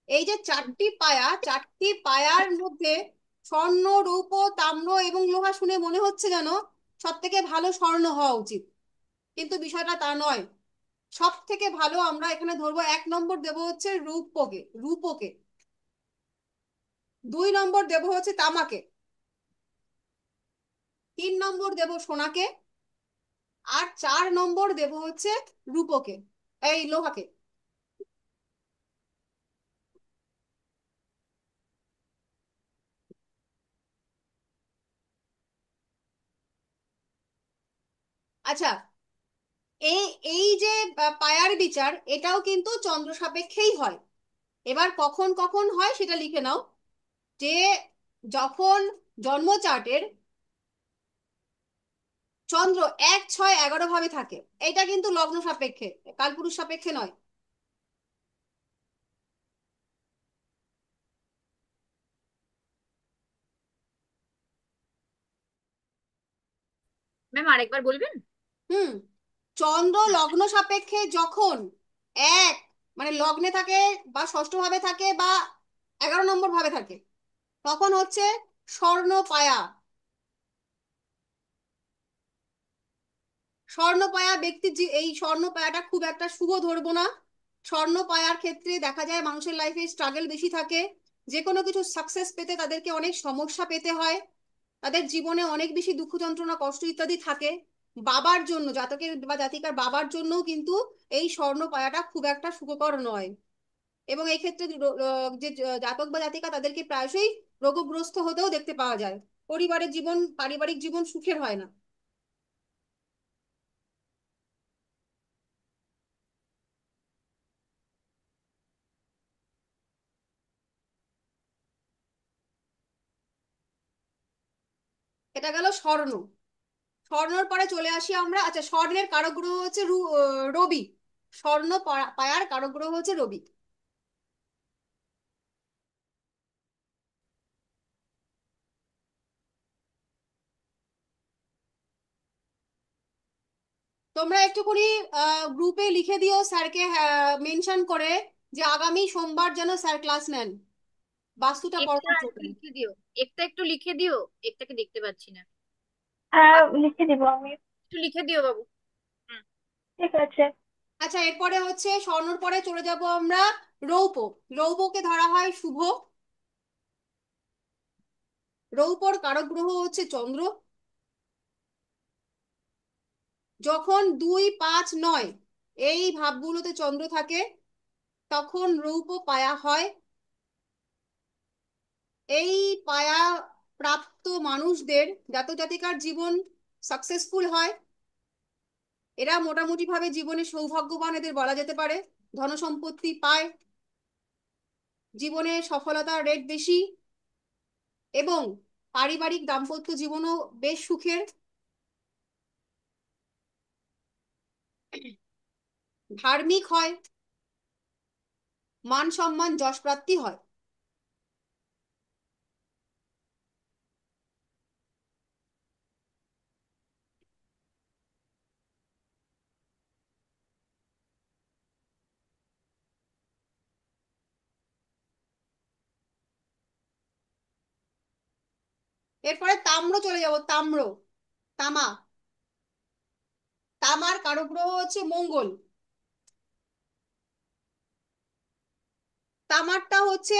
এই যে 4টি পায়া, 4টি পায়ার মধ্যে স্বর্ণ, রৌপ্য, তাম্র এবং লোহা শুনে মনে হচ্ছে যেন সব থেকে ভালো স্বর্ণ হওয়া উচিত, কিন্তু বিষয়টা তা নয়। সব থেকে ভালো আমরা এখানে ধরবো, 1 নম্বর দেবো হচ্ছে রূপকে, রূপকে। 2 নম্বর দেবো হচ্ছে তামাকে। 3 নম্বর দেবো সোনাকে। আর 4 নম্বর দেবো হচ্ছে রূপকে, এই লোহাকে। আচ্ছা, এই এই যে পায়ার বিচার, এটাও কিন্তু চন্দ্র সাপেক্ষেই হয়। এবার কখন কখন হয় সেটা লিখে নাও, যে যখন জন্ম চার্টের চন্দ্র 1, 6, 11 ভাবে থাকে, এটা কিন্তু লগ্ন সাপেক্ষে, কালপুরুষ সাপেক্ষে নয়। ম্যাম আরেকবার বলবেন? হুম, চন্দ্র লগ্ন সাপেক্ষে যখন এক, মানে লগ্নে থাকে বা ষষ্ঠ ভাবে থাকে বা 11 নম্বর ভাবে থাকে, তখন হচ্ছে স্বর্ণ পায়া। স্বর্ণপায়া ব্যক্তির যে এই স্বর্ণপায়াটা খুব একটা শুভ ধরবো না। স্বর্ণপায়ার ক্ষেত্রে দেখা যায় মানুষের লাইফে স্ট্রাগল বেশি থাকে, যে কোনো কিছু সাকসেস পেতে তাদেরকে অনেক সমস্যা পেতে হয়, তাদের জীবনে অনেক বেশি দুঃখ যন্ত্রণা কষ্ট ইত্যাদি থাকে। বাবার জন্য, জাতকের বা জাতিকার বাবার জন্যও কিন্তু এই স্বর্ণপায়াটা খুব একটা সুখকর নয়। এবং এই ক্ষেত্রে যে জাতক বা জাতিকা, তাদেরকে প্রায়শই রোগগ্রস্ত হতেও দেখতে পাওয়া যায়। পরিবারের জীবন, পারিবারিক জীবন সুখের হয় না। এটা গেল স্বর্ণ। স্বর্ণর পরে চলে আসি আমরা, আচ্ছা, স্বর্ণের কারক গ্রহ হচ্ছে রবি। স্বর্ণ পায়ার কারক গ্রহ হচ্ছে রবি। তোমরা একটুখানি গ্রুপে লিখে দিও স্যারকে মেনশন করে, যে আগামী সোমবার যেন স্যার ক্লাস নেন, বাস্তুটা একটা পড়ানোর একটু জন্য। লিখে দিও। একটা একটু লিখে দিও। একটাকে দেখতে পাচ্ছি না। হ্যাঁ, লিখে দিব আমি। একটু লিখে দিও বাবু। হুম। ঠিক আছে। আচ্ছা, এরপরে হচ্ছে স্বর্ণর পরে চলে যাব আমরা রৌপ্য। রৌপ্যকে ধরা হয় শুভ। রৌপ্যর কারক গ্রহ হচ্ছে চন্দ্র। যখন 2, 5, 9 এই ভাবগুলোতে চন্দ্র থাকে, তখন রৌপ্য পায়া হয়। এই পায়া প্রাপ্ত মানুষদের, জাতক জাতিকার জীবন সাকসেসফুল হয়। এরা মোটামুটি ভাবে জীবনে সৌভাগ্যবান এদের বলা যেতে পারে। ধনসম্পত্তি পায়, জীবনে সফলতার রেট বেশি, এবং পারিবারিক দাম্পত্য জীবনও বেশ সুখের। ধার্মিক হয়, মান সম্মান যশ প্রাপ্তি হয়। এরপরে তাম্র চলে যাব, তাম্র, তামা। তামার কারক গ্রহ হচ্ছে মঙ্গল। তামারটা হচ্ছে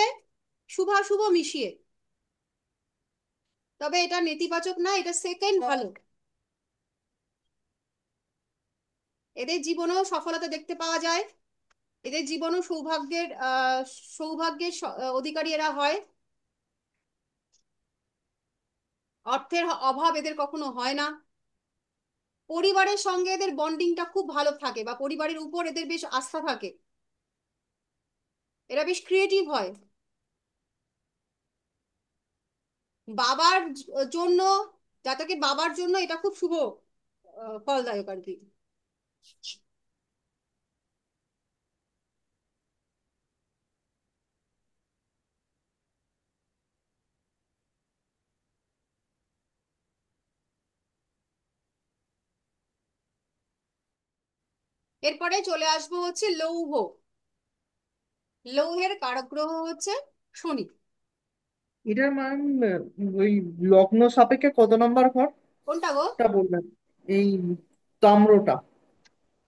শুভাশুভ মিশিয়ে। তবে এটা নেতিবাচক না, এটা সেকেন্ড ভালো। এদের জীবনেও সফলতা দেখতে পাওয়া যায়, এদের জীবনেও সৌভাগ্যের অধিকারী এরা হয়। অর্থের অভাব এদের কখনো হয় না। পরিবারের সঙ্গে এদের বন্ডিংটা খুব ভালো থাকে, বা পরিবারের উপর এদের বেশ আস্থা থাকে। এরা বেশ ক্রিয়েটিভ হয়। বাবার জন্য, জাতকের বাবার জন্য এটা খুব শুভ ফলদায়ক আর কি। এরপরে চলে আসবো হচ্ছে লৌহ। লৌহের কারক গ্রহ হচ্ছে শনি। এটা ম্যাম ওই লগ্ন সাপেক্ষে কত নম্বর ঘর কোনটা গো? টা বলবেন? এই তাম্রটা।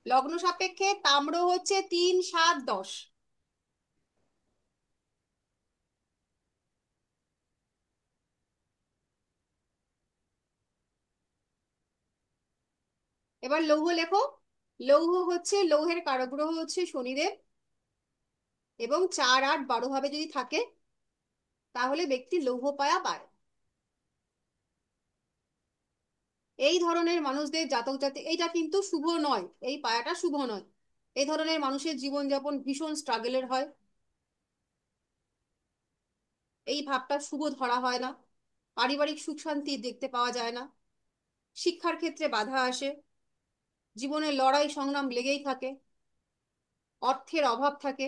লগ্ন সাপেক্ষে তাম্র হচ্ছে 3, 7, 10। এবার লৌহ লেখো। লৌহ হচ্ছে, লৌহের কারক গ্রহ হচ্ছে শনিদেব, এবং 4, 8, 12 ভাবে যদি থাকে তাহলে ব্যক্তি লৌহ পায়া পায়। এই ধরনের মানুষদের জাতক জাতি, এইটা কিন্তু শুভ নয়, এই পায়াটা শুভ নয়। এই ধরনের মানুষের জীবনযাপন ভীষণ স্ট্রাগলের হয়, এই ভাবটা শুভ ধরা হয় না। পারিবারিক সুখ শান্তি দেখতে পাওয়া যায় না। শিক্ষার ক্ষেত্রে বাধা আসে, জীবনে লড়াই সংগ্রাম লেগেই থাকে, অর্থের অভাব থাকে,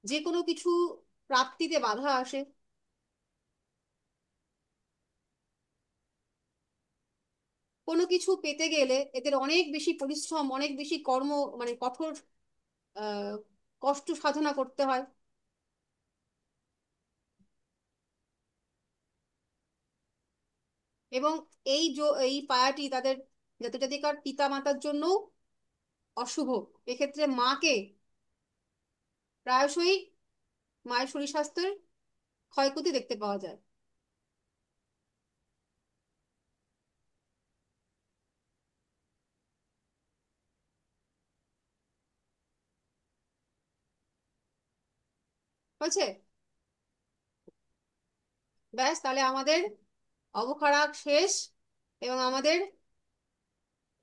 যে কোনো কিছু প্রাপ্তিতে বাধা আসে। কোনো কিছু পেতে গেলে এদের অনেক বেশি পরিশ্রম, অনেক বেশি কর্ম, মানে কঠোর আহ কষ্ট সাধনা করতে হয়। এবং এই পায়াটি তাদের জাতিকার পিতা মাতার জন্য অশুভ। এক্ষেত্রে মাকে প্রায়শই, মায়ের শরীর স্বাস্থ্যের ক্ষয়ক্ষতি দেখতে পাওয়া যায়। হয়েছে? ব্যাস, তাহলে আমাদের অবখারাক শেষ, এবং আমাদের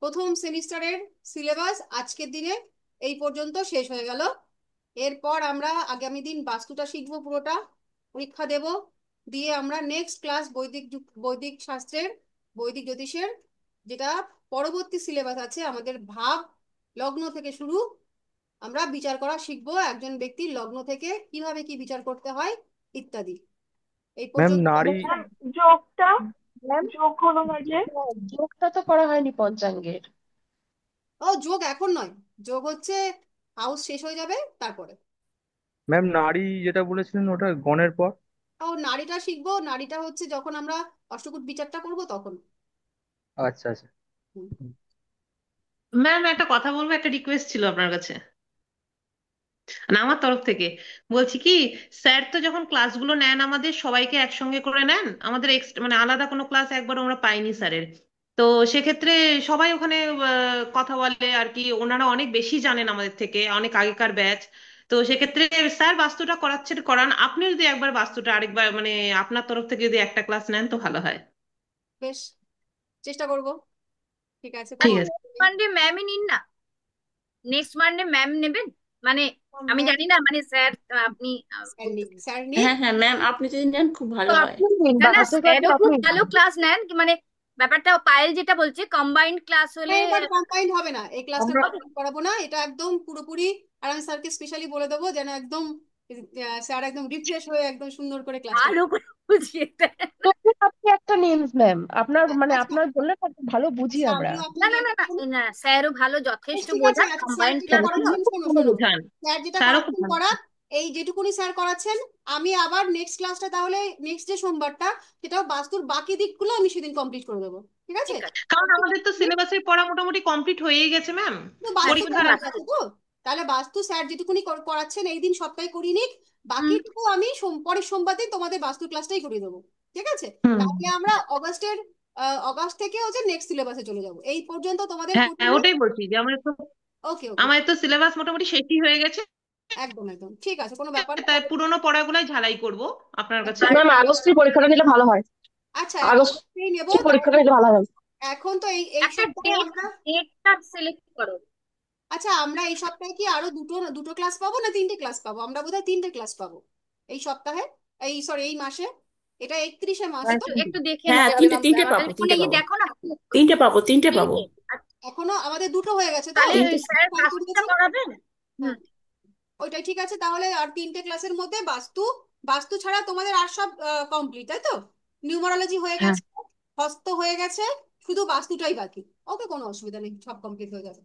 প্রথম সেমিস্টারের সিলেবাস আজকের দিনে এই পর্যন্ত শেষ হয়ে গেল। এরপর আমরা আগামী দিন বাস্তুটা শিখবো পুরোটা, পরীক্ষা দেব, দিয়ে আমরা নেক্সট ক্লাস বৈদিক শাস্ত্রের, বৈদিক জ্যোতিষের যেটা পরবর্তী সিলেবাস আছে আমাদের, ভাব লগ্ন থেকে শুরু, আমরা বিচার করা শিখবো। একজন ব্যক্তির লগ্ন থেকে কিভাবে কি বিচার করতে হয় ইত্যাদি। এই ম্যাম পর্যন্ত নারী, ম্যাম যোগটা, ম্যাম যোগ হলো না যে? যোগটা তো করা হয়নি পঞ্চাঙ্গের। ও, যোগ এখন নয়, যোগ হচ্ছে হাউস শেষ হয়ে যাবে তারপরে। ম্যাম নারী যেটা বলেছিলেন ওটা গণের পর। ও, নারীটা শিখবো, নারীটা হচ্ছে যখন আমরা অষ্টকূট বিচারটা করব তখন। আচ্ছা আচ্ছা। হুম। ম্যাম একটা কথা বলবো, একটা রিকোয়েস্ট ছিল আপনার কাছে, না আমার তরফ থেকে। বলছি কি, স্যার তো যখন ক্লাসগুলো নেন আমাদের সবাইকে একসঙ্গে করে নেন, আমাদের মানে আলাদা কোনো ক্লাস একবারও আমরা পাইনি স্যারের। তো সেক্ষেত্রে সবাই ওখানে কথা বলে আর কি, ওনারা অনেক বেশি জানেন আমাদের থেকে, অনেক আগেকার ব্যাচ। তো সেক্ষেত্রে স্যার বাস্তুটা করাচ্ছেন করান, আপনি যদি একবার বাস্তুটা আরেকবার মানে আপনার তরফ থেকে যদি একটা ক্লাস নেন তো ভালো হয়। বেশ, চেষ্টা করব। ঠিক আছে, কোনো ঠিক আছে। অসুবিধা নেই। মানডে ম্যামই নিন না, নেক্সট মানডে ম্যাম নেবেন। মানে আমি ম্যাম, জানি না, মানে স্যার আপনি স্যার বলতে নিক, পারেন। স্যার নিক। হ্যাঁ হ্যাঁ ম্যাম, আপনি যদি নেন খুব তো ভালো হয়। আপনি নিন, না না, বাসের কাছে স্যারও খুব আপনি ভালো নিন। ক্লাস নেন, মানে ব্যাপারটা পায়েল যেটা বলছে কম্বাইন্ড ক্লাস হলে হ্যাঁ, বাট কম্বাইন্ড হবে না, এই ক্লাসটা আমরা কম্বাইন্ড করাবো না, এটা একদম পুরোপুরি। আর আমি স্যারকে স্পেশালি বলে দেবো যেন একদম স্যার একদম রিফ্রেশ হয়ে একদম সুন্দর করে ক্লাসটা। ভালো করে বুঝিয়ে দেন। তবু আপনি একটা নিন ম্যাম, আপনার মানে আচ্ছা, আপনার বললে না ভালো বুঝি আচ্ছা, আমরা। আপনিও আপনি না না নিয়ে না না দেখুন। না, স্যারও ভালো, বেশ, যথেষ্ট ঠিক আছে। বোঝান, আচ্ছা, স্যার কম্বাইন্ড যেটা ক্লাস স্যারও করাচ্ছেন, শোনো খুব শোনো, বোঝান, স্যার যেটা স্যারও খুব করাচ্ছেন ভালো। করাক, এই যেটুকুনি স্যার করাচ্ছেন, আমি আবার নেক্সট ক্লাসটা, তাহলে নেক্সট যে সোমবারটা, সেটাও বাস্তুর বাকি দিকগুলো আমি সেদিন কমপ্লিট করে দেবো। ঠিক আছে? ঠিক আছে। কারণ আমাদের তো সিলেবাসের পড়া মোটামুটি কমপ্লিট হয়েই গেছে ম্যাম, তো হ্যাঁ বাস্তুটা পরীক্ষার ঠিক আগে। হয়ে আছে। গেছে তো, তাহলে বাস্তু স্যার যেটুকুনি করাচ্ছেন এই দিন সপ্তাহে করিয়ে নিক, বাকিটুকু আমি পরের সোমবার দিন তোমাদের বাস্তু ক্লাসটাই করিয়ে দেবো, ঠিক আছে? তাহলে আমরা অগাস্ট থেকে হচ্ছে নেক্সট সিলেবাসে চলে যাব। এই পর্যন্ত তোমাদের হ্যাঁ পুরনো। ওটাই বলছি যে ওকে ওকে, আমার তো সিলেবাস মোটামুটি শেষই হয়ে গেছে, একদম একদম ঠিক আছে, কোনো ব্যাপার না। তাই পুরোনো পড়াগুলাই ঝালাই করব আপনার কাছে। একদম। ম্যাম আগস্টের পরীক্ষাটা নিলে ভালো হয়, আচ্ছা আগস্টের আগস্টেই নেবো পরীক্ষাটা তাহলে। নিলে ভালো হয়। এখন তো এই এই একটা সপ্তাহে আমরা, ডেটটা সিলেক্ট করো। আচ্ছা আমরা এই সপ্তাহে কি আরো দুটো দুটো ক্লাস পাবো না তিনটে ক্লাস পাবো? আমরা বোধহয় তিনটে ক্লাস পাবো এই সপ্তাহে, এই মাসে। এটা 31শে মাস তো। একটু দেখে হ্যাঁ নিতে হবে তিনটে ম্যাম, তিনটে আমাদের পাবো, ফোনে তিনটে গিয়ে পাবো, দেখো না। তিনটে পাবো। এখনো আমাদের দুটো হয়ে গেছে তো, তাহলে তিনটে। স্যার কম করে বাস্তুটা গেছে। করাবেন। হ্যাঁ ওইটাই ঠিক আছে, তাহলে আর তিনটে ক্লাসের মধ্যে বাস্তু বাস্তু ছাড়া তোমাদের আর সব কমপ্লিট, তাই তো? নিউমারোলজি হয়ে হ্যাঁ গেছে, হস্ত হয়ে গেছে, শুধু বাস্তুটাই বাকি। ওকে কোনো অসুবিধা নেই, সব কমপ্লিট হয়ে যাবে,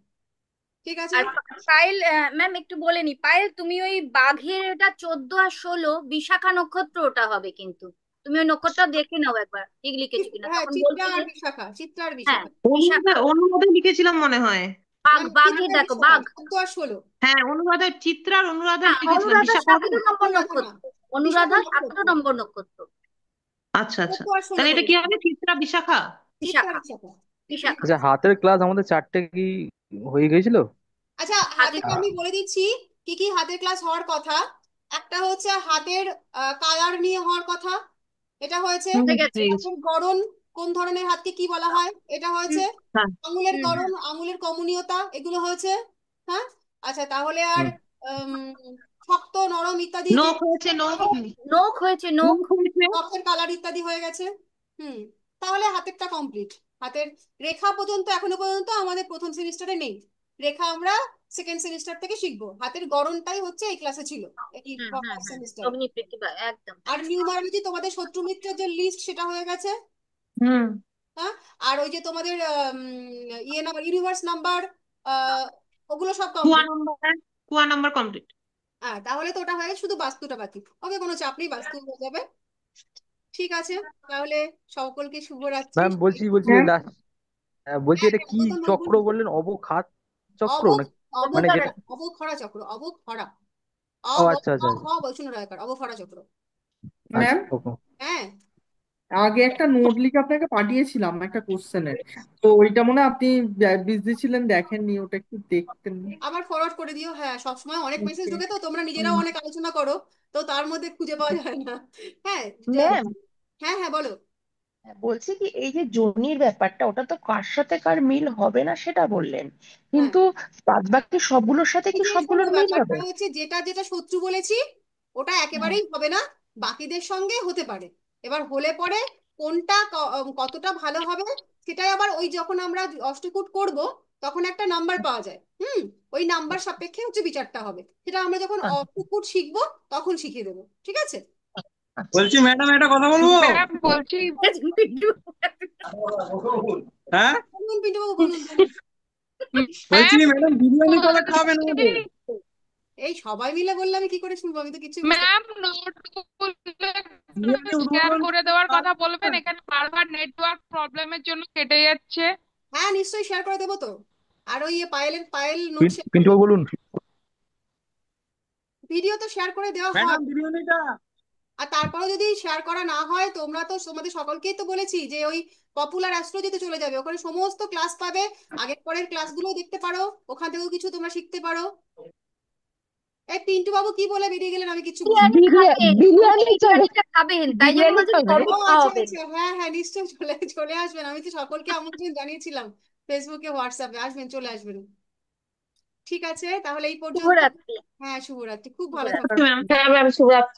ঠিক আছে? আর পায়েল ম্যাম একটু বলে নি, পায়েল তুমি ওই বাঘের এটা 14 আর 16 বিশাখা নক্ষত্র ওটা হবে, কিন্তু তুমি ওই নক্ষত্র দেখে নাও একবার ঠিক লিখেছো কিনা, হ্যাঁ তখন চিত্রা বলবে আর যে বিশাখা, চিত্রা আর হ্যাঁ বিশাখা। বিশাখা। অনুবাদে লিখেছিলাম মনে হয়। বাঘ, না বাঘে চিত্রা আর দেখো বিশাখা, বাঘ। 14 আর 16। হ্যাঁ অনুরাধা, চিত্রার অনুরাধা হ্যাঁ লিখেছিলাম, অনুরাধা বিশাখা হবে 17 না? নম্বর অনুরাধা না, নক্ষত্র, বিশাখা অনুরাধা নক্ষত্র, 17 নম্বর নক্ষত্র। আচ্ছা আচ্ছা, 14 আর 16 তাহলে এটা করে কি দিচ্ছি। হবে, চিত্রা বিশাখা? চিত্রা আর বিশাখা, বিশাখা, ঠিক বিশাখা। আচ্ছা, আছে? হাতের ক্লাস আমাদের 4টে কি হয়ে গেছিল? আচ্ছা হাতে হাতের আমি বলে দিচ্ছি কি কি হাতের ক্লাস হওয়ার কথা। একটা হচ্ছে হাতের কালার নিয়ে হওয়ার কথা, এটা হয়েছে। হয়ে গেছে। হয়ে গেছে। হাতের গড়ন, কোন ধরনের হাতকে কি বলা হয়, এটা হয়েছে। হ্যাঁ। আঙুলের হুম গড়ন, আঙুলের কমনীয়তা, এগুলো হয়েছে। হ্যাঁ আচ্ছা তাহলে আর হুম। শক্ত নরম ইত্যাদি যে নখ হয়েছে, নখ নখ হয়েছে, নখ। নখ হয়েছে। নখের কালার ইত্যাদি হয়ে গেছে। হুম, তাহলে হাতেরটা কমপ্লিট। হাতের রেখা পর্যন্ত এখনো পর্যন্ত আমাদের প্রথম সেমিস্টারে নেই, রেখা আমরা সেকেন্ড সেমিস্টার থেকে শিখবো। হাতের গড়নটাই হচ্ছে এই ক্লাসে ছিল, এই ফার্স্ট সেমিস্টারে। অগ্নি প্রতিভা একদম। আর নিউমারোলজি তোমাদের শত্রু মিত্রের যে লিস্ট সেটা হয়ে গেছে। হুম। হ্যাঁ আর ওই যে তোমাদের নাম্বার, ইউনিভার্স নাম্বার, ওগুলো সব কমপ্লিট। কুয়া নাম্বার কমপ্লিট। হ্যাঁ তাহলে তো ওটা হয়ে গেছে, শুধু বাস্তুটা বাকি। ওকে কোনো চাপ নেই, বাস্তু হয়ে যাবে, ঠিক আছে? তাহলে সকলকে শুভরাত্রি। ম্যাম বলছি ম্যাম লাস্ট, বলছি হ্যাঁ এটা হ্যাঁ কি বলতাম বল, চক্র বলুন। বললেন? অবখাত চক্র অবক না? মানে অবক্ষরা, যেটা, অবক্ষরা চক্র, অবক্ষরা, ও আচ্ছা আচ্ছা আচ্ছা বৈষ্ণব রায়কার, অবক্ষরা চক্র। আচ্ছা ম্যাম ওকে। হ্যাঁ আগে একটা নোট লিখে আপনাকে পাঠিয়েছিলাম একটা কোশ্চেনের, তো ওইটা মনে হয় আপনি বিজি ছিলেন, দেখেননি, ওটা একটু দেখতেন। আবার ফরওয়ার্ড করে দিও। হ্যাঁ সবসময় অনেক মেসেজ ওকে। ঢোকে তো, তোমরা নিজেরাও অনেক আলোচনা করো, তো তার মধ্যে খুঁজে পাওয়া যায় না। হ্যাঁ ম্যাম হ্যাঁ হ্যাঁ বলো। বলছি কি, এই যে জনির ব্যাপারটা, ওটা তো কার সাথে কার মিল হবে না সেটা বললেন, হ্যাঁ কিন্তু বাদ বাকি সবগুলোর সাথে কি এই যে শোনো, সবগুলোর মিল ব্যাপারটা হবে? হচ্ছে যেটা যেটা শত্রু বলেছি ওটা একেবারেই হবে না, বাকিদের সঙ্গে হতে পারে। এবার হলে পরে কোনটা কতটা ভালো হবে সেটাই আবার ওই যখন আমরা অষ্টকূট করব তখন একটা নাম্বার পাওয়া যায়। হুম, ওই নাম্বার সাপেক্ষে হচ্ছে বিচারটা হবে, সেটা আমরা যখন অষ্টকূট শিখবো তখন শিখিয়ে দেবো, ঠিক আছে? বলছি ম্যাডাম একটা কথা বলবো। ম্যাম বলছি হ্যাঁ বলুন পিন্টু বাবু, বলুন বলুন। বলছি ম্যাম ম্যাডাম বিরিয়ানি কবে খাবেন আমাদের? এই সবাই মিলে বললে আমি কি করে শুনবো, আমি তো কিছু বুঝতে ম্যাম নোটগুলো বিরিয়ানি শেয়ার উদ্বোধন করে দেওয়ার কথা বলবেন, এখানে বারবার নেটওয়ার্ক প্রবলেমের জন্য কেটে যাচ্ছে। হ্যাঁ নিশ্চয়ই শেয়ার করে দেবো তো। আর ওই পায়েল নোট শেয়ার করে পিন্টু বাবু দেবো। বলুন। ভিডিও তো শেয়ার করে দেওয়া হয়, ম্যাডাম বিরিয়ানিটা। আর তারপরেও যদি শেয়ার করা না হয়, তোমরা তো তোমাদের সকলকেই তো বলেছি যে ওই পপুলার অ্যাস্ট্রোলজিতে চলে যাবে, ওখানে সমস্ত ক্লাস পাবে, আগের পরের ক্লাসগুলো দেখতে পারো, ওখান থেকেও কিছু তোমরা শিখতে পারো। এই পিন্টু বাবু কি বলে বেরিয়ে গেলেন, আমি কিছু বুঝলাম বিরিয়ানি খাবেন, বিরিয়ানি চলে, বিরিয়ানিটা খাবেন, তাই জন্য বিরিয়ানি বলছি চলে। গরম ও আচ্ছা খাওয়াবেন। আচ্ছা, হ্যাঁ হ্যাঁ নিশ্চয়ই চলে চলে আসবেন, আমি তো সকলকে আমন্ত্রণ জানিয়েছিলাম, ফেসবুকে হোয়াটসঅ্যাপে আসবেন, চলে আসবেন, ঠিক আছে? তাহলে এই পর্যন্ত। শুভরাত্রি। হ্যাঁ শুভরাত্রি, খুব ভালো আচ্ছা থাকবেন। ম্যাম। হ্যাঁ ম্যাম শুভরাত্রি।